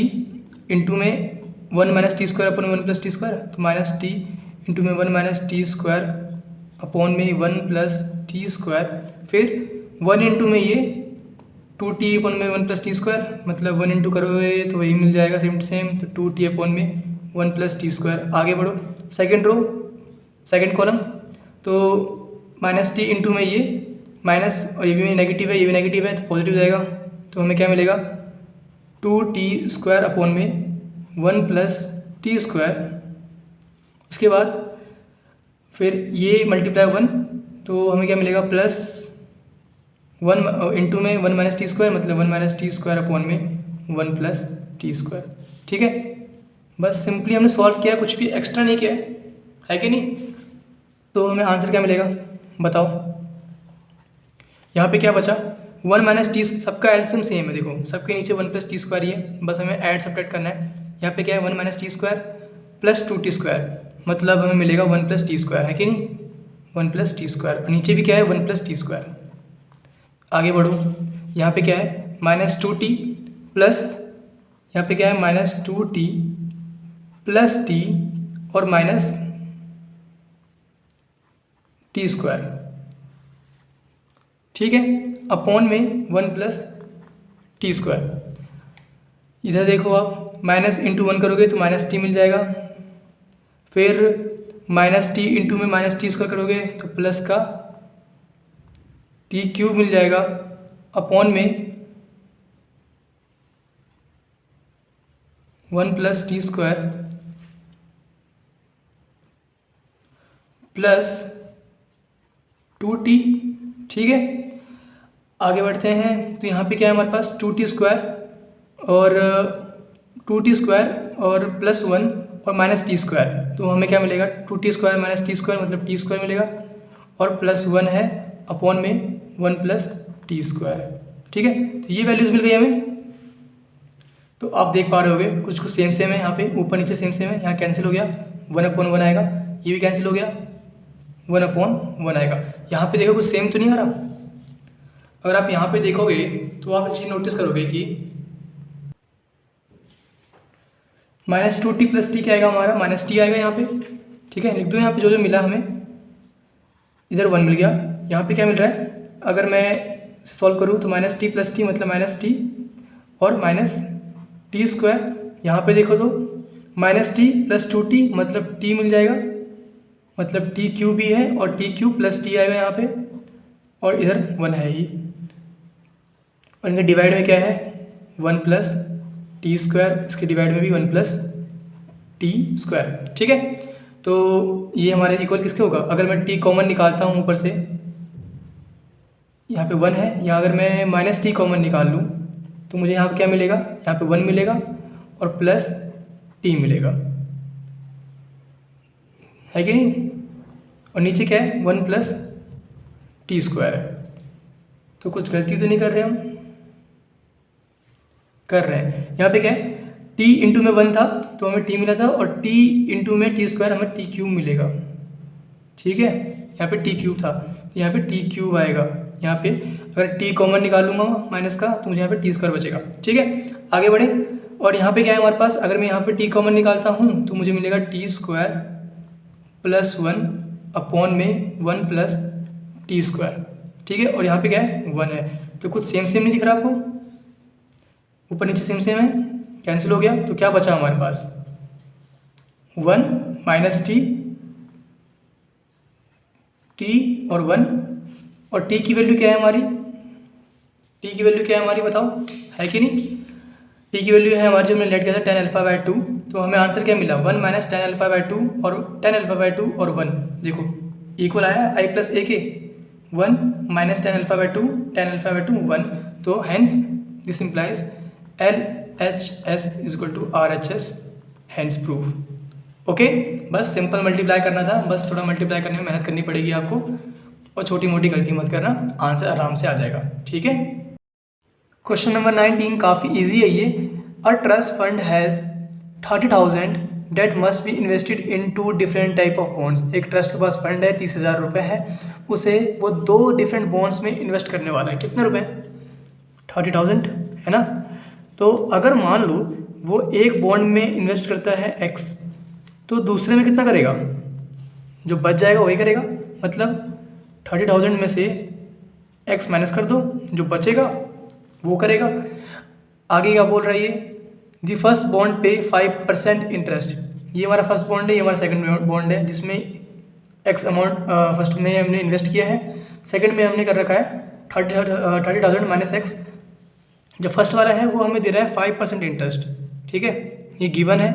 इंटू में 1 minus t square upon 1 plus t square, तो माइनस टी इंटू में 1 माइनस टी स्क्वायर अपॉन में 1 प्लस टी स्क्वायर। फिर 1 इंटू में ये 2t अपॉन में 1 प्लस टी स्क्वायर मतलब 1 इंटू करोगे तो वही मिल जाएगा सेम टू सेम, तो 2t अपॉन में 1 प्लस टी स्क्वायर। आगे बढ़ो सेकंड रो सेकंड कॉलम, तो माइनस टी इंटू में ये माइनस, और ये भी नेगेटिव है ये भी नेगेटिव है तो पॉजिटिव जाएगा, तो हमें क्या मिलेगा 2t स्क्वायर अपॉन में 1 प्लस टी स्क्वायर। उसके बाद फिर ये मल्टीप्लाई 1, तो हमें क्या मिलेगा प्लस 1 इंटू में 1 माइनस टी स्क्वायर मतलब 1 माइनस टी स्क्वायर अपॉन में 1 प्लस टी स्क्वायर। ठीक है, बस सिंपली हमने सॉल्व किया, कुछ भी एक्स्ट्रा नहीं किया है कि नहीं। तो हमें आंसर क्या मिलेगा बताओ, यहाँ पे क्या बचा 1 माइनस टी, सबका एलसीएम सेम है, देखो सबके नीचे 1 प्लस टी स्क्वायर ही है, बस हमें ऐड सब्ट्रैक्ट करना है। यहाँ पे क्या है 1 minus t square plus 2t square मतलब हमें मिलेगा 1 प्लस टी स्क्वायर है कि नहीं, 1 प्लस टी स्क्वायर, और नीचे भी क्या है 1 प्लस टी स्क्वायर। आगे बढ़ो, यहाँ पे क्या है माइनस 2t प्लस, यहाँ पे क्या है माइनस 2t प्लस t और माइनस टी स्क्वायर। ठीक है, अपॉन में 1 प्लस टी स्क्वायर। इधर देखो आप माइनस इंटू वन करोगे तो माइनस टी मिल जाएगा, फिर माइनस टी इंटू में माइनस टी स्क्वायर करोगे तो प्लस का टी क्यूब मिल जाएगा, अपॉन में one plus t square plus two T. ठीक है, आगे बढ़ते हैं। तो यहाँ पे क्या है हमारे पास, टू टी स्क्वायर और टू टी स्क्वायर और प्लस वन और माइनस टी स्क्वायर, तो हमें क्या मिलेगा, two t square minus t square मतलब टी स्क्वायर मिलेगा, और प्लस वन है अपॉन में वन प्लस टी स्क्वायर। ठीक है, तो ये वैल्यूज़ मिल गई हमें। तो आप देख पा रहे होगे कुछ कुछ सेम सेम है, यहाँ पे ऊपर नीचे सेम सेम है, यहाँ कैंसिल हो गया, वन अपॉन वन आएगा, ये भी कैंसिल हो गया, वन अपॉन वन आएगा। यहाँ पे देखो कुछ सेम तो नहीं आ रहा। अगर आप यहाँ पे देखोगे तो आप एक चीज़ नोटिस करोगे कि minus two T plus T क्या आएगा हमारा, माइनस टी आएगा यहाँ पे। ठीक है, लिख दो यहाँ पे जो जो मिला हमें, इधर वन मिल गया, यहाँ पे क्या मिल रहा है, अगर मैं सॉल्व करूँ तो माइनस टी प्लस टी मतलब माइनस टी और माइनस टी स्क्वायर। यहाँ पे देखो तो minus T plus two T मतलब टी मिल जाएगा, मतलब टी क्यूब भी है और टी क्यूब प्लस टी आएगा यहाँ पे, और इधर वन है ही, और इनके डिवाइड में क्या है, वन प्लस टी स्क्वायर, इसके डिवाइड में भी वन प्लस टी स्क्वायर। ठीक है, तो ये हमारे इक्वल किसके होगा, अगर मैं टी कॉमन निकालता हूँ ऊपर से, यहाँ पे वन है, या अगर मैं माइनस टी कॉमन निकाल लूँ तो मुझे यहाँ पे क्या मिलेगा, यहाँ पे वन मिलेगा और प्लस टी मिलेगा, है कि नहीं, और नीचे क्या है, वन प्लस टी स्क्वायर है। तो कुछ गलती तो नहीं कर रहे हम, कर रहे हैं। यहाँ पे क्या है, टी इंटू में वन था तो हमें टी मिला था, और टी इंटू में टी स्क्वायर हमें टी क्यूब मिलेगा। ठीक है, यहाँ पे टी क्यूब था तो यहाँ पे टी क्यूब आएगा। यहाँ पे अगर टी कॉमन निकालूंगा माइनस का तो मुझे यहाँ पे टी स्क्वायर बचेगा। ठीक है, आगे बढ़े, और यहाँ पे क्या है हमारे पास, अगर मैं यहाँ पे टी कॉमन निकालता हूँ तो मुझे मिलेगा T square plus one upon में वन प्लस टी स्क्वायर। ठीक है, और यहाँ पे क्या है, वन है, तो कुछ सेम सेम नहीं दिख रहा आपको, ऊपर नीचे सेम सेम है, कैंसिल हो गया, तो क्या बचा हमारे पास, वन माइनस टी, टी और वन, और टी की वैल्यू क्या है हमारी, टी की वैल्यू क्या है हमारी बताओ, है कि नहीं, टी की वैल्यू है हमारी जो हमने लेट किया था टेन अल्फा बाय टू, तो हमें आंसर क्या मिला, one minus ten alpha by two, और टेन अल्फा बाय टू और वन, देखो इक्वल आया आई प्लस ए के, one minus ten alpha by two, ten alpha by two one, तो hence this implies L H S is equal to R H S, hence proof. Okay, बस simple multiply करना था, बस थोड़ा multiply करने में मेहनत करनी पड़ेगी आपको, और छोटी मोटी गलती मत करना, आंसर आराम से आ जाएगा। ठीक है, क्वेश्चन नंबर 19 काफ़ी इजी है ये। A trust fund has 30,000 that must be invested in two different type of bonds. एक ट्रस्ट के पास फंड है, 30,000 रुपये है, उसे वो दो डिफरेंट बॉन्ड्स में इन्वेस्ट करने वाला है। कितने रुपए, 30,000 है ना। तो अगर मान लो वो एक बॉन्ड में इन्वेस्ट करता है एक्स, तो दूसरे में कितना करेगा, जो बच जाएगा वही करेगा, मतलब 30,000 में से एक्स माइनस कर दो, जो बचेगा वो करेगा। आगे क्या बोल रहा है ये, दी फर्स्ट बॉन्ड पे 5% इंटरेस्ट। ये हमारा फर्स्ट बॉन्ड है, ये हमारा सेकंड बॉन्ड है, जिसमें एक्स अमाउंट फर्स्ट में हमने इन्वेस्ट किया है, सेकंड में हमने कर रखा है 30,000 माइनस एक्स। जो फर्स्ट वाला है वो हमें दे रहा है 5% इंटरेस्ट। ठीक है, ये गिवन है,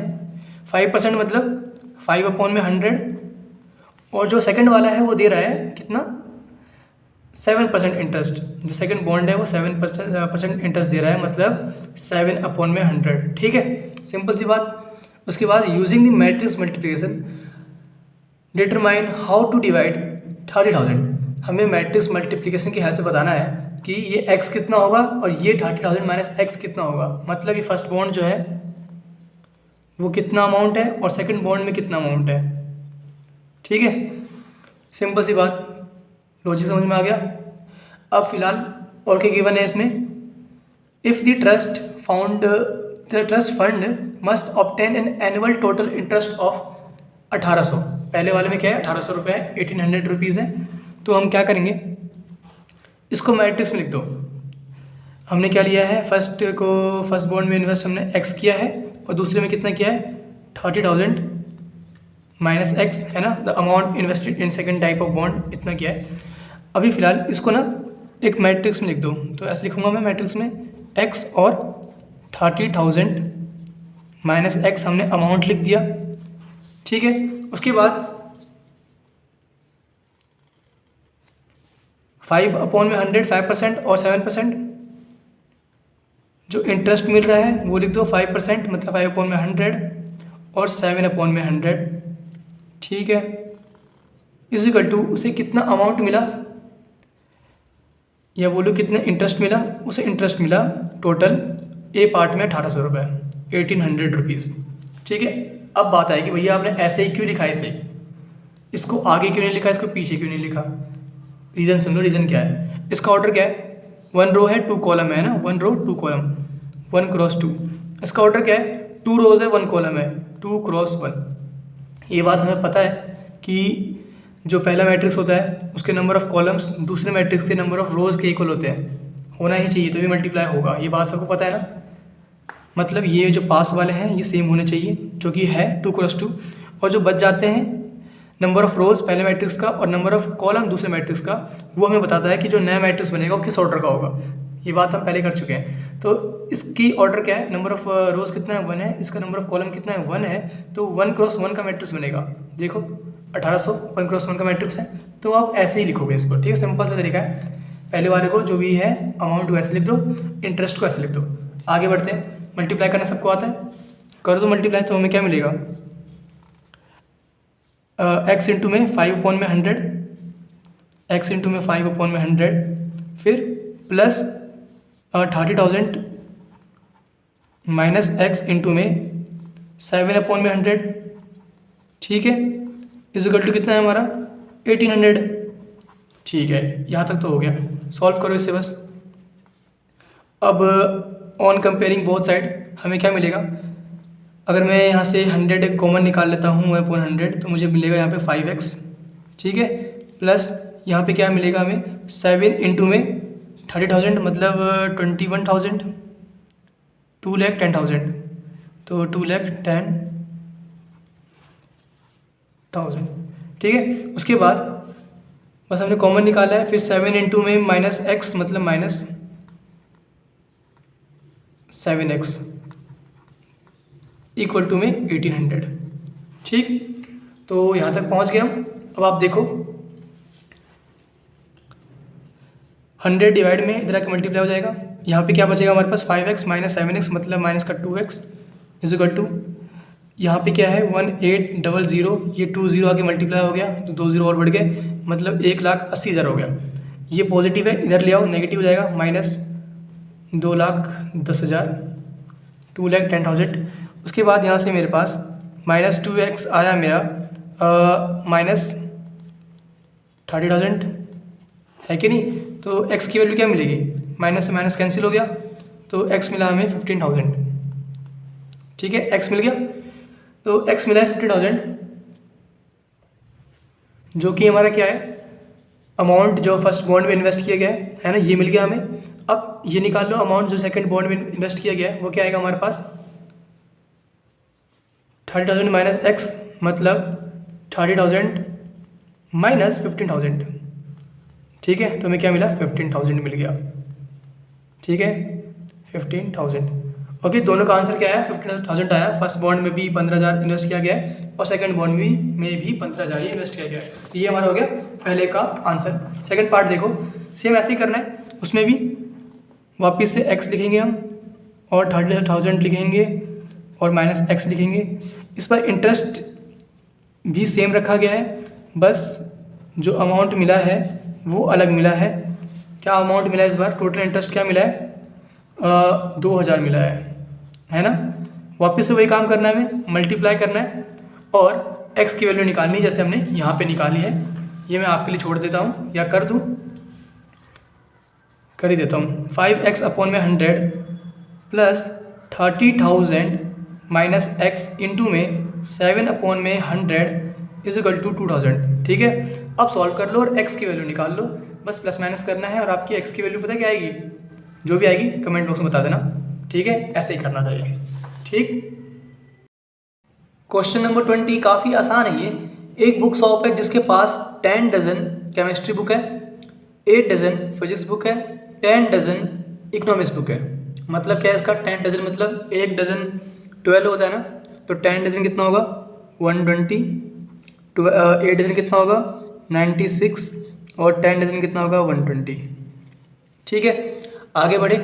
5% मतलब 5 अपॉन में 100, और जो सेकंड वाला है वो दे रहा है कितना, 7% इंटरेस्ट। जो सेकंड बॉन्ड है वो 7% इंटरेस्ट दे रहा है, मतलब 7 अपॉन में 100। ठीक है, सिंपल सी बात। उसके बाद using the matrix multiplication determine how to divide 30,000। हमें मैट्रिक्स मल्टीप्लिकेशन की हेल्प से बताना है कि ये x कितना होगा और ये 30,000 माइनस एक्स कितना होगा। मतलब ये फर्स्ट बॉन्ड जो है वो कितना अमाउंट है और सेकंड बॉन्ड में कितना अमाउंट है। ठीक है, सिंपल सी बात, लॉजिक समझ में आ गया। अब फिलहाल और क्या गिवन है इसमें, if the trust fund must obtain an annual total interest of 1800। पहले वाले में क्या है, 1800 रुपये है, 1800 रुपीज़ है। तो हम क्या करेंगे, इसको मैट्रिक्स में लिख दो। हमने क्या लिया है, फर्स्ट बॉन्ड में इन्वेस्ट हमने एक्स किया है और दूसरे में कितना किया है 30,000 माइनस एक्स, है ना, the amount invested in second type of bond इतना किया है। अभी फ़िलहाल इसको ना एक मैट्रिक्स में लिख दो, तो ऐसे लिखूँगा मैं मैट्रिक्स में एक्स और 30,000 माइनस एक्स हमने अमाउंट लिख दिया, ठीक है। उसके बाद 5/100 5% और 7% जो इंटरेस्ट मिल रहा है वो लिख दो 5%, मतलब 5/100 और 7/100, ठीक है। इक्वल टू उसे कितना अमाउंट मिला या बोलो कितना इंटरेस्ट मिला, उसे इंटरेस्ट मिला टोटल ए पार्ट में 1800 रुपये, 1800 रुपीज़, ठीक है। अब बात आएगी भैया आपने ऐसे ही क्यों लिखा है इसे, इसको आगे क्यों नहीं लिखा, इसको पीछे क्यों नहीं लिखा। रीज़न सुन लो, रीज़न क्या है। इसका ऑर्डर क्या है, 1 रो है 2 कॉलम है ना, 1 रो 2 कॉलम, 1 क्रॉस 2। इसका ऑर्डर क्या है, 2 रोज़ है 1 कॉलम है, 2 क्रॉस 1। ये बात हमें पता है कि जो पहला मैट्रिक्स होता है उसके नंबर ऑफ़ कॉलम्स दूसरे मैट्रिक्स के नंबर ऑफ़ रोज़ के इक्वल होते हैं, होना ही चाहिए तभी मल्टीप्लाई होगा। ये बात सबको पता है ना, मतलब ये जो पास वाले हैं ये सेम होने चाहिए, जो कि है 2 क्रॉस 2। और जो बच जाते हैं नंबर ऑफ़ रोज़ पहले मैट्रिक्स का और नंबर ऑफ़ कॉलम दूसरे मैट्रिक्स का, वो हमें बताता है कि जो नया मैट्रिक्स बनेगा वो किस ऑर्डर का होगा। ये बात हम पहले कर चुके हैं। तो इसकी ऑर्डर क्या है, नंबर ऑफ़ रोज़ कितना है 1 है, इसका नंबर ऑफ़ कॉलम कितना है 1 है, तो 1 क्रॉस 1 का मैट्रिक्स बनेगा। देखो 1800 1 क्रॉस 1 का मैट्रिक्स है, तो आप ऐसे ही लिखोगे इसको, ठीक है। सिंपल सा तरीका है, पहले वाले को जो भी है अमाउंट को ऐसे लिख दो, इंटरेस्ट को ऐसे लिख दो। आगे बढ़ते हैं, मल्टीप्लाई करना सबको आता है, कर दो मल्टीप्लाई, तो हमें क्या मिलेगा, एक्स इंटू में 5/100, एक्स इंटू में 5/100, फिर प्लस 30,000 माइनस एक्स इंटू में 7/100, ठीक है। इक्वल टू कितना है हमारा 1800, ठीक है। यहाँ तक तो हो गया, सॉल्व करो इसे बस। अब ऑन कंपेयरिंग बोथ साइड हमें क्या मिलेगा, अगर मैं यहाँ से 100 कॉमन निकाल लेता हूँ 1/100, तो मुझे मिलेगा यहाँ पे 5x, ठीक है, प्लस यहाँ पे क्या मिलेगा हमें 7 इंटू में 30,000 मतलब 21,000, 2,10,000, तो 2,10,000, ठीक है। उसके बाद बस हमने कॉमन निकाला है, फिर 7 इंटू में माइनस एक्स मतलब माइनस 7x इक्वल टू में 1800, ठीक। तो यहाँ तक पहुँच गए हम। अब आप देखो 100 डिवाइड में इधर आके मल्टीप्लाई हो जाएगा, यहाँ पे क्या बचेगा हमारे पास 5x माइनस 7x मतलब माइनस का 2x इज इक्वल टू, यहाँ पे क्या है 1800, ये 20 आके मल्टीप्लाई हो गया तो 2 0 और बढ़ गए, मतलब 1,80,000 हो गया। ये पॉजिटिव है, इधर ले आओ नेगेटिव हो जाएगा, माइनस 2,10,000, 2,10,000। उसके बाद यहाँ से मेरे पास माइनस 2x आया मेरा, माइनस 30,000 है कि नहीं, तो x की वैल्यू क्या मिलेगी, माइनस से माइनस कैंसिल हो गया, तो x मिला हमें 15,000, ठीक है। x मिल गया, तो x मिला है 15,000, जो कि हमारा क्या है अमाउंट जो फर्स्ट बॉन्ड में इन्वेस्ट किया गया है ना, ये मिल गया हमें। अब ये निकाल लो अमाउंट जो सेकंड बॉन्ड में इन्वेस्ट किया गया है, वो क्या आएगा हमारे पास 30,000 माइनस एक्स मतलब 30,000 माइनस 15,000, ठीक है। तो हमें क्या मिला 15,000 मिल गया, ठीक है, 15,000। ओके, दोनों का आंसर क्या है 15,000 आया। फर्स्ट बॉन्ड में भी 15,000 इन्वेस्ट किया गया है और सेकंड बॉन्ड में भी 15,000 ही इन्वेस्ट किया गया है। तो ये हमारा हो गया पहले का आंसर। सेकंड पार्ट देखो, सेम ऐसे ही करना है, उसमें भी वापस से x लिखेंगे हम और 30,000 लिखेंगे और माइनस x लिखेंगे। इस पर इंटरेस्ट भी सेम रखा गया है, बस जो अमाउंट मिला है वो अलग मिला है। क्या अमाउंट मिला है इस बार, टोटल इंटरेस्ट क्या मिला है 2,000 मिला है ना। वापस से वही काम करना है, हमें मल्टीप्लाई करना है और x की वैल्यू निकालनी है, जैसे हमने यहाँ पे निकाली है। ये मैं आपके लिए छोड़ देता हूँ या कर दूँ, कर ही देता हूँ। 5x अपॉन में 100 प्लस 30,000 माइनस x इंटू में 7 अपॉन में 100 इज इक्वल टू 2,000, ठीक है। अब सॉल्व कर लो और x की वैल्यू निकाल लो, बस प्लस माइनस करना है और आपकी x की वैल्यू पता क्या आएगी जो भी आएगी कमेंट बॉक्स में बता देना, ठीक है। ऐसे ही करना चाहिए, ठीक। क्वेश्चन नंबर 20 काफ़ी आसान है ये। एक बुक शॉप है जिसके पास 10 डजन केमिस्ट्री बुक है, 8 डजन फिजिक्स बुक है, 10 डजन इकोनॉमिक्स बुक है। मतलब क्या है इसका? 10 डजन मतलब एक डजन 12 होता है ना, तो 10 डजन कितना होगा? 120। 8 डजन कितना होगा? 96। और 10 डजन कितना होगा? 120। ठीक है, आगे बढ़े।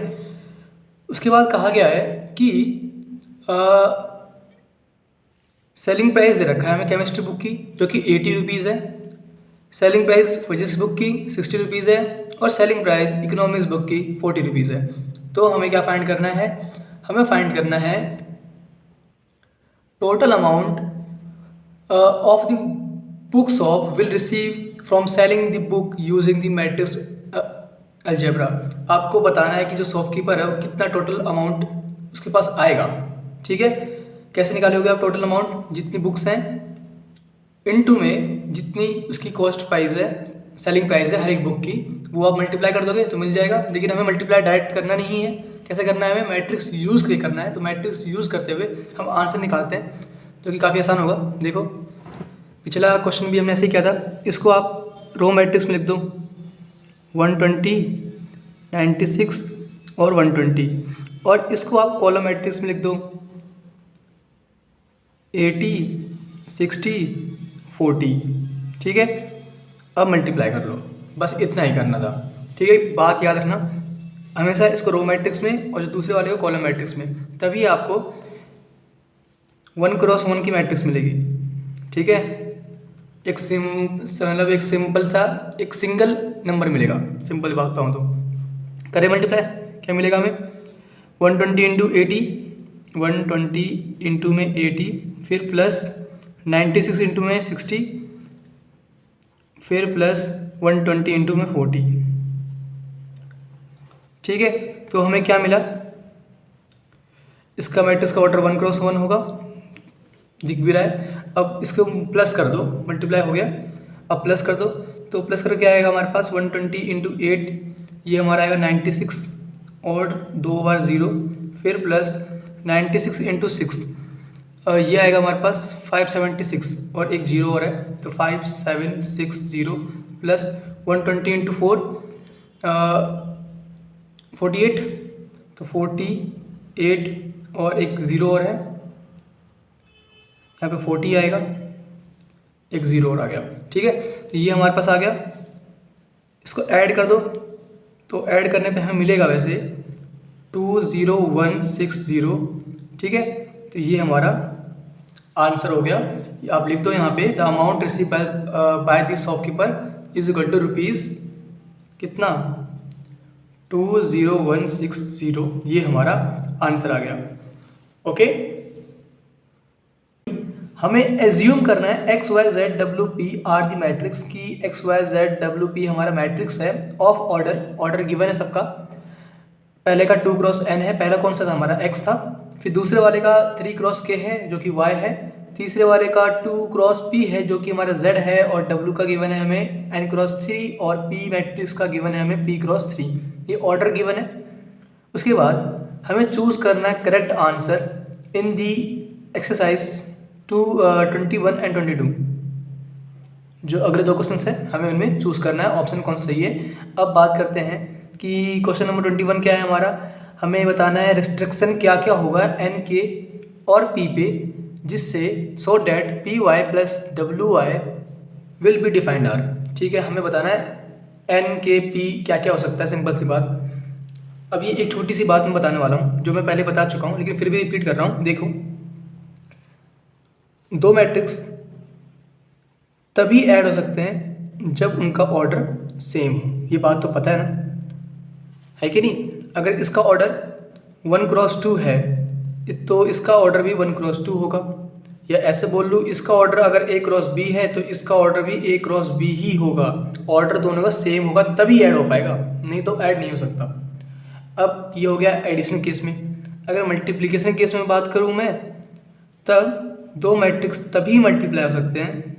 उसके बाद कहा गया है कि सेलिंग प्राइस दे रखा है हमें केमिस्ट्री बुक की जो कि 80 रुपीज़ है, सेलिंग प्राइस फिजिक्स बुक की 60 रुपीज़ है, और सेलिंग प्राइस इकोनॉमिक्स बुक की 40 रुपीज़ है। तो हमें क्या फाइंड करना है? हमें फाइंड करना है total amount of the book shop will receive from selling the book using the matrix algebra. आपको बताना है कि जो शॉपकीपर है वो कितना टोटल अमाउंट उसके पास आएगा, ठीक है। कैसे निकालोगे आप टोटल अमाउंट? जितनी बुक्स हैं इनटू में जितनी उसकी कॉस्ट प्राइस है, सेलिंग प्राइस है हर एक बुक की, वो आप मल्टीप्लाई कर दोगे तो मिल जाएगा। लेकिन हमें मल्टीप्लाई डायरेक्ट करना नहीं है, कैसे करना है? हमें मैट्रिक्स यूज़ करके करना है। तो मैट्रिक्स यूज़ करते हुए हम आंसर निकालते हैं जो कि काफ़ी आसान होगा। देखो पिछला क्वेश्चन भी हमने ऐसे ही किया था। इसको आप रो मैट्रिक्स में लिख दो 120, 96 और 120, और इसको आप कॉलम मैट्रिक्स में लिख दो 80, 60, 40, ठीक है। अब मल्टीप्लाई कर लो, बस इतना ही करना था, ठीक है। बात याद रखना, हमेशा इसको रो मैट्रिक्स में और जो दूसरे वाले को कॉलम मैट्रिक्स में, तभी आपको 1 क्रॉस 1 की मैट्रिक्स मिलेगी, ठीक है। एक सिंपल सा एक सिंगल नंबर मिलेगा। सिंपल बात बताऊँ तो करें मल्टीप्लाई, क्या मिलेगा हमें? 120 इंटू 80, 120 इंटू में 80, फिर प्लस 96 इंटू में 60, फिर प्लस 120 इंटू में 40, ठीक है। तो हमें क्या मिला? इसका मैट्रिक्स का ऑर्डर 1 क्रॉस 1 होगा, दिख भी रहा है। अब इसको प्लस कर दो, मल्टीप्लाई हो गया, अब प्लस कर दो। तो प्लस कर क्या आएगा हमारे पास? 120 इंटू 8, ये हमारा आएगा 96 और 2 बार 0, फिर प्लस 96 इंटू 6, ये आएगा हमारे पास 576 और एक 0 और है, तो 5760 प्लस 120 इंटू 4 48, तो 48 और एक 0 और है, यहाँ पे 40 आएगा, एक 0 और आ गया, ठीक है। तो ये हमारे पास आ गया। इसको ऐड कर दो, तो ऐड करने पे हमें मिलेगा वैसे 20160, ठीक है। तो ये हमारा आंसर हो गया। आप लिख दो यहाँ पे the amount receive by this shopkeeper is equal to rupees कितना? 20160, ये हमारा आंसर आ गया, ओके। हमें एज्यूम करना है X Y Z W P R the matrix की। X Y Z W P हमारा मैट्रिक्स है ऑफ ऑर्डर, ऑर्डर गिवन है सबका। पहले का 2 क्रॉस n है, पहला कौन सा था हमारा? x था। फिर दूसरे वाले का 3 क्रॉस k है जो कि y है। तीसरे वाले का 2 क्रॉस p है जो कि हमारा z है, और w का गिवन है हमें n क्रॉस 3, और p मैट्रिक्स का गिवन है हमें p क्रॉस 3। ये ऑर्डर गिवन है। उसके बाद हमें चूज़ करना है correct answer in the exercise 21 and 22। जो अगले 2 क्वेश्चन हैं हमें उनमें चूज़ करना है ऑप्शन कौन सही है। अब बात करते हैं कि क्वेश्चन नंबर 21 क्या है हमारा। हमें बताना है रिस्ट्रिक्शन क्या क्या होगा एन के और पी पे, जिससे so that p y plus डब्ल्यू y will be defined R, ठीक है। हमें बताना है एन के पी क्या क्या हो सकता है, सिंपल सी बात। अब ये एक छोटी सी बात मैं बताने वाला हूँ जो मैं पहले बता चुका हूँ, लेकिन फिर भी रिपीट कर रहा हूँ। देखो, 2 मैट्रिक्स तभी ऐड हो सकते हैं जब उनका ऑर्डर सेम हो। ये बात तो पता है ना, है कि नहीं? अगर इसका ऑर्डर 1 क्रॉस 2 है तो इसका ऑर्डर भी 1 क्रॉस 2 होगा, या ऐसे बोल लूँ इसका ऑर्डर अगर A क्रॉस B है तो इसका ऑर्डर भी A क्रॉस B ही होगा। ऑर्डर दोनों का सेम होगा तभी ऐड हो पाएगा, नहीं तो ऐड नहीं हो सकता। अब ये हो गया एडिशन केस में। अगर मल्टीप्लिकेशन केस में बात करूँ मैं, तब 2 मैट्रिक्स तभी मल्टीप्लाई हो सकते हैं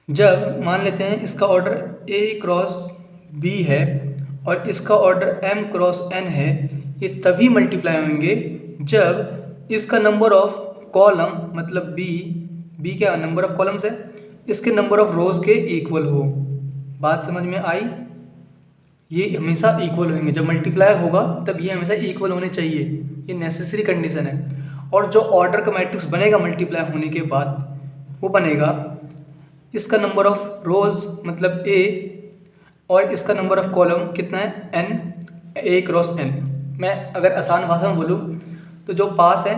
जब मान लेते हैं इसका ऑर्डर A क्रॉस B है और इसका ऑर्डर m क्रॉस n है, ये तभी मल्टीप्लाई होंगे जब इसका नंबर ऑफ कॉलम मतलब b क्या नंबर ऑफ कॉलम्स है, इसके नंबर ऑफ रोज के इक्वल हो। बात समझ में आई? ये हमेशा इक्वल होंगे, जब मल्टीप्लाई होगा तब ये हमेशा इक्वल होने चाहिए, ये नेसेसरी कंडीशन है। और जो ऑर्डर का मैट्रिक्स बनेगा मल्टीप्लाई होने के बाद वो बनेगा इसका नंबर ऑफ रोज मतलब a और इसका नंबर ऑफ कॉलम कितना है n, a क्रॉस n। मैं अगर आसान भाषा में बोलूँ तो जो पास है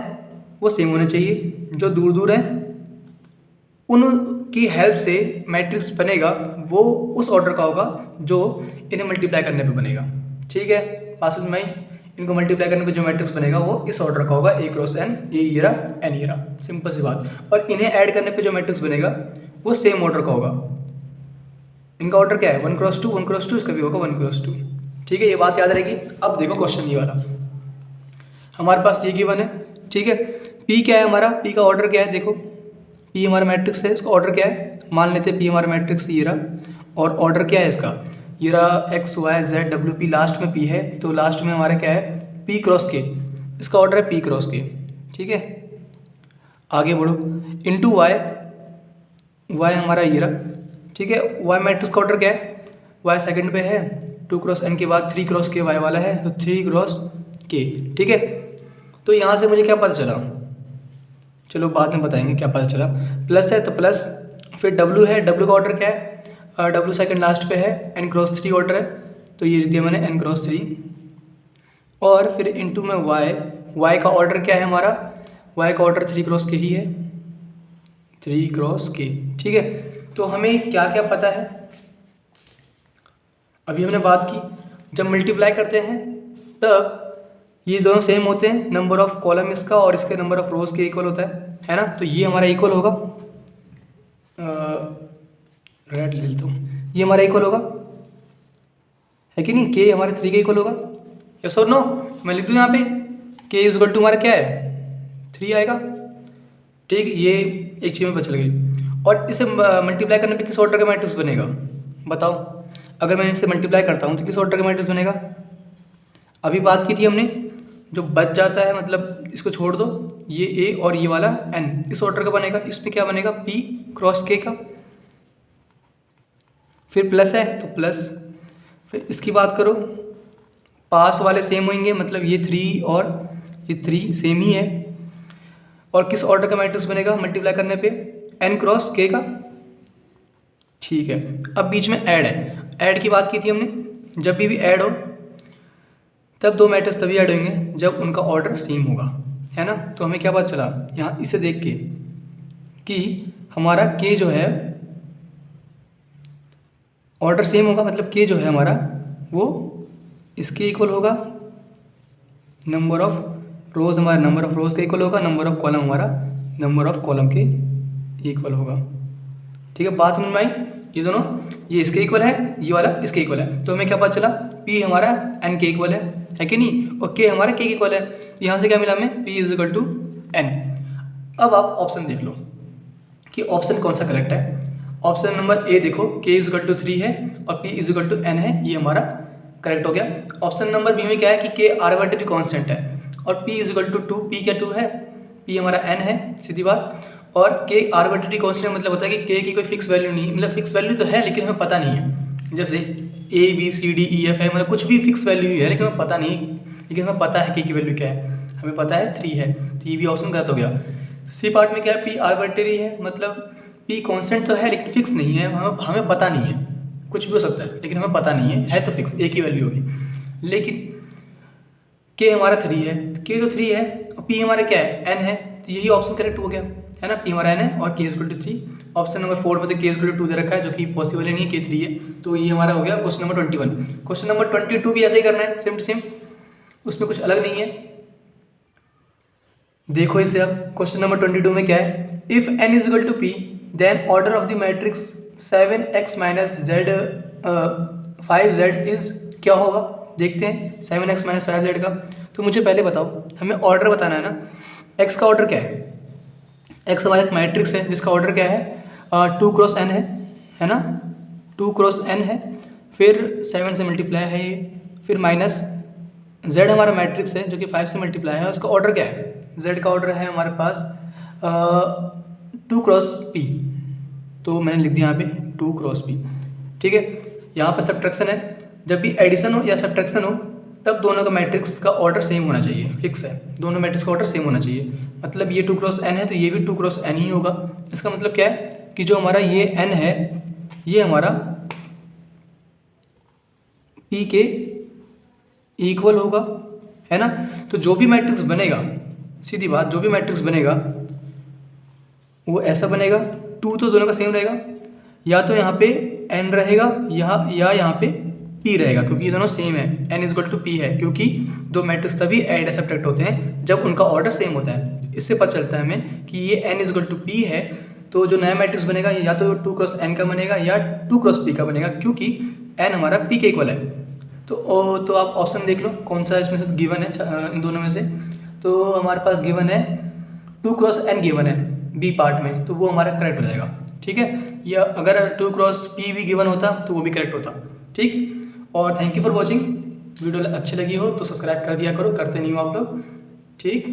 वो सेम होने चाहिए, जो दूर दूर है उनकी हेल्प से मैट्रिक्स बनेगा वो उस ऑर्डर का होगा जो इन्हें मल्टीप्लाई करने पे बनेगा। ठीक है, पास में इनको मल्टीप्लाई करने पे जो मैट्रिक्स बनेगा वो इस ऑर्डर का होगा, a क्रॉस n, ये रहा n ये रहा, सिंपल सी बात। और इन्हें ऐड करने पे जो मैट्रिक्स बनेगा वो सेम ऑर्डर का होगा। इनका ऑर्डर क्या है 1 क्रॉस 2, 1 क्रॉस 2, इसका भी होगा 1 क्रॉस 2। ठीक है, ये बात याद रहेगी। अब देखो क्वेश्चन ये वाला, हमारे पास ये गिवन है। ठीक है, p क्या है हमारा, p का ऑर्डर क्या है, देखो p हमारा मैट्रिक्स है, इसका ऑर्डर क्या है, मान लेते हैं p हमारा मैट्रिक्स ये रहा, और ऑर्डर क्या है इसका, ये रहा x y z w p, last में p है तो लास्ट में हमारा क्या है p क्रॉस k, इसका ऑर्डर है p क्रॉस k। ठीक है, आगे बढ़ो, इंटू y हमारा ये रहा। ठीक है, y मैट्रिक्स का ऑर्डर क्या है, y सेकंड पे है, 2 क्रॉस n के बाद 3 क्रॉस k y वाला है तो 3 क्रॉस k। ठीक है, तो यहाँ से मुझे क्या पता चला, चलो बाद में बताएंगे क्या पता चला। प्लस है तो प्लस, फिर w है, w का ऑर्डर क्या है, w सेकंड लास्ट पे है, n क्रॉस 3 ऑर्डर है तो ये दिया मैंने n क्रॉस 3, और फिर इंटू में y का ऑर्डर क्या है हमारा, y का ऑर्डर 3 क्रॉस k ही है, 3 क्रॉस k। ठीक है, तो हमें क्या क्या पता है, अभी हमने बात की जब मल्टीप्लाई करते हैं तब ये दोनों सेम होते हैं, नंबर ऑफ कॉलम इसका और इसके नंबर ऑफ रोज के इक्वल होता है ना, तो ये हमारा इक्वल होगा, रेड ले लेता हूँ, ये हमारा इक्वल होगा है कि नहीं, के हमारे 3 के इक्वल होगा, यस और नो। मैं लिख दूँ यहाँ पे के इज इक्वल टू हमारा क्या है 3 आएगा। ठीक, ये एक चीज़ में बचल गई। और इसे मल्टीप्लाई करने पे किस ऑर्डर का मैट्रिक्स बनेगा बताओ, अगर मैं इसे मल्टीप्लाई करता हूँ तो किस ऑर्डर का मैट्रिक्स बनेगा, अभी बात की थी हमने, जो बच जाता है मतलब इसको छोड़ दो, ये a और ये वाला n इस ऑर्डर का बनेगा, इसमें क्या बनेगा p क्रॉस k का, फिर प्लस है तो प्लस, फिर इसकी बात करो पास वाले सेम होंगे मतलब ये 3 और ये 3 सेम ही है, और किस ऑर्डर का मैट्रिक्स बनेगा मल्टीप्लाई करने पे n क्रॉस k का। ठीक है, अब बीच में ऐड है, ऐड की बात की थी हमने, जब भी ऐड हो तब दो मैट्रिक्स तभी ऐड होंगे जब उनका ऑर्डर सेम होगा, है ना। तो हमें क्या पता चला यहाँ इसे देख के कि हमारा k जो है ऑर्डर सेम होगा, मतलब k जो है हमारा वो इसके इक्वल होगा, नंबर ऑफ रोज़ हमारा नंबर ऑफ रोज़ का इक्वल होगा, नंबर ऑफ कॉलम हमारा नंबर ऑफ कॉलम के इक्वल होगा। ठीक है, बात समझ में आई, ये दोनों ये इसके इक्वल है, ये वाला इसके इक्वल है, तो हमें क्या पता चला p हमारा n के इक्वल है कि नहीं, और k हमारा k के इक्वल है, यहाँ से क्या मिला हमें p is equal to n। अब आप ऑप्शन देख लो कि ऑप्शन कौन सा करेक्ट है। ऑप्शन नंबर ए देखो k इज इक्वल टू 3 है और p is equal to n है, ये हमारा करेक्ट हो गया। ऑप्शन नंबर बी में क्या है कि k आर्बिट्रेरी कांस्टेंट है और p is equal to 2, p क्या 2 है, p हमारा n है, सीधी बात। और k आर्बिट्रेरी कांस्टेंट मतलब होता है कि k की कोई फिक्स वैल्यू नहीं, मतलब फिक्स वैल्यू तो है लेकिन हमें पता नहीं है, जैसे a b c d e f है, मतलब कुछ भी फिक्स वैल्यू ही है लेकिन हमें पता नहीं, लेकिन हमें पता है k की वैल्यू क्या है, हमें पता है 3 है, तो ये भी ऑप्शन गलत हो गया। सी पार्ट में क्या है p आर्बिट्रेरी है, मतलब p कांस्टेंट तो है लेकिन फिक्स नहीं है, हमें पता नहीं है, कुछ भी हो सकता है लेकिन हमें पता नहीं है तो फिक्स a की वैल्यू होगी। लेकिन k हमारा 3 है, k तो 3 है और p हमारा क्या है n है, तो यही ऑप्शन करेक्ट हो गया, है ना, p हमारा n है और k equal to 3। Option number 4 में तो k इक्वल टू 2 दे रखा है जो कि पॉसिबल ही नहीं है, k 3 है, तो ये हमारा हो गया क्वेश्चन नंबर 21। क्वेश्चन नंबर 22 भी ऐसे ही करना है, सेम टू सेम, उसमें कुछ अलग नहीं है। देखो इसे अब क्वेश्चन नंबर 22 में क्या है, if n is equal to p then order of the matrix 7x minus z 5z is क्या होगा, देखते हैं 7x माइनस 5z का। तो मुझे पहले बताओ, हमें ऑर्डर बताना है ना, x का ऑर्डर क्या है, x हमारा एक मैट्रिक्स है जिसका ऑर्डर क्या है 2 क्रॉस n है ना, 2 क्रॉस n है, फिर 7 से मल्टीप्लाई है ये, फिर माइनस z हमारा मैट्रिक्स है जो कि 5 से मल्टीप्लाई है, उसका ऑर्डर क्या है, z का ऑर्डर है हमारे पास 2 क्रॉस p, तो मैंने लिख दिया यहाँ पे 2 क्रॉस p। ठीक है, यहाँ पर सब्ट्रैक्शन है, जब भी एडिशन हो या सब्ट्रैक्शन हो तब दोनों का मैट्रिक्स का ऑर्डर सेम होना चाहिए, फिक्स है, दोनों मैट्रिक्स का ऑर्डर सेम होना चाहिए। मतलब ये 2 क्रॉस n है तो ये भी 2 क्रॉस n ही होगा। इसका मतलब क्या है कि जो हमारा ये n है ये हमारा p के इक्वल होगा, है ना। तो जो भी मैट्रिक्स बनेगा, सीधी बात, जो भी मैट्रिक्स बनेगा वो ऐसा बनेगा, 2 तो दोनों का सेम रहेगा, या तो यहाँ पे n रहेगा या यहाँ पे p रहेगा, क्योंकि ये दोनों सेम है, n is equal to p है, क्योंकि दो मैट्रिक्स तभी ऐड या सब्ट्रैक्ट होते हैं जब उनका ऑर्डर सेम होता है। इससे पता चलता है हमें कि ये n is equal to p है, तो जो नया मैट्रिक्स बनेगा या तो 2 क्रॉस n का बनेगा या 2 क्रॉस p का बनेगा, क्योंकि n हमारा p के इक्वल है। तो आप ऑप्शन देख लो कौन सा इसमें से गिवन है इन दोनों में से। तो हमारे पास गिवन है 2 क्रॉस n गिवन है बी पार्ट में, तो वो हमारा करेक्ट हो जाएगा। ठीक है, या अगर 2 क्रॉस p भी गिवन होता तो वो भी करेक्ट होता। ठीक, और thank you for watching. Video अच्छी लगी हो तो सब्सक्राइब कर दिया करो, करते नहीं हो आप लोग। ठीक।